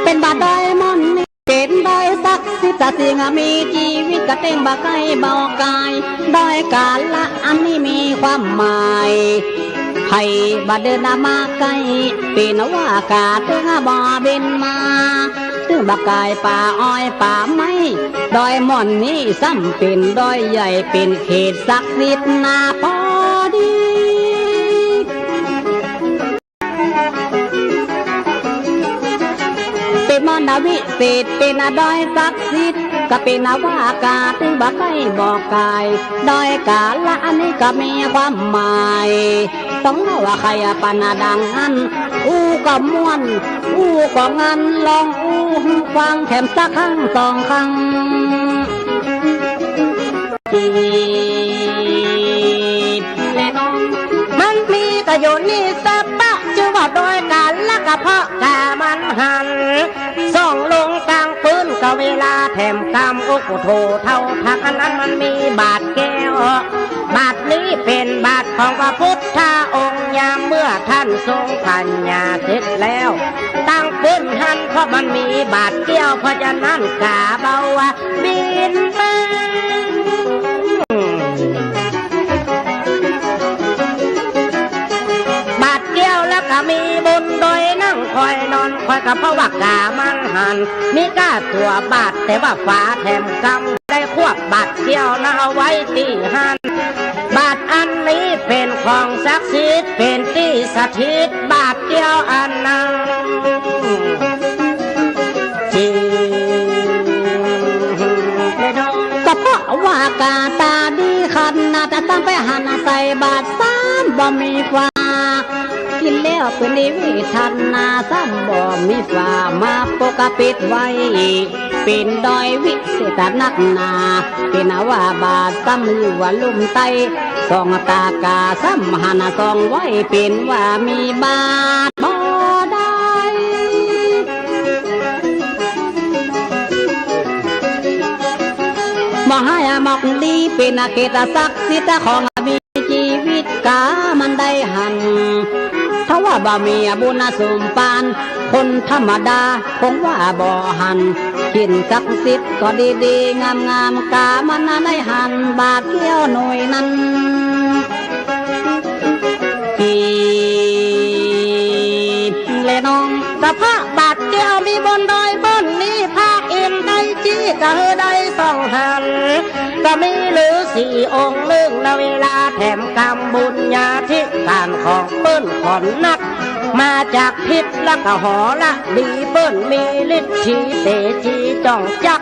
เป็นบาดได้มอนเป็นได้สักสิตาสิงมีชีวิตกระเต็งบาไกบอกกายได้กาละอันนี้มีความหมายให้บาเดินมาไกลเป็นว่ากาตึงบ่บินมาตึงบากายป่าอ้อยป่าไม้ดอยม่อนนี้ซ้ำเป็นดอยใหญ่เป็นเขตศักดิ์สิทธิ์นาพอดีเป็นมนวิเศษเป็นดอยศักดิ์สิทธิ์ก็เป็นว่ากาตึงบากายบอกกายดอยกาละอันนี้ก็มีความหมายต้องว่าใครปนาดังอันก็ม่วนก็งันลองฟังแถมสักครั้งสองครั้งมันมีกระโยนนี่สะปะชื่อว่าโดยการละกะเพาะกามันหันส่องลงกลางปืนก็เวลาแถมกำอุกโถเท่าทักอันนั้นมันมีบาทแก้วบาทนี้เป็นบาทของพระพุทธองค์ยามเมื่อท่านทรงปัญญาเสร็จแล้วตั้งปืนหันเพราะมันมีบาทเกี้ยวเพราะฉะนั้นกาเบาว่าบินมาบาทเกี้ยวแล้วก็มีบุญโดยนั่งคอยนอนคอยกับเพราะว่ากามันหันมีก้าตัวบาทแต่ว่าฝาแถมกำได้ควบบาทเกี้ยวนะเอาไว้ที่หันบาทอันนี้เป็นของศักดิ์สิทธิ์เป็นที่สถิตบาทเกี้ยวอันนั้นก็เพราะว่ากาตาดีขันนาจะตั้งไปหันใส่บาทซ้ำบ่มีฟ้ากินแล้วเป็นนิวิทันนาซ้ำบ่มีฟ้ามาปกปิดไว้เป็นดอยวิเศษนักนาเป็นว่าบาทซ้ำอยู่ว่าลุ่มไตสองตากาซ้ำหันสองไว้เป็นว่ามีบาทบ่ได้มหายมอกดีเป็นเขตศักดิ์สิทธิ์ของมีชีวิตกามันได้หันถ้าว่าบ่มีบุญสมปานคนธรรมดาคงว่าบ่หันกินศักดิ์สิทธิ์ก็ดีๆงามๆกามันได้หันบาทเกี้ยวหน่วยนั้นเลยน้องกะพระบาทเกี้ยวมีบนดอยบนนี้พระอินได้จี้กะได้สองหันก็มีหรือสี่องค์เลื่องละเวลาแถมกรรมบุญญาธิการของเปิ้นขอนนักมาจากพิษและก็หอละดีเปิ้นมีฤทธิ์ชีเตจีจ้องจัก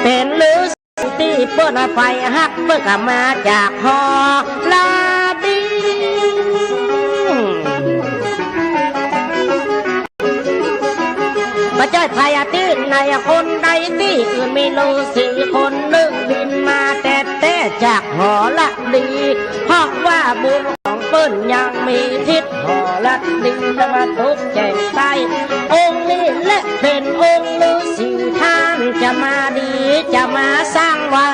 เป็นหรือที่เปิ้นไฟหักเปิ้นก็มาจากหอละดีมาเจ้าพายาตีในคนใดที่อื่นมีลูสี่คนนึงบินมาแต่จากหอละดีเพราะว่าบุญของเปิ้นยังมีทิศหอละดีจะมาทุกแจงใต้องค์นี้และเป็นองค์ฤาษีท่านจะมาดีจะมาสร้างไว้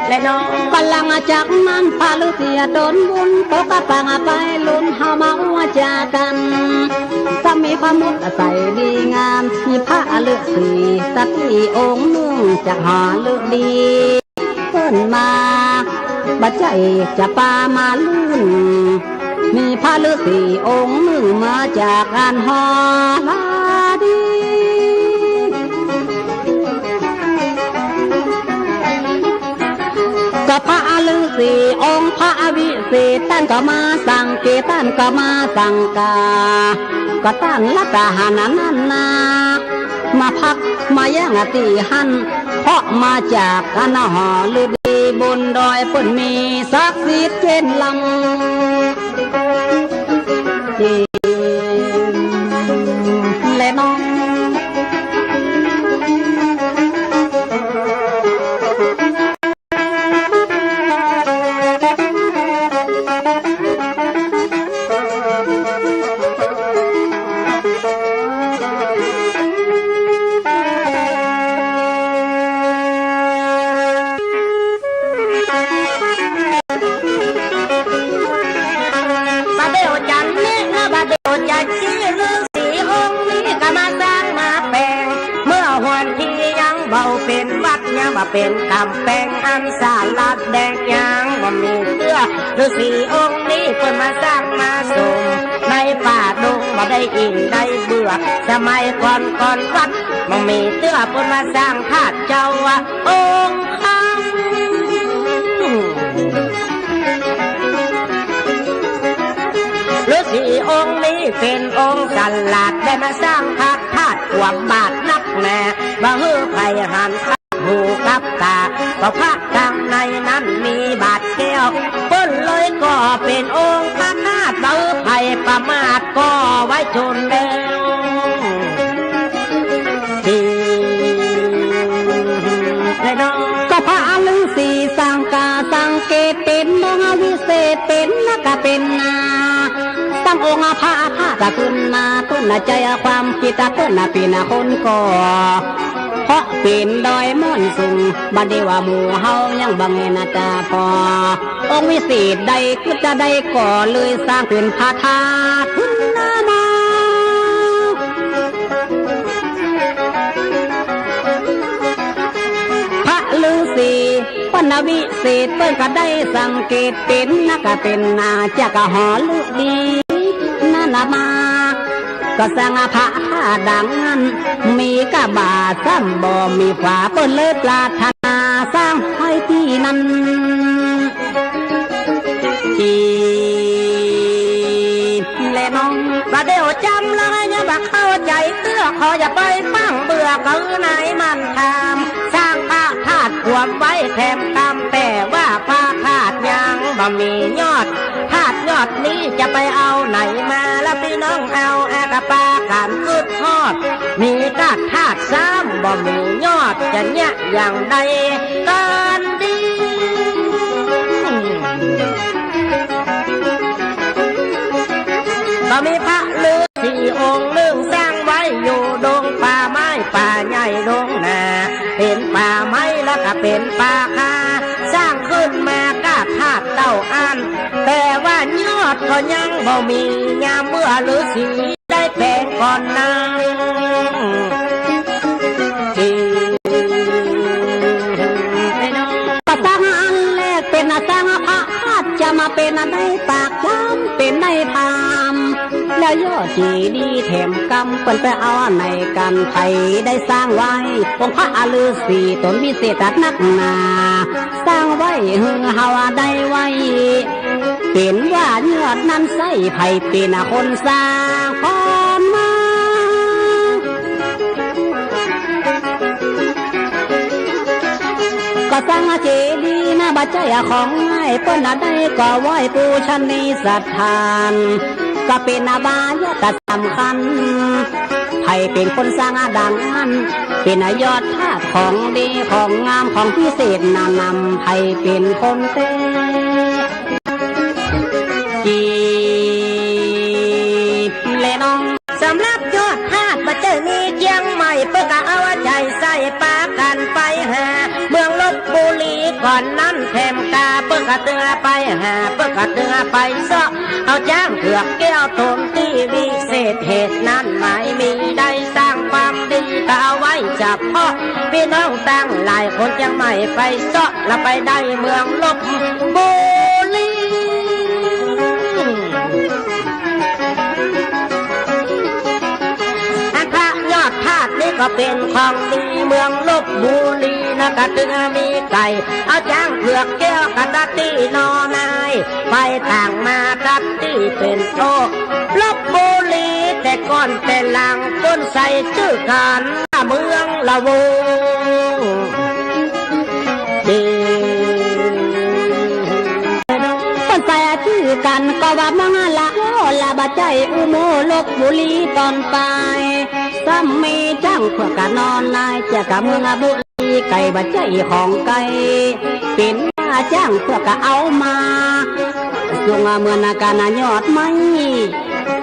และน้องพลังจากนั้นพาลุเสียโดนบุญตกปังไปลุ้นเฮามาอวจากันถ้ามีความมุดใส่ดีงาม สีสติองค์นุ่งจากหอลึกดีเปิ้นมาบัดใจจะปามาลื่นมีพระฤาษีองค์หนึ่งมาจากอันหอลาดีกับพระฤาษีองค์พระวิเศษท่านก็มาสั่งเกท่านก็มาสั่งกาก็ตั้งรัตหานันนามาพักมาแย่งตีหันเพราะมาจากอันหอฤดีบนดอยเปิ้นมีศักดิ์สิทธิ์เจนลำและน้องเป็นกำแพงอันสาลัดแดงยังบ่มีเสื้อฤาษีองค์นี้เพิ่นมาสร้างมาส่งในป่าดงบ่ได้อิ่มได้เบื่อสมัยก่อนวัดบ่มีเสื้อเพิ่นมาสร้างธาตุเจ้าองค์ข้างฤาษีองค์นี้เป็นองค์สลัดได้มาสร้างธาตุความบาดนักแน่บ่ฮือไผหันหูกับตาก็พระกลางในนั้นมีบาดแก้วเปิ้นเลยก็เป็นองค์พระธาตุเบาไผ่ประมาทก็ไว้จนแล้วก็พระฤาษีสังกาสังเกตเป็นมหาวิเศษเป็นนักเป็นนาตั้งองค์พระธาตุขึ้นมาต้นใจความคิดต้นปีนาคนก็เพราะเป็นดอยม่อนสูงบัดเดว่าหมู่เฮายังบังเงินตาพอองค์วิเศษใดคือจะได้ก่อเลยสร้างเป็นพระธาตุขึ้นมาพระฤาษีปนวิเศษเปิ้นก็ได้สังเกตเป็นนักเป็นนาจักหอลึกดีนั่นมาก็สร้างพระธาตุดังนั้นมีกะบาซ้ำบ่มีฝาเปิ้นเลยปรารถนาสร้างให้ที่นั้นที่และน้องประเดี๋ยวจำเลยอย่าบักเข้าใจเตื้อขออย่าไปฟังเบื่อเขาไหนมันทำสร้างพระธาตุความไว้แถมตามแต่ว่าพระธาตุยังบ่มียอดธาตุยอดนี้จะไปเอาไหนมาแล้วพี่น้องเอากระปาการคืดทอดมีกาธาตุซ้ำบ่มียอดจะเนี่ยอย่างใดกันดีก็มีพระฤาษีองค์หนึ่งสร้างไว้อยู่ดงป่าไม้ป่าใหญ่ดงนาเป็นป่าไม้แล้วก็เป็นป่าคาสร้างขึ้นมากาธาตุเต้าอันแต่ว่ายอดก็ยังบ่มียามเมื่อฤาษีได้แปลงก่อนนั้นก็สร้างอันแรกเป็นสร้างพระธาตุจะมาเป็นในปากน้ำเป็นในธรรมแล้วย่อจีดีแถมกำเปิ้นไปเอาในกันไทยได้สร้างไว้องค์พระฤาษีตนวิเศษนักหนาสร้างไว้หึงเฮาได้ไว้เป็นว่ายอดนั้นใส่ไผ่เป็นคนสร้างพรมาก็สร้างเจดีย์นะบัดใจของง่ายเปิ้นได้ก็ไหว้ปูชันในศรัทธานก็เป็นบายะสำคัญไผ่เป็นคนสร้างดังนั้นเป็นยอดธาตุของดีของงามของพิเศษนำไผ่เป็นคนเต้จีเลน้องสำหรับยอดธาตุบัดใจมีเจียงใหม่เพื่อเอาใจใส่ปากันไปหาเมืองลพบุรีก่อนนั้นแถมกาเพื่อกระเตือไปหาเพื่อกระเตือไปซะเอาจ้างเถือกแก้วตนที่วิเศษเหตุนั้นหมายมีได้สร้างความดีก็เอาไว้ เฉพาะพี่น้องตั้งหลายคนยังไม่ไปเสาะและไปได้เมืองลบบุรีก็เป็นของดีเมืองลบบุรีนะกะตึงมีไก่เอาจ้างเผือกแก้วกะตัดตีนอนายไปต่างมาตัดตีเป็นโตลบบุรีแต่ก่อนแต่หลังต้นใส่ชื่อกันเมืองละวงดีต้นใส่ชื่อกันก็ว่ามังละโอละบะใจอุโมลบบุรีตอนไปซ้ำมีจ้างเพื่อกะนอนนายจะกะเมืองบุรีไก่บะใจของไก่เป็นว่าจ้างเพื่อกะเอามาส่งเมืองกะนายอดไม้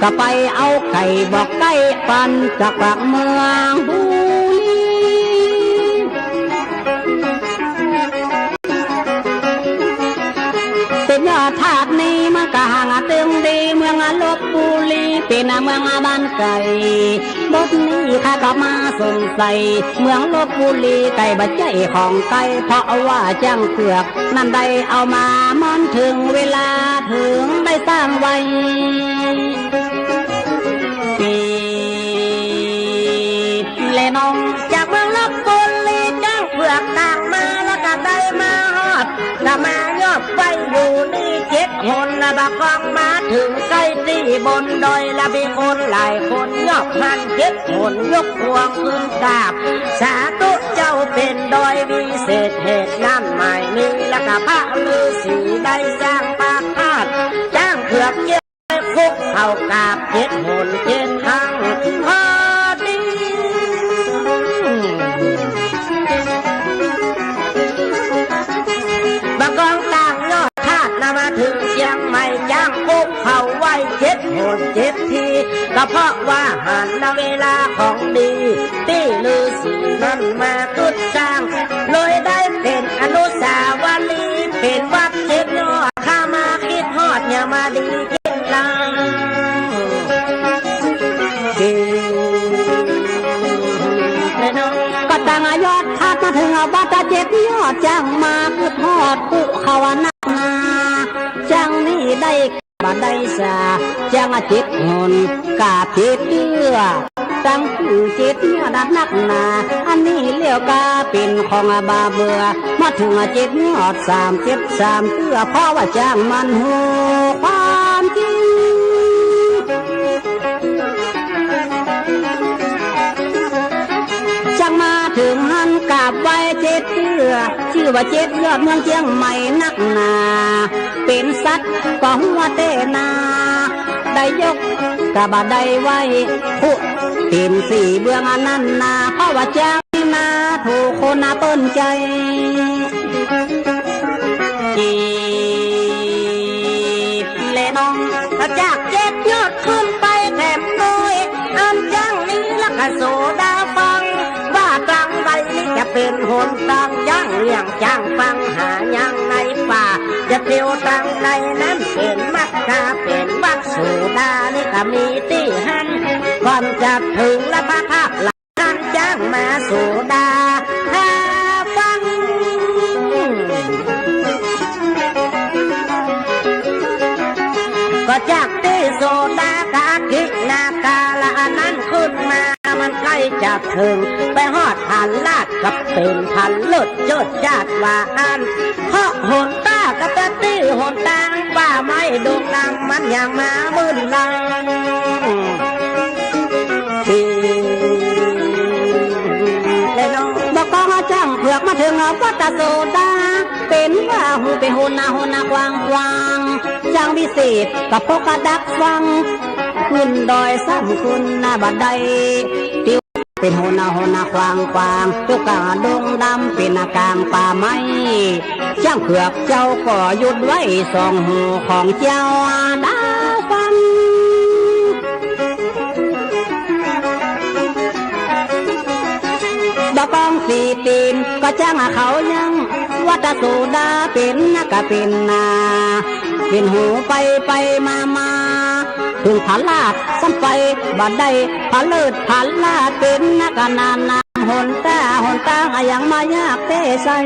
ก็ไปเอาไก่บอกไก่ปันจากปากเมืองบุรีเป็นยอดธาตุนี้มากะห่างตึงดีเมืองลบบุรีเป็นเมืองบ้านไก่บทนี้ข้าก็มาสงสัยเมืองลบบุรีไก่บะใจของไก่เพราะว่าจ้างเผือกนั่นได้เอามามันถึงเวลาถึงได้สร้างไว้เลน้องจากเมืองลบบุรีจ้างเผือกต่างมาแล้วก็ได้มาฮอดก็มายอบไปอยู่นี่7 คนละบักกองมาถึงใกล้ที่บนดอยละมีคนหลายคนยอบหัน7 คนยกพวงขึ้นกราบสาธุเจ้าเป็นดอยวิเศษเหตุนั้นหมายมีและก็พระฤาษีได้สร้างปากคาดจ้างเผือกเยอะคุกเข้ากราบ7 คน7 ครั้งพอดีบักกองต่างยอดธาตุมาถึงเชียงใหม่จ้างคุกเข้าไว้7 คน7 ทีก็เพราะว่าหันเวลาของดีที่ฤาษีนั้นมากุดสร้างเลยได้เป็นอนุสาวรีย์เป็นวัด7 ยอดข้ามาคิดฮอดอย่ามาดีกินลังก็ตั้งยอดธาตุมาถึงวัด7 ยอดจ้างมากุดฮอดกุเขานักนาจ้างนี้ได้บัดได้สาจัง7 คนกา7 เดือตั้งคือ7 เนี่ยดัดนักหนาอันนี้เลี้ยวกาเป็นของบาเบือมาถึง7 ยอด3 7 3เตื้อเพราะว่าจ้างมันหูความจริงจังมาถึงหันกราบไว้7 เตื้อชื่อว่า7 ยอดเมืองเชียงใหม่นักหนาเป็นสัตว์ก็หัวเตนาได้ยกกะบะได้ไว้ผู้ตีน4 เบื้องนั้นนาเพราะว่าจ้างนาถูกคนนาเปิ้นใจเลน้องจาก7 ยอดขึ้นไปแถมน้อยอันจ้างนี้ละกะโซดาฟังว่าตรังใดนี้จะเป็นหนทางย่างเลี้ยงจ้างฟังหายังในป่าจะเที่ยวตรังใดนั้นเป็นมักกะเป็นวัดโซดานี่ก็มีที่หันก่อนจะถึงละพระธาตุหลังจ้างมาโซดาถ้าฟังก็จากที่โซดากากินาคาละนั้นขึ้นมามันใกล้จะถึงไปฮอดหันลาดกับเป็นพันเลิศเจิดจาดว่าอันเพราะหนตากับตะตี้หนตางป่าไม้ดงดังมันอย่างมามืนลังบอกกองจ้างเผือกมาถึงวัดโซดาเป็นว่าหูไปโหนากวางจ้างวิเศษกับพกกระดักฟังขึ้นดอยซ้ำคุณนาบัดใดติวเป็นโหนาควางตุกกาดงดำเป็นกลางป่าไม้จ้างเผือกเจ้าก็หยุดไว้2 หูของเจ้าดาฟังดอกกอง4 ตีนก็จ้างเขายังวัดโซดาเป็นนักเป็นนาเป็นหูไปมาถึงผาลาดซ้ำไปบัดได้ผาเลิศผาลาดเป็นนักนานหู หนตาอย่างมายากเตใส่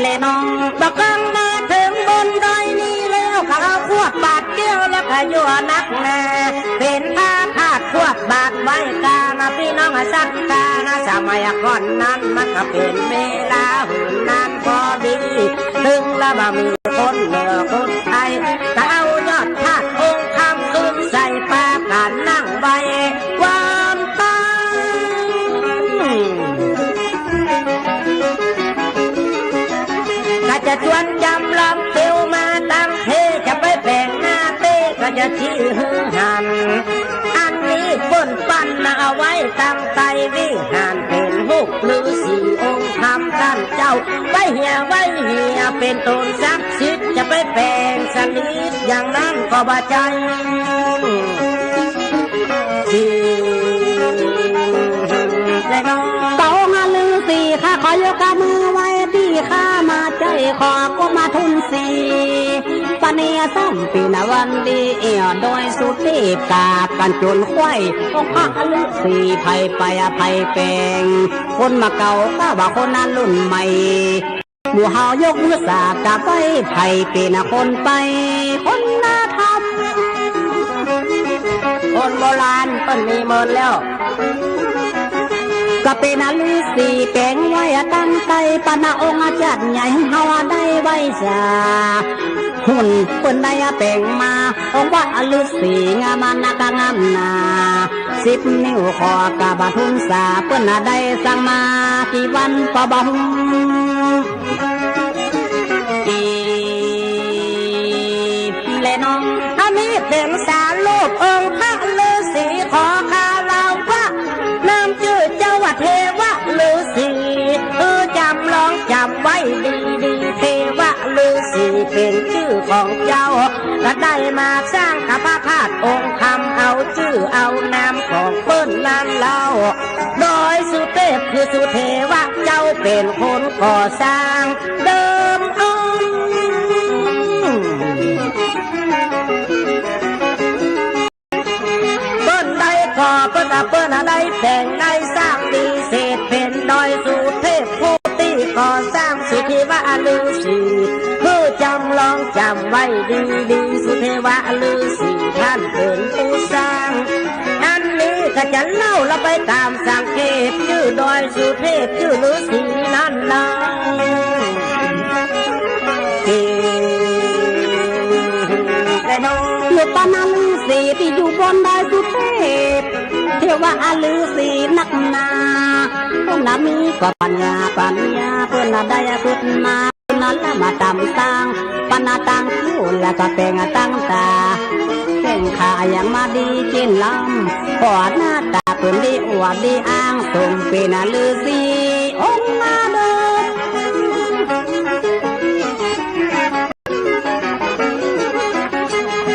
เลน้องบักกังมาถึงบนดอยนี้แล้วก็เอาขวดบาดเกี้ยวแล้วก็ยั่วนักแน่เป็นผ้าพาดขวดบาดไว้กานะพี่น้องสักกานะสมัยก่อนนั้นมันก็เป็นเวลาหืนนานพอดีถึงแล้วบ่มีคนเหนือคนไทยก็เอายอดธาตุองค์คำขึ้นใส่ปากันนั่งไว้ความตายก็จะชวนยำลำเตียวมาตั้งเทจะไปแบ่งหน้าเต้ก็จะชี้หือหันอันนี้ป้นปั้นมาเอาไว้ตั้งใจวิ่งหันเป็นลูกหรือสี่องค์คำท่านเจ้าไว้เหียเป็นตนศักดิ์สิทธิ์จะไปแบ่งสนิทอย่างนั้นก็บ่ใจเต่าหาลือสีข้าขอยกมือไว้ที่ข้ามาใจขอก็มาทุนสีปะเนียซ้ำปีนวันดีโดยสุตีกาบกันจนควายองค์พระลือสีไผ่ไปไผ่แปลงคนมาเก่าก็ว่าคนนั้นรุ่นใหม่หมู่เฮายกมือสากาไปไผ่เป็นคนไปคนนาทำคนโบราณเปิ้นมีเมินแล้วก็เป็นอฤาษีแปลงไว้ตั้งใจปนาองค์จัดใหญ่เฮาได้ไว้ซาหุ่นเปิ้นได้แปลงมาองค์ว่าอฤาษีงามนักงามนา10 นิ้วคอกะบะทุนสาเปิ้นได้สั่งมากี่วันก็บ่ฮู้และน้องอันนี้เป็นสารโลกองค์พระฤาษีขอคาลาวพระนามชื่อเจ้าว่าเทวะฤาษีจำลองจำไว้ดีเทวะฤาษีเป็นชื่อของเจ้าก็ได้มาสร้างพระธาตุองค์คำเอาชื่อเอานามของเปิ้นนั่นเล่าโดยสุเทพคือสุเทวะเจ้าเป็นคนก่อสร้างเดิมเปิ้นได้แต่งได้สร้างดีเศษเป็นดอยสุเทพผู้ที่ก่อสร้างสุเทวะฤาษีคือจำลองจำไว้ดีสุเทวะฤาษีท่านเป็นผู้สร้างอันนี้ก็จะเล่าเราไปตามสังเกตชื่อดอยสุเทพชื่อฤาษีนั่นนะลูกปานาฤาษีที่อยู่บนดอยสุเทพเทวะฤาษีนักนาเพื่อนมีก็ปัญญาเพื่อนได้ขึ้นมาเพื่อนละมาตำตังปัญญาตังคู่แล้วก็แต่งตั้งตาเก่งขาอย่างมาดีกินลำขอหน้าตาเพื่อนดีอวดดีอ้างสมเป็นฤาษีองค์มาเดิม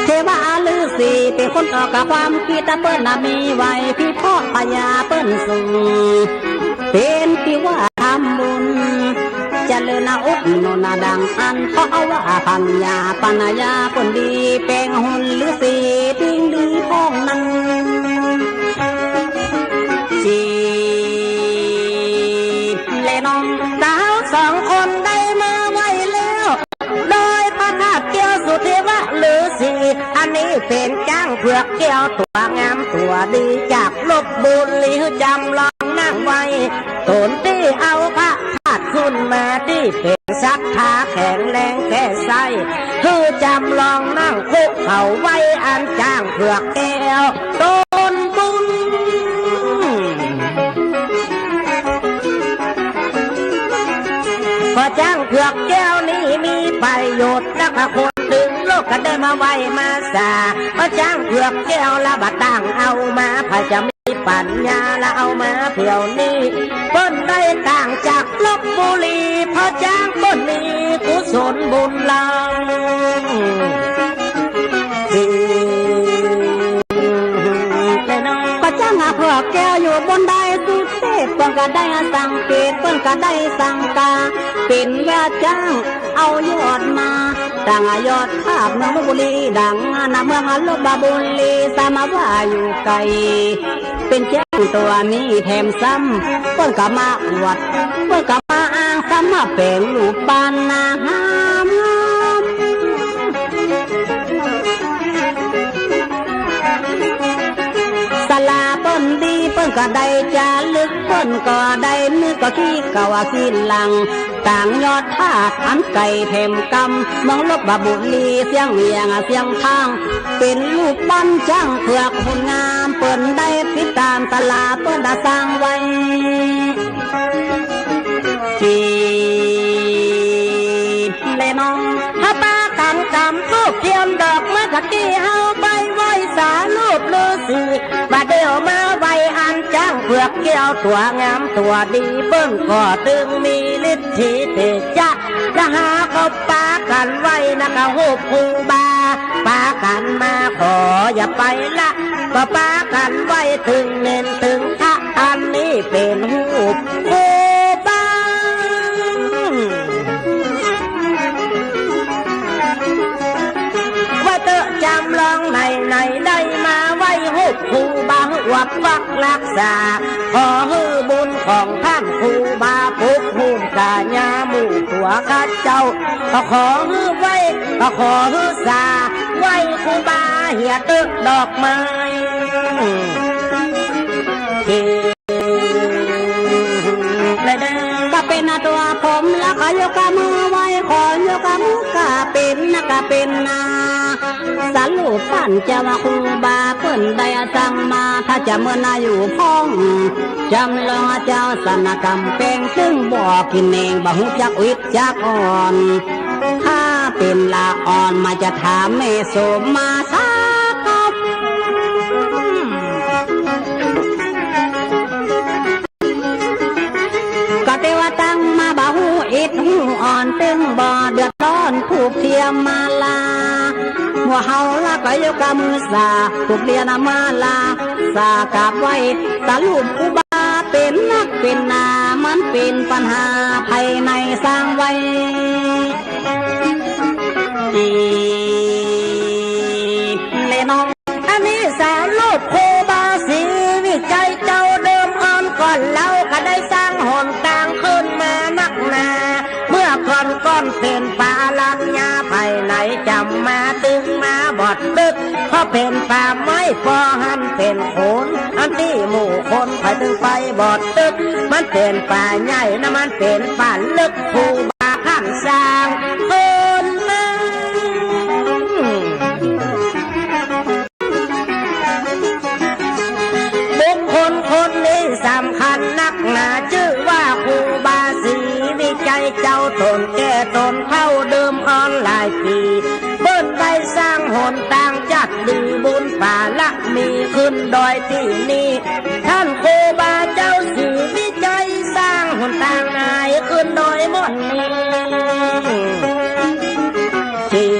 เทวะฤาษีเป็นคนออกกับความคิดเปิ้นมีไว้พี่พ่อพญาเปิ้นสูงเป็นที่ว่าทำบุญเจริญอุดหนุนดังอันเพราะว่าพัญญาปัญญาเปิ้นดีเป็นหุ่นฤาษีดิ้งดีพ้องนั้นจีเลน้องสาว2 คนได้มาไว้แล้วโดยพระธาตุเกี่ยวสุเทวะฤาษีอันนี้เป็นจ้างเผือกเกี่ยวตัวงามตัวดีจากลพบุรีจำลองนั่งไว้ตนที่เอาพระธาตุขึ้นมาที่เป็นศรัทธาแข็งแรงแก่ไส้คือจำลองนั่งคุกเขาไว้อันจ้างเผือกแก้วต้นบุญพอจ้างเผือกแก้วนี้มีประโยชน์และคนถึงโลกก็ได้มาไว้มาสาพอจ้างเผือกแก้วละบัดตั้งเอามาพระจะมีปัญญาละเอามาเที่ยวนี้เปิ้นได้ต่างจากลพบุรีพอจ้างเปิ้นมีกุศลบุญหลังก็จ้างเผื วกแก้วอยู่บนได้สุดเทพเปิ้นก็ได้สังเกตเปิ้นก็ได้สังกาเป็นว่าจ้างเอายอดมาต่างยอดภาพเมืองลพบุรีดังนะเมืองลพบุรีสามาว่าอยู่ไกลเป็นแจ้งตัวนี้แถมซ้ำเปิ้นก็มาอวดเปิ้นก็มาอ้างซ้ำมาเป็นลูกปานนาหามสลาเปิ้นดีเปิ้นก็ได้จาลึกเปิ้นก็ได้นึกก็ขี้เก่าสิ้นหลังต่างยอดท่าอันไก่แถมกำมองลบบุรีเสียงเวียงเสียงทางเป็นลูกปั้นช่างเผือกคนงามเปิ้นได้ติดตามตลาเปิ้นได้สร้างไว้จีเลน้องถ้าป้ากันกำลูกเทียมดอกเมื่อกี้เฮาไปไหว้สาลูกลือสีว่าเดี๋ยวมาไว้อันจ้างเผือกเกี่ยวตัวงามตัวดีเบิ้งก็ตึงมีฤทธิเตจะจะหาเขาปากันไว้นะกะหูปูบาปากันมาขออย่าไปละก็ปากันไว้ถึงเน้นถึงถ้าอันนี้เป็นหูปูบาว่าเตอะจำลองไหนได้มาไว้หูปูบาหวักวักรักษาขอฮือบุญของท่านครูบาปุกหุ่นกาญาหมู่ตัวข้าเจ้าขอฮือไว้ขอฮือสาไว้ครูบาเหียตึกดอกไม้ก็เป็นตัวผมแล้วขอยกมือไว้ขอยกมือกะเป็นนะกะเป็นนาสาลูกปั้นจะว่าครูบาเปิ้นได้สั่งมาถ้าจะเมื่อนาอยู่พ้องจำลองเจ้าสนกรรมเป็นซึ่งบอกกินเองบ่หูจักวิทจักอ่อนถ้าเป็นละอ่อนมาจะถามแม่โสมมาสักกบก็เทวตั้งมาบ่หูอิดหูอ่อนตึงบ่เดือดร้อนผูกเทียมมาลาหัวเฮาละก็ยกมือสาถูกเรียนมาลาสากราบไว้สาลูกครูบาเป็นนักเป็นนามันเป็นปัญหาภายในสร้างไว้เลน้องอันนี้สาลูกครูบาสีวิจัยเจ้าเดิมอ่อนก่อนเราก็ได้สร้างหนทางขึ้นมานักหนาเมื่อก่อนเป็นป่าลังยาภายในจำมาตึงมาบอดตึกเพราะเป็นป่าไม้พอหันเป็นโขนอันที่หมู่คนไปตึงไปบอดตึกมันเป็นป่าใหญ่นะมันเป็นป่าลึกครูบาข้างสร้างคนมาบุคคลคนนี้สำคัญนักหนาชื่อว่าครูบาสีวิจัยเจ้าตนแก่ตนเข้าเดิมออนหลายปีเบิ้นได้สร้างหนต่างจัดดีบุญป่าละมีขึ้นดอยที่นี่ท่านครูบาเจ้าสีวิจัยสร้างหนต่างนายขึ้นดอยหมดนี้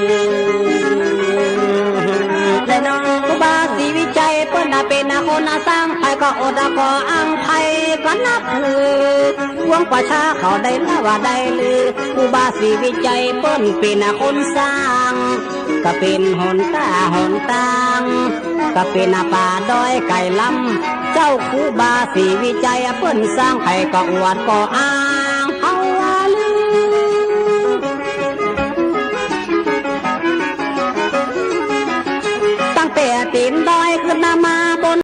และน้องครูบาสีวิจัยเปิ้นเป็นคนสร้างไผก็อดก็อังไผก็นับถือวงประชาเขาได้ละว่าได้ลือครูบาสีวิจัยเปิ้นเป็นคนสร้างก็เป็นหนตาหนตางก็เป็นป่าดอยไก่ลำเจ้าครูบาสีวิจัยเปิ้นสร้างไผก็อวดก็อ้างเอาว่าลือตั้งแต่ตีนดอยขึ้นมาบน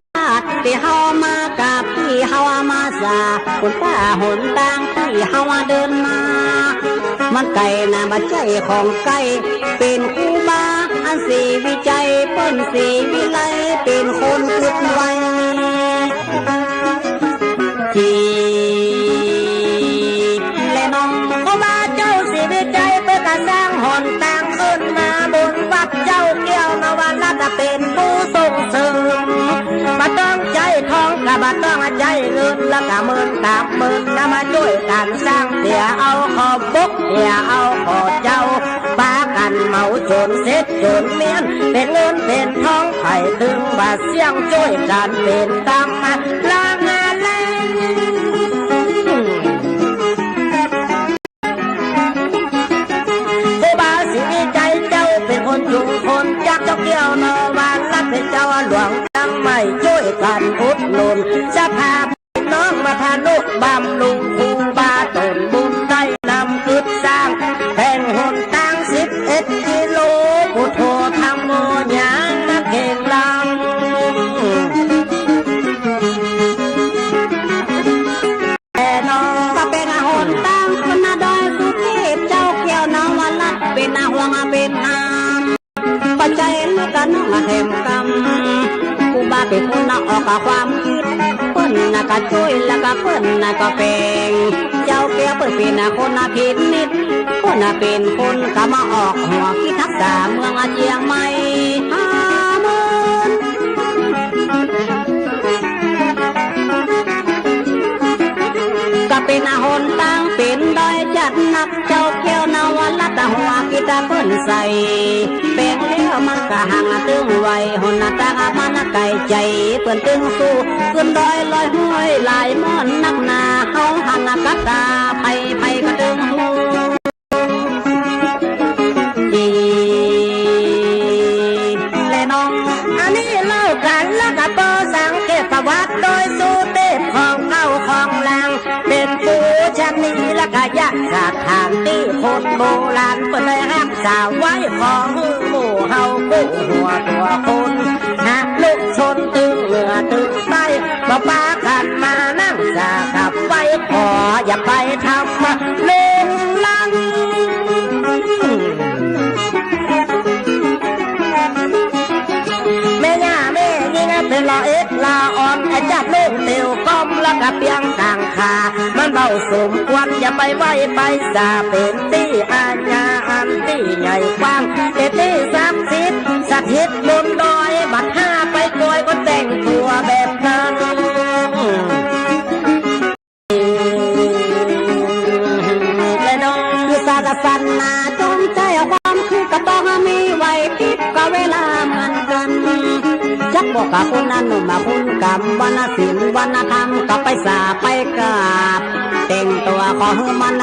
ที่เฮามากับที่เฮามาสาคนตาหนตางที่เฮาเดินมามันไก่นะบัดใจของไก่เป็นครูบาอันสีวิจัยเปิ้นสีวิไลเป็นคนคิดไว้ที่และน้องครูบาเจ้าสีวิจัยเปิ้นก็สร้างหนตางขึ้นมาบนวัดเจ้าเกี่ยวนวันละจะเป็นผู้ส่งเสริมมาต้องใจทองกับมาต้องใจเงินแล้วก็หมื่นกับหมื่นแล้วมาช่วยกันสร้างเสียเอาขอบุกเสียเอาขอเจ้าปากันเมาจนเสร็จจนเมียนเป็นเงินเป็นทองไผ่ถึงบาเสียงช่วยกันเป็นตามมา วงจังไม่ช่วยกันอุดหนุนจะพาพี่น้องมาทานุบำรุงครูบาตนบุญได้นำขึ้นสร้างแห่งหนทาง11 กิโลพุทโธธรรมโมญาณเข่งลำแต่น้องก็เป็นหนทางคนดอยสุเทพเจ้าเกี่ยวนวลัดเป็นห่วงเป็นหามปัจจัยลูกกันมาแถมกำกูบาเป็นคนออกกับความคิดเปิ้นน่ะก็ช่วยแล้วก็เปิ้นน่ะก็เป็นเจ้าเกี่ยวเปิ้นเป็นคนผิดนิดเปิ้นเป็นคนก็มาออกหัวคิดทักษะเมืองเชียงใหม่ก็เป็นหนทางเป็นดอยจัดนักเจ้าเกี่ยวนวลัดหัวกิตาเปิ้นใส่แบ่งเลี้ยวมันก็ห่างตึงไว้หนตามันไก่ใจเปิ้นตึงสู้ขึ้นดอยลอยห้วยลายม่อนนักหนาเฮาหันกัดตาไผก็ตึงหูและน้องอันนี้เล่ากันแล้วก็เปิดสังเกตประวัติโดยสูเต็มของเก่าของแรงเป็นปูชันนี้และก็ยักษ์สถานที่คนโบราณเปิดเลยรักษาไว้ของหมู่เฮากู้หัวตัวคนหากลูกชนตึงเหนือตึงใต้มาปากันมานั่งสาขับไว้ขออย่าไปทำมาลงลังแม่ย่าแม่ยิงเป็นลาเอ็ดลาอ่อนไอ้จับลูกเตียวก้มแล้วก็เปียงกลางขามันเบาสมควรอย่าไปไว้ไปสาเป็นที่อาญาอันที่ใหญ่กว้างเป็นที่ศักดิ์สิทธิ์สถิตบนดอยบัดห้าไปกลอยก็แต่งตัวแบบนั้นและน้องคือสากสันนาจงใจความคือก็ต้องมีไว้ติดก็เวลาเหมือนกันจักบอกกับคนนั้นหนุ่มมาคุณกรรมวันศิลวันธรรมก็ไปสาไปกราบแต่งตัวขอให้มัน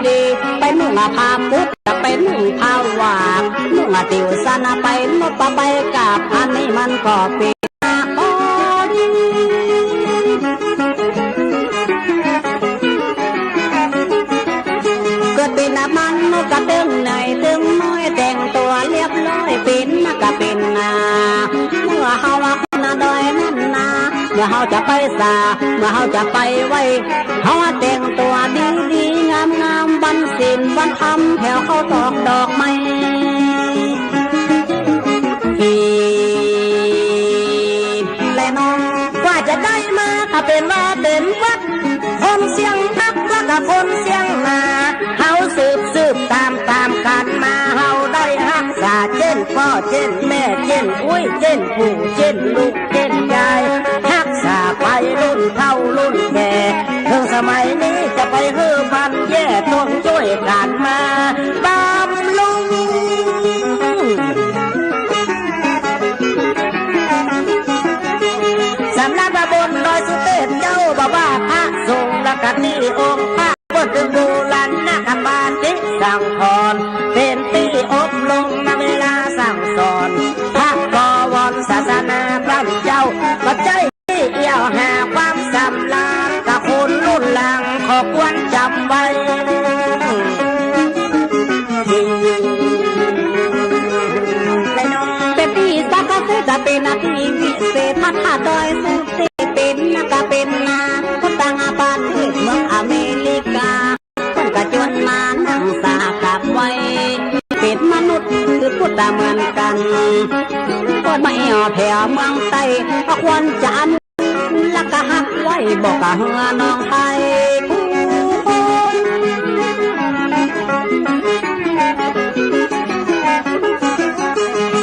ดีๆไปนุ่งผ้าปุ๊บจะไปนุ่งผ้าหวากนุ่งติวสนาไปนกไปกับอันนี้มันก็เป็นเกิดเป็นมันนกกระตึงไหนตึงน้อยแต่งตัวเรียบร้อยเป็นก็เป็นนาเมื่อเฮาว่าคนดอยนั่นนาเมื่อเฮาจะไปสาเมื่อเฮาจะไปไว้เฮาแต่งตัวดีๆงามๆวันศีลวันธรรมแถวเขาตอกดอกไม้และน้องว่าจะได้มาถ้าเป็นว่าเป็นวัดคนเสียงนักแล้วก็คนเสียงนาเฮาสืบตามกันมาเฮาได้รักษาเช่นพ่อเช่นแม่เช่นอุ้ยเช่นปู่เช่นลูกเช่นยายรักษาไปรุ่นเท่ารุ่นแก่ถึงสมัยนี้จะไปเฮือพันแย่ต้องช่วยกันมาบำรุงสำนักบนดอยสุเทพเจ้าบอกว่าพระทรงและกันนี่องค์พระบนถึงโบราณนักบาลที่สั่งสอนเป็นที่อบรมมาเวลาสั่งสอนพระกวรศาสนาพระเจ้าปัจจัยที่เอี่ยวหาความสำราญกับคนรุ่นหลังขอควรจำไว้เป็นปีสักเสจะเป็นนาทีวิเศษพัฒนาดอยสุเทพเป็นนักเป็นนาคนต่างประเทศเมืองอเมริกาคนกระจวนมานั่งสากับไว้เป็นมนุษย์คือพุทธเหมือนกันคนไม่เอาแถวเมืองไต้ควรจะอนุรักษ์หักไว้บอกกับเฮือน้องไทย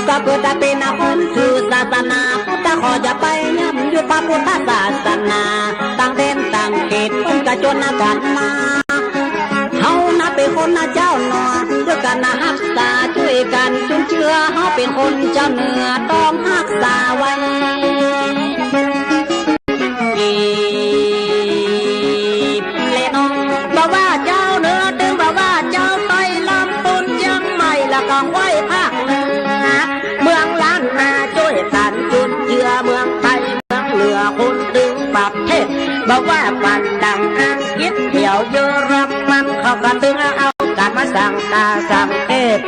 ก็เกิดจะเป็นคนคือศาสนาพุทธขอจะไปย่ำอยู่พระพุทธศาสนาต่างเด่นต่างเขตคนกระจนกันมาเฮานะเป็นคนนะเจ้าหนอด้วยกันนะรักษาช่วยกันจนเชื่อเฮาเป็นคนเจ้าเหนือต้องรักษาไว้เลน้องบอกว่าเจ้าเหนือถึงบอกว่าเจ้าต้อยลำตุนยังไม่ละกองไว้ภาคเหนือเมืองล้านนาช่วยกันจุดเชื่อ บอกว่าปันดังอังกฤษเที่ยวเยอรมันเขาก็ตึงเอาการมาสั่งตาสังเกต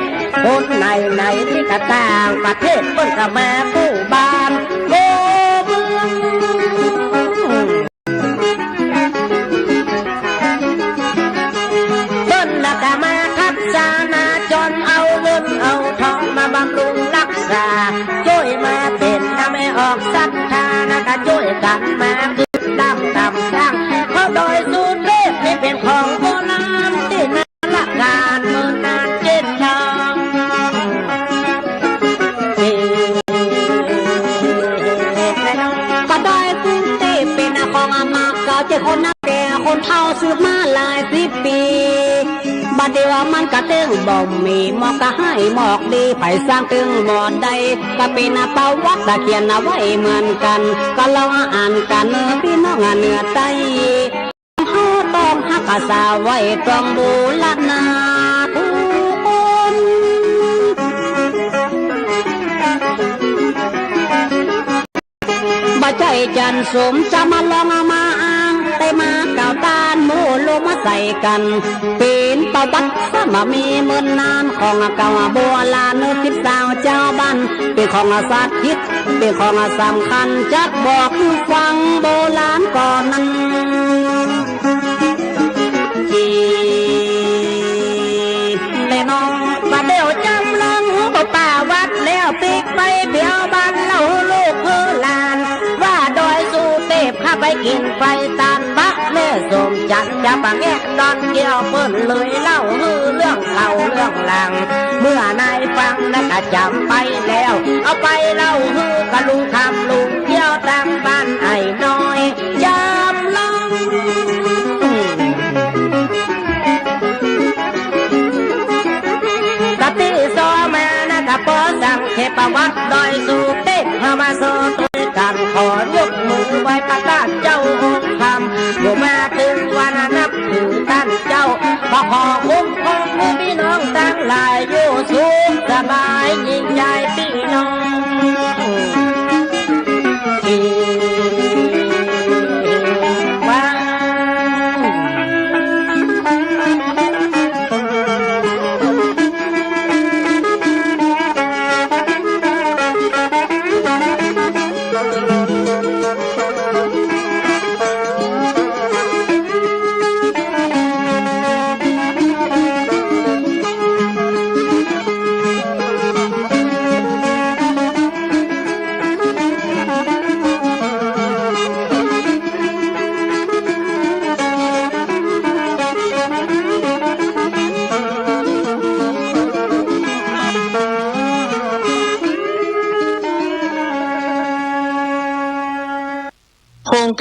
คนไหนที่กระต่างประเทศเปิ้นก็มาผู้บ้านโกเมืองเปิ้นละก็มาทับษานาจนเอาเงินเอาทองมาบำรุงรักษาช่วยมาเป็นถ้าไม่ออกศรัทธานะก็ช่วยกันมาคือดำสร้างเพราะโดยสูตรเทพนี่เป็นของโบราณที่นาละการเมื่อนานเจ็ดทางก็ได้ซึ่งเต้เป็นของอามาเก่าเจ้าคนนักแก่คนเฒ่าสืบมาหลายสิบปีบัดเดียวมันก็ตึงบ่มีหมอกก็ให้หมอกดีไผสร้างตึงบ่ได้ก็เป็นประวัติตะเขียนเอาไว้เหมือนกันก็ลองอ่านกันพี่น้องเหนือใต้เฮาต้องฮักษาไว้ต้องบูรณาทุกคนบ่ใจจันสมจะมาลองมาอ้างแต่มาเก่าตานหมู่ลงมาใส่กันเป็นประวัติสมามีเมือนนานของเก่าโบราณ13เจ้าบ้านเป็นของสัตว์คิดเป็นของสำคัญจักบอกคือฟังโบราณก่อนนั้นเลยน้องมาเดี๋ยวจำลองป่าวัดแล้วปิกไปเบี้ยวบ้านเล่าลูกเพื่อลานว่าโดยสู่เทพข้าไปกินไฟตานพระแม่สมจันจะปังแงะดอนเกี่ยวเปิ้นเลยเล่าเรื่องเก่าเรื่องหลังเมื่อนายฟังแล้วก็จำไปแล้วเอาไปเล่ากะลุงคำลุงเกี่ยวตามบ้านไอ้น้อยจำลองกะติโซมานะกะปอสั่งเทพวัดโดยสู่เต้เฮามาโซตัวกันขอยกมือไหว้พระตาเจ้าองค์คำอยู่มาถึงวันนับถือท่านเจ้าขอคุ้มครองพี่น้องทั้งหลายอยู่สุขสบายยิ่งใหญ่พี่น้อง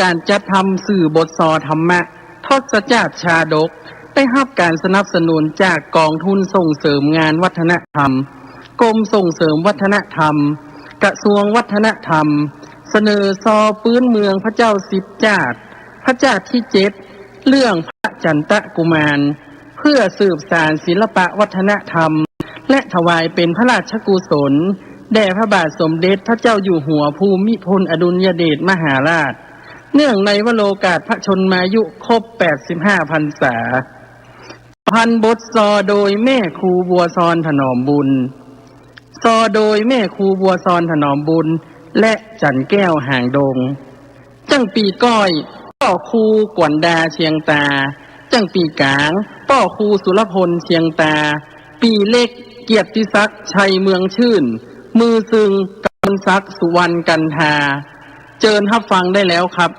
การจัดทำสื่อบทสอธรรมะทศจาตชาดกได้รับการสนับสนุนจากกองทุนส่งเสริมงานวัฒนธรรมกรมส่งเสริมวัฒนธรรมกระทรวงวัฒนธรรมเสนอซอปื้นเมืองพระเจ้าสิบจาดพระจาดที่7เรื่องพระจันตะกุมารเพื่อสืบสานศิลปะวัฒนธรรมและถวายเป็นพระราชกุศลแด่พระบาทสมเด็จพระเจ้าอยู่หัวภูมิพลอดุลยเดชมหาราชเนื่องในวโรกาสพระชนมายุครบ85พรรษาพันบทซอโดยแม่ครูบัวซอนถนอมบุญซอโดยแม่ครูบัวซอนถนอมบุญและจันแก้วห่างดงจังปีก้อยป้อครูกวนดาเชียงตาจังปีกลางป้อครูสุรพลเชียงตาปีเล็กเกียรติศักดิ์ชัยเมืองชื่นมือซึงกำศักดิ์สุวรรณกันทาเชิญรับฟังได้แล้วครับ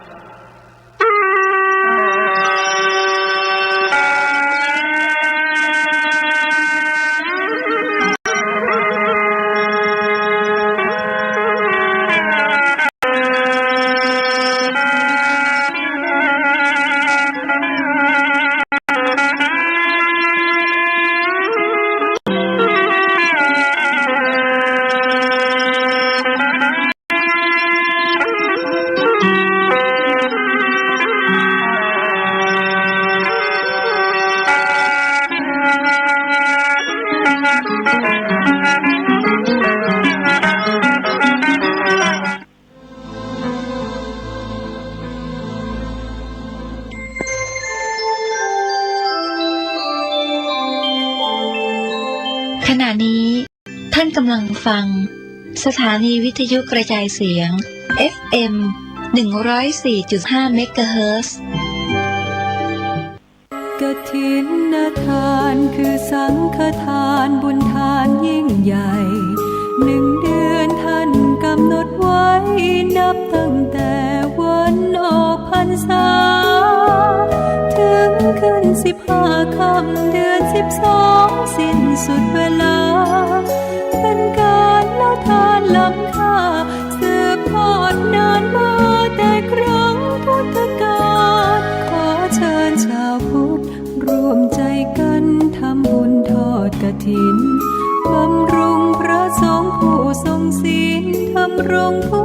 านกำลังฟังสถานีวิทยุกระจายเสียง FM 104.5 เมกะเฮิรตซ์ กฐินทานคือสังฆทานบุญทานยิ่งใหญ่1 เดือนท่านกำหนดไว้นับตั้งแต่วันออกพรรษาถึงขึ้น15 ค่ำเดือน12สิ้นสุดเวลาเป็นการละทานล้ำค่าสืบทอดนานมาแต่ครั้งพุทธกาลขอเชิญชาวพุทธร่วมใจกันทำบุญทอดกฐินบำรุงพระสงฆ์ผู้ทรงศีลทำรงผู้